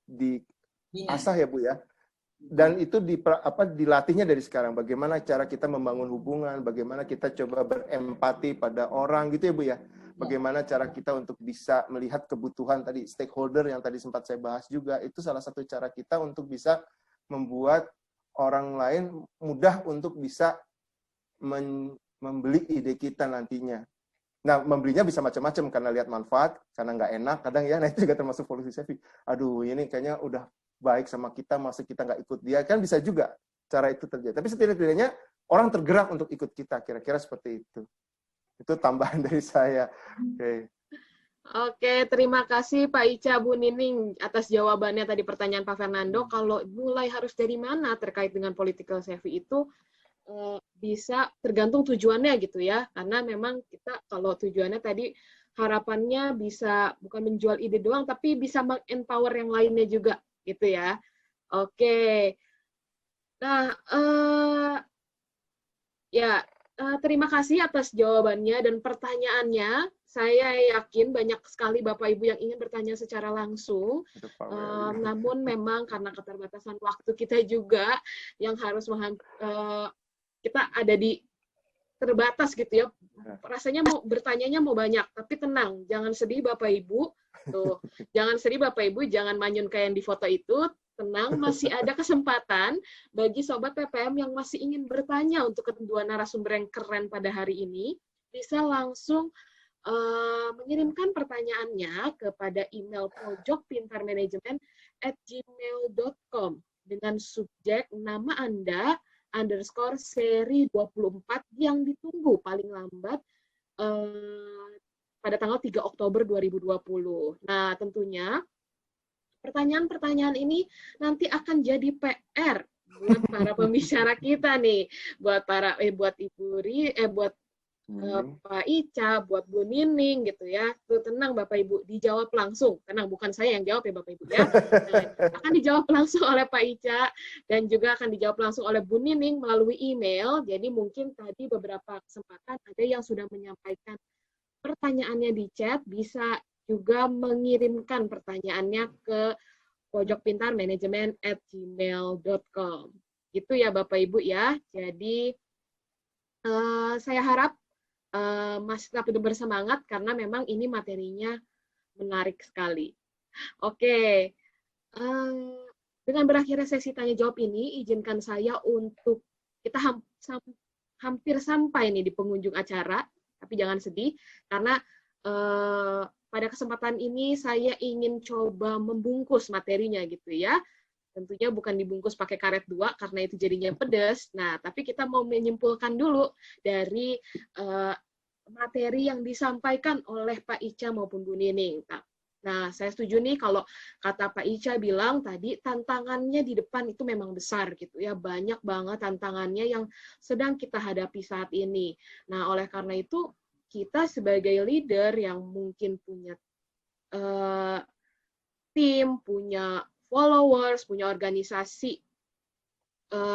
diasah ya Bu ya. Dan itu dilatihnya dari sekarang. Bagaimana cara kita membangun hubungan, bagaimana kita coba berempati pada orang gitu ya Bu ya. Bagaimana cara kita untuk bisa melihat kebutuhan tadi stakeholder yang tadi sempat saya bahas juga, itu salah satu cara kita untuk bisa membuat orang lain mudah untuk bisa membeli ide kita nantinya. Nah, membelinya bisa macam-macam karena lihat manfaat, karena nggak enak kadang ya. Nah itu juga termasuk policy savvy. Aduh, ini kayaknya udah baik sama kita, masa kita nggak ikut dia, kan bisa juga cara itu terjadi. Tapi setidaknya orang tergerak untuk ikut kita, kira-kira seperti itu. Itu tambahan dari saya. Oke, terima kasih Pak Ica, Bu Nining atas jawabannya tadi pertanyaan Pak Fernando. Kalau mulai harus dari mana terkait dengan political savvy itu bisa tergantung tujuannya gitu ya. Karena memang kita kalau tujuannya tadi harapannya bisa bukan menjual ide doang, tapi bisa meng-empower yang lainnya juga gitu ya. Oke. Nah, terima kasih atas jawabannya dan pertanyaannya. Saya yakin banyak sekali Bapak Ibu yang ingin bertanya secara langsung. Namun memang karena keterbatasan waktu kita juga yang harus kita ada di terbatas gitu ya. Rasanya mau bertanyanya mau banyak, tapi tenang, jangan sedih Bapak Ibu. Tuh, jangan sedih Bapak Ibu, jangan manyun kayak yang di foto itu. Tenang, masih ada kesempatan bagi Sobat PPM yang masih ingin bertanya untuk kedua narasumber yang keren pada hari ini. Bisa langsung mengirimkan pertanyaannya kepada email pojokpintarmanajemen@gmail.com dengan subjek nama Anda _seri 24 yang ditunggu paling lambat pada tanggal 3 Oktober 2020. Nah, tentunya pertanyaan-pertanyaan ini nanti akan jadi PR buat para pembicara kita nih, buat Pak Ica, buat Bu Nining gitu ya. Tuh tenang Bapak Ibu, dijawab langsung. Tenang, bukan saya yang jawab ya Bapak Ibu ya. Akan dijawab langsung oleh Pak Ica dan juga akan dijawab langsung oleh Bu Nining melalui email. Jadi mungkin tadi beberapa kesempatan ada yang sudah menyampaikan pertanyaannya di chat, bisa juga mengirimkan pertanyaannya ke pojokpintarmanajemen@gmail.com. Gitu ya Bapak Ibu ya. Jadi saya harap masih tetap bersemangat karena memang ini materinya menarik sekali. Oke, dengan berakhirnya sesi tanya jawab ini, izinkan saya untuk kita hampir sampai nih di penghujung acara, tapi jangan sedih karena pada kesempatan ini saya ingin coba membungkus materinya gitu ya. Tentunya bukan dibungkus pakai karet 2 karena itu jadinya pedas. Nah, tapi kita mau menyimpulkan dulu dari materi yang disampaikan oleh Pak Ica maupun Bu Nining. Nah, saya setuju nih kalau kata Pak Ica bilang tadi tantangannya di depan itu memang besar gitu ya. Banyak banget tantangannya yang sedang kita hadapi saat ini. Nah, oleh karena itu kita sebagai leader yang mungkin punya tim, punya followers, punya organisasi,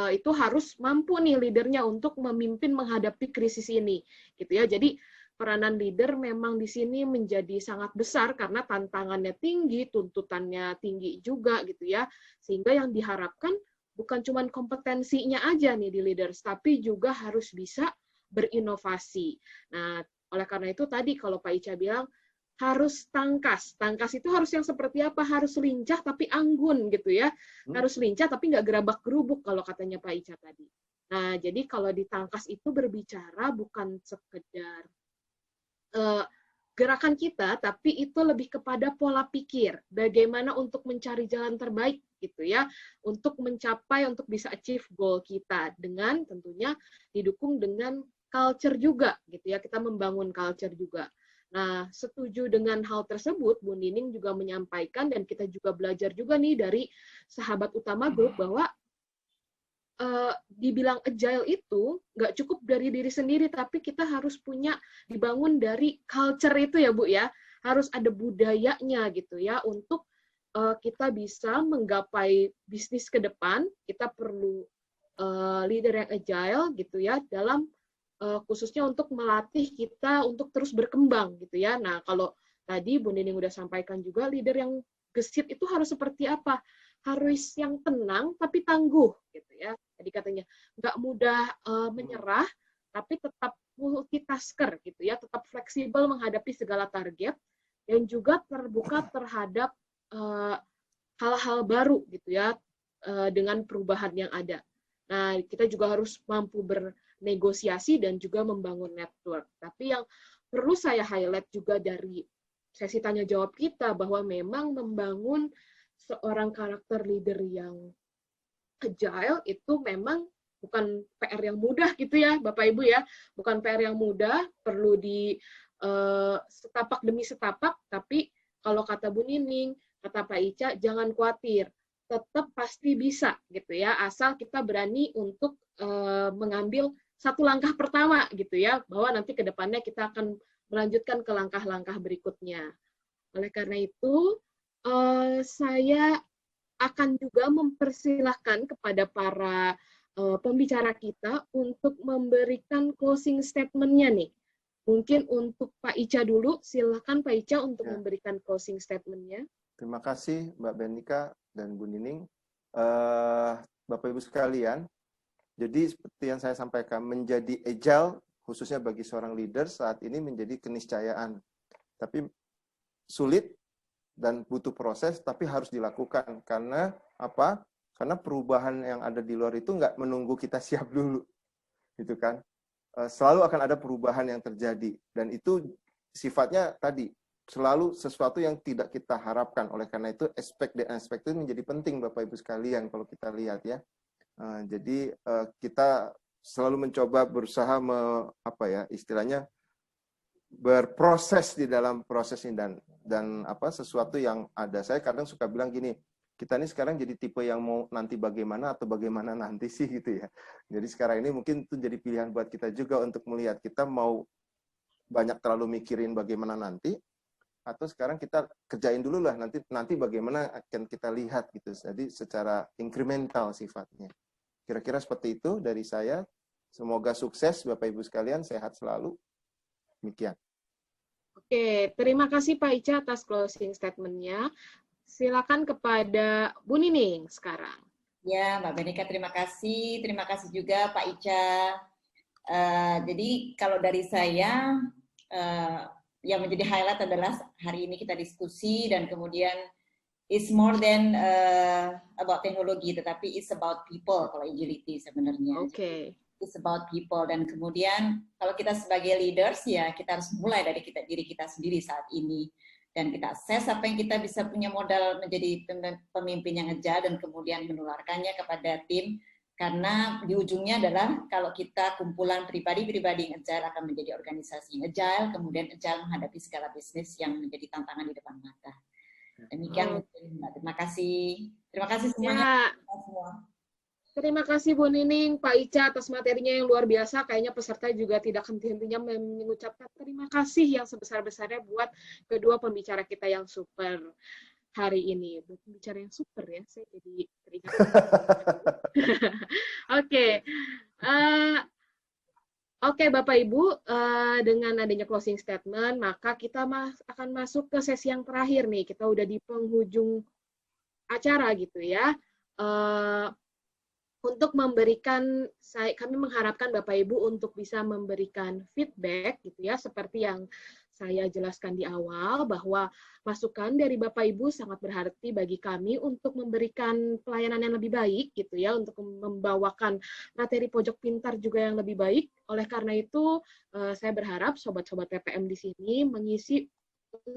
itu harus mampu nih leadernya untuk memimpin menghadapi krisis ini, gitu ya. Jadi peranan leader memang di sini menjadi sangat besar karena tantangannya tinggi, tuntutannya tinggi juga, gitu ya. Sehingga yang diharapkan bukan cuma kompetensinya aja nih di leaders, tapi juga harus bisa berinovasi. Nah, oleh karena itu tadi kalau Pak Ica bilang harus tangkas. Tangkas itu harus yang seperti apa? Harus lincah tapi anggun gitu ya. Harus lincah tapi nggak gerabak-gerubuk kalau katanya Pak Ica tadi. Nah, jadi kalau di tangkas itu berbicara bukan sekedar gerakan kita, tapi itu lebih kepada pola pikir. Bagaimana untuk mencari jalan terbaik gitu ya, untuk mencapai, untuk bisa achieve goal kita dengan tentunya didukung dengan culture juga gitu ya. Kita membangun culture juga. Nah, setuju dengan hal tersebut, Bu Nining juga menyampaikan dan kita juga belajar juga nih dari sahabat utama grup bahwa dibilang agile itu nggak cukup dari diri sendiri, tapi kita harus punya dibangun dari culture itu ya Bu ya, harus ada budayanya gitu ya untuk kita bisa menggapai bisnis ke depan. Kita perlu leader yang agile gitu ya dalam khususnya untuk melatih kita untuk terus berkembang gitu ya. Nah, kalau tadi Bu Nining udah sampaikan juga leader yang gesit itu harus seperti apa? Harus yang tenang tapi tangguh gitu ya. Tadi katanya nggak mudah menyerah tapi tetap multitasker gitu ya, tetap fleksibel menghadapi segala target dan juga terbuka terhadap hal-hal baru gitu ya dengan perubahan yang ada. Nah, kita juga harus mampu bernegosiasi dan juga membangun network. Tapi yang perlu saya highlight juga dari sesi tanya jawab kita bahwa memang membangun seorang karakter leader yang agile itu memang bukan PR yang mudah gitu ya, Bapak Ibu ya. Bukan PR yang mudah, perlu di setapak demi setapak, tapi kalau kata Bu Nining, kata Pak Ica, jangan khawatir. Tetap pasti bisa gitu ya, asal kita berani untuk mengambil satu langkah pertama gitu ya, bahwa nanti ke depannya kita akan melanjutkan ke langkah-langkah berikutnya. Oleh karena itu, saya akan juga mempersilahkan kepada para pembicara kita untuk memberikan closing statement-nya nih. Mungkin untuk Pak Ica dulu, silakan Pak Ica untuk memberikan closing statement-nya. Terima kasih Mbak Benika dan Bu Nining. Bapak Ibu sekalian, jadi seperti yang saya sampaikan, menjadi agile khususnya bagi seorang leader saat ini menjadi keniscayaan. Tapi sulit dan butuh proses, tapi harus dilakukan. Karena apa? Karena perubahan yang ada di luar itu nggak menunggu kita siap dulu, gitu kan? Selalu akan ada perubahan yang terjadi, dan itu sifatnya tadi selalu sesuatu yang tidak kita harapkan. Oleh karena itu aspek itu menjadi penting Bapak Ibu sekalian kalau kita lihat ya. Jadi kita selalu mencoba berusaha istilahnya berproses di dalam proses ini dan apa sesuatu yang ada. Saya kadang suka bilang gini, kita ini sekarang jadi tipe yang mau nanti bagaimana atau bagaimana nanti sih gitu ya. Jadi sekarang ini mungkin itu jadi pilihan buat kita juga untuk melihat kita mau banyak terlalu mikirin bagaimana nanti, atau sekarang kita kerjain dulu lah, nanti bagaimana akan kita lihat gitu. Jadi secara incremental sifatnya. Kira-kira seperti itu dari saya. Semoga sukses Bapak Ibu sekalian, sehat selalu. Demikian. Oke, terima kasih Pak Ica atas closing statement-nya. Silakan kepada Bu Nining sekarang. Ya, Mbak Benika, terima kasih. Terima kasih juga Pak Ica. Jadi kalau dari saya, yang menjadi highlight adalah hari ini kita diskusi dan kemudian it's more than about teknologi, tetapi it's about people kalau agility sebenarnya. Oke. It's about people, dan kemudian kalau kita sebagai leaders ya kita harus mulai dari diri kita sendiri saat ini. Dan kita assess apa yang kita bisa punya modal menjadi pemimpin yang agile dan kemudian menularkannya kepada tim, karena di ujungnya adalah kalau kita kumpulan pribadi-pribadi yang agile akan menjadi organisasi yang agile, kemudian agile menghadapi segala bisnis yang menjadi tantangan di depan mata. Demikian, terima kasih. Terima kasih semuanya. Ya. Terima kasih Bu Nining, Pak Ica atas materinya yang luar biasa. Kayaknya peserta juga tidak henti-hentinya mengucapkan terima kasih yang sebesar-besarnya buat kedua pembicara kita yang super hari ini. Pembicara yang super ya, saya jadi teringat. Oke. Oke, Bapak Ibu, dengan adanya closing statement, maka kita akan masuk ke sesi yang terakhir nih. Kita udah di penghujung acara gitu ya. Untuk memberikan, kami mengharapkan Bapak Ibu untuk bisa memberikan feedback gitu ya, seperti yang saya jelaskan di awal, bahwa masukan dari Bapak Ibu sangat berarti bagi kami untuk memberikan pelayanan yang lebih baik gitu ya, untuk membawakan materi pojok pintar juga yang lebih baik. Oleh karena itu, saya berharap sobat-sobat PPM di sini mengisi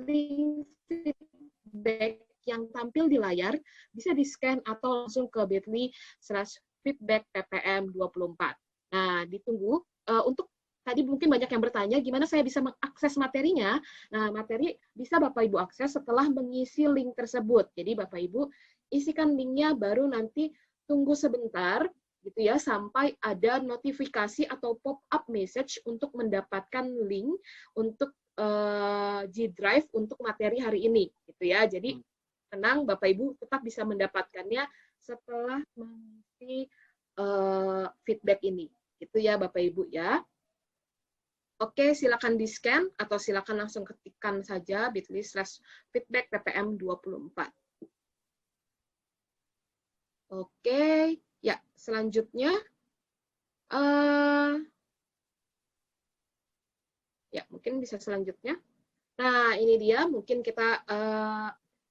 link feedback yang tampil di layar, bisa di-scan atau langsung ke bit.ly/feedback PPM 24. Nah, ditunggu. Untuk tadi mungkin banyak yang bertanya, gimana saya bisa mengakses materinya? Nah, materi bisa Bapak Ibu akses setelah mengisi link tersebut. Jadi Bapak Ibu isikan linknya, baru nanti tunggu sebentar, gitu ya, sampai ada notifikasi atau pop-up message untuk mendapatkan link untuk G Drive untuk materi hari ini, gitu ya. Jadi tenang, Bapak Ibu tetap bisa mendapatkannya setelah mengisi feedback ini, gitu ya Bapak Ibu ya. Oke, silakan di-scan atau silakan langsung ketikkan saja bit.ly/feedback PPM 24. Oke, ya selanjutnya ya mungkin bisa selanjutnya. Nah, ini dia mungkin kita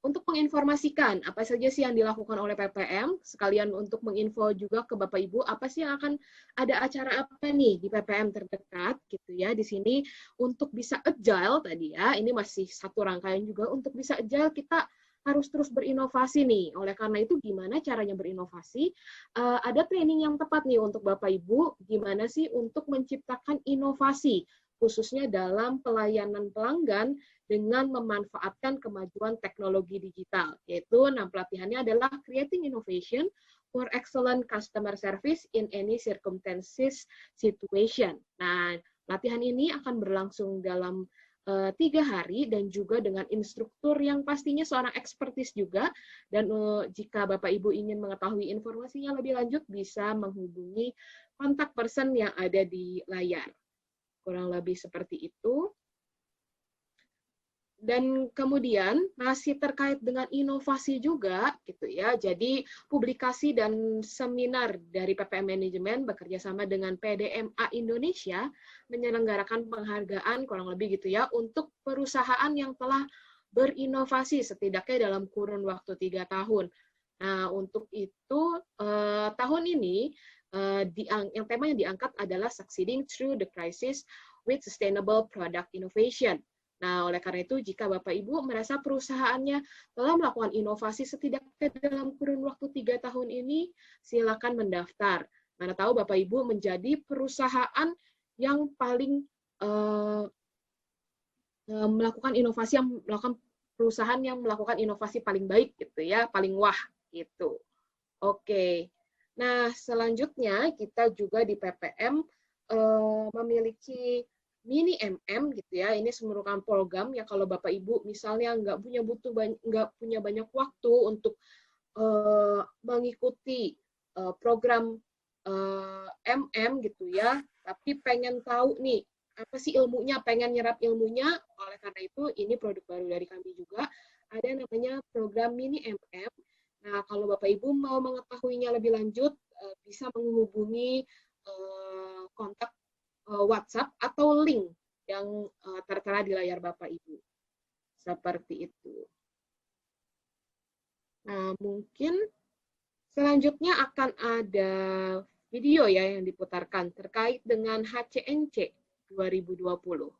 untuk menginformasikan apa saja sih yang dilakukan oleh PPM, sekalian untuk menginfo juga ke Bapak Ibu apa sih yang akan ada acara apa nih di PPM terdekat gitu ya. Di sini untuk bisa agile tadi ya, ini masih satu rangkaian juga. Untuk bisa agile kita harus terus berinovasi nih. Oleh karena itu gimana caranya berinovasi? Ada training yang tepat nih untuk Bapak Ibu, gimana sih untuk menciptakan inovasi khususnya dalam pelayanan pelanggan dengan memanfaatkan kemajuan teknologi digital, yaitu pelatihannya adalah Creating Innovation for Excellent Customer Service in Any Circumstances Situation. Nah, latihan ini akan berlangsung dalam 3 hari dan juga dengan instruktur yang pastinya seorang ekspertis juga. Dan jika Bapak Ibu ingin mengetahui informasinya lebih lanjut, bisa menghubungi kontak person yang ada di layar. Kurang lebih seperti itu. Dan kemudian masih terkait dengan inovasi juga gitu ya. Jadi publikasi dan seminar dari PPM Manajemen bekerja sama dengan PDMA Indonesia menyelenggarakan penghargaan kurang lebih gitu ya untuk perusahaan yang telah berinovasi setidaknya dalam kurun waktu 3 tahun. Nah, untuk itu tahun ini yang tema yang diangkat adalah Succeeding Through the Crisis with Sustainable Product Innovation. Nah, oleh karena itu, jika Bapak Ibu merasa perusahaannya telah melakukan inovasi setidaknya dalam kurun waktu 3 tahun ini, silakan mendaftar. Mana tahu Bapak Ibu menjadi perusahaan yang paling melakukan inovasi, yang melakukan perusahaan yang melakukan inovasi paling baik gitu ya, paling wah gitu. Oke. Nah, selanjutnya kita juga di PPM memiliki mini MM gitu ya. Ini merupakan program ya, kalau Bapak Ibu misalnya nggak punya banyak waktu untuk mengikuti program MM gitu ya, tapi pengen tahu nih apa sih ilmunya, pengen nyerap ilmunya. Oleh karena itu ini produk baru dari kami juga, ada namanya program mini MM. Nah, kalau Bapak Ibu mau mengetahuinya lebih lanjut, bisa menghubungi kontak WhatsApp atau link yang tertera di layar Bapak Ibu. Seperti itu. Nah, mungkin selanjutnya akan ada video ya yang diputarkan terkait dengan HCNC 2020.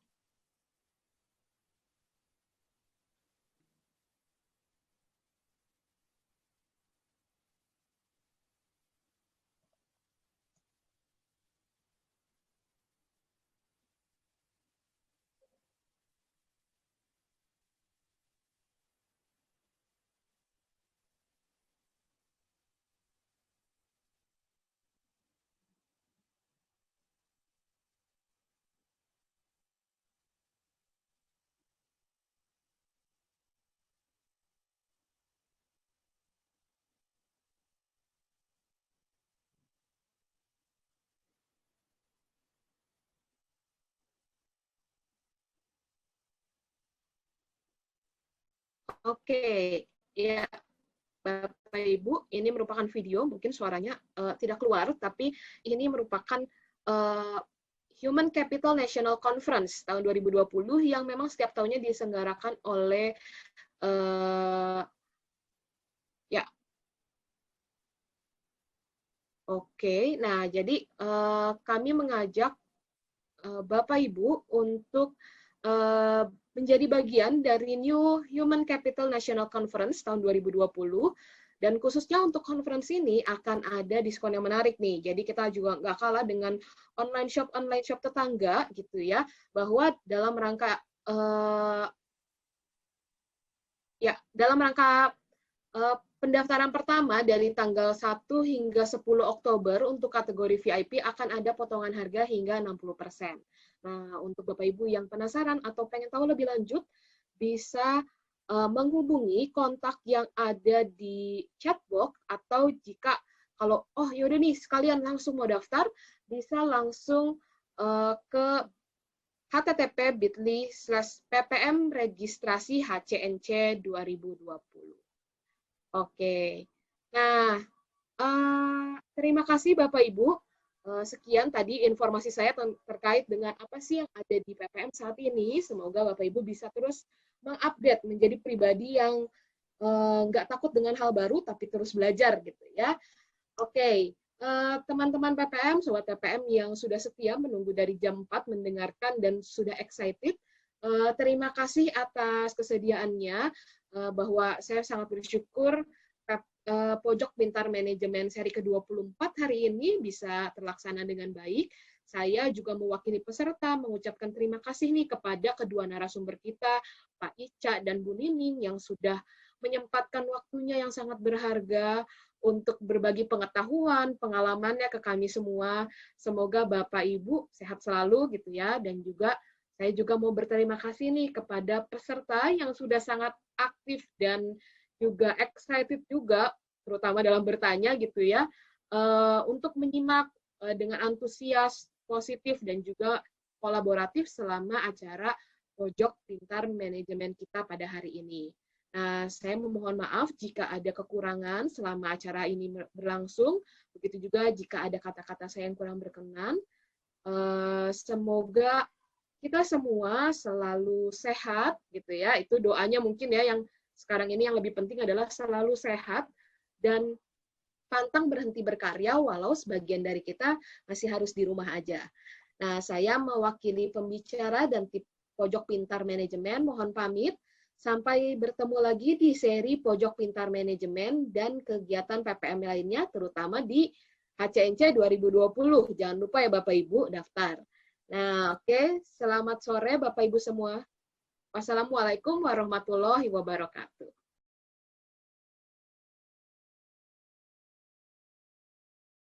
Oke, ya Bapak Ibu, ini merupakan video, mungkin suaranya tidak keluar, tapi ini merupakan Human Capital National Conference tahun 2020 yang memang setiap tahunnya diselenggarakan oleh ya. Oke, nah jadi kami mengajak Bapak Ibu untuk menjadi bagian dari New Human Capital National Conference tahun 2020, dan khususnya untuk conference ini akan ada diskon yang menarik nih. Jadi kita juga nggak kalah dengan online shop tetangga gitu ya, bahwa dalam rangka pendaftaran pertama dari tanggal 1 hingga 10 Oktober untuk kategori VIP akan ada potongan harga hingga 60%. Nah, untuk Bapak Ibu yang penasaran atau pengen tahu lebih lanjut, bisa menghubungi kontak yang ada di chatbox, atau jika kalau yaudah nih sekalian langsung mau daftar, bisa langsung ke http://ppm registrasi HCNC 2020. Oke. Nah, terima kasih Bapak Ibu. Sekian tadi informasi saya terkait dengan apa sih yang ada di PPM saat ini. Semoga Bapak Ibu bisa terus mengupdate menjadi pribadi yang nggak takut dengan hal baru, tapi terus belajar gitu ya. Oke, teman-teman PPM, sobat PPM yang sudah setia menunggu dari jam 4 mendengarkan dan sudah excited, terima kasih atas kesediaannya, bahwa saya sangat bersyukur Pojok Pintar Manajemen seri ke-24 hari ini bisa terlaksana dengan baik. Saya juga mewakili peserta mengucapkan terima kasih nih kepada kedua narasumber kita, Pak Ica dan Bu Nining, yang sudah menyempatkan waktunya yang sangat berharga untuk berbagi pengetahuan, pengalamannya ke kami semua. Semoga Bapak Ibu sehat selalu gitu ya, dan juga saya juga mau berterima kasih nih kepada peserta yang sudah sangat aktif dan juga excited juga, terutama dalam bertanya gitu ya, untuk menyimak dengan antusias, positif, dan juga kolaboratif selama acara Pojok Pintar Manajemen kita pada hari ini. Nah, saya memohon maaf jika ada kekurangan selama acara ini berlangsung, begitu juga jika ada kata-kata saya yang kurang berkenan. Semoga kita semua selalu sehat gitu ya, itu doanya mungkin ya, yang sekarang ini yang lebih penting adalah selalu sehat dan pantang berhenti berkarya walau sebagian dari kita masih harus di rumah aja. Nah, saya mewakili pembicara dan tim Pojok Pintar Manajemen mohon pamit. Sampai bertemu lagi di seri Pojok Pintar Manajemen dan kegiatan PPM lainnya, terutama di HCNC 2020. Jangan lupa ya Bapak Ibu daftar. Nah, oke. Selamat sore Bapak Ibu semua. Wassalamualaikum warahmatullahi wabarakatuh.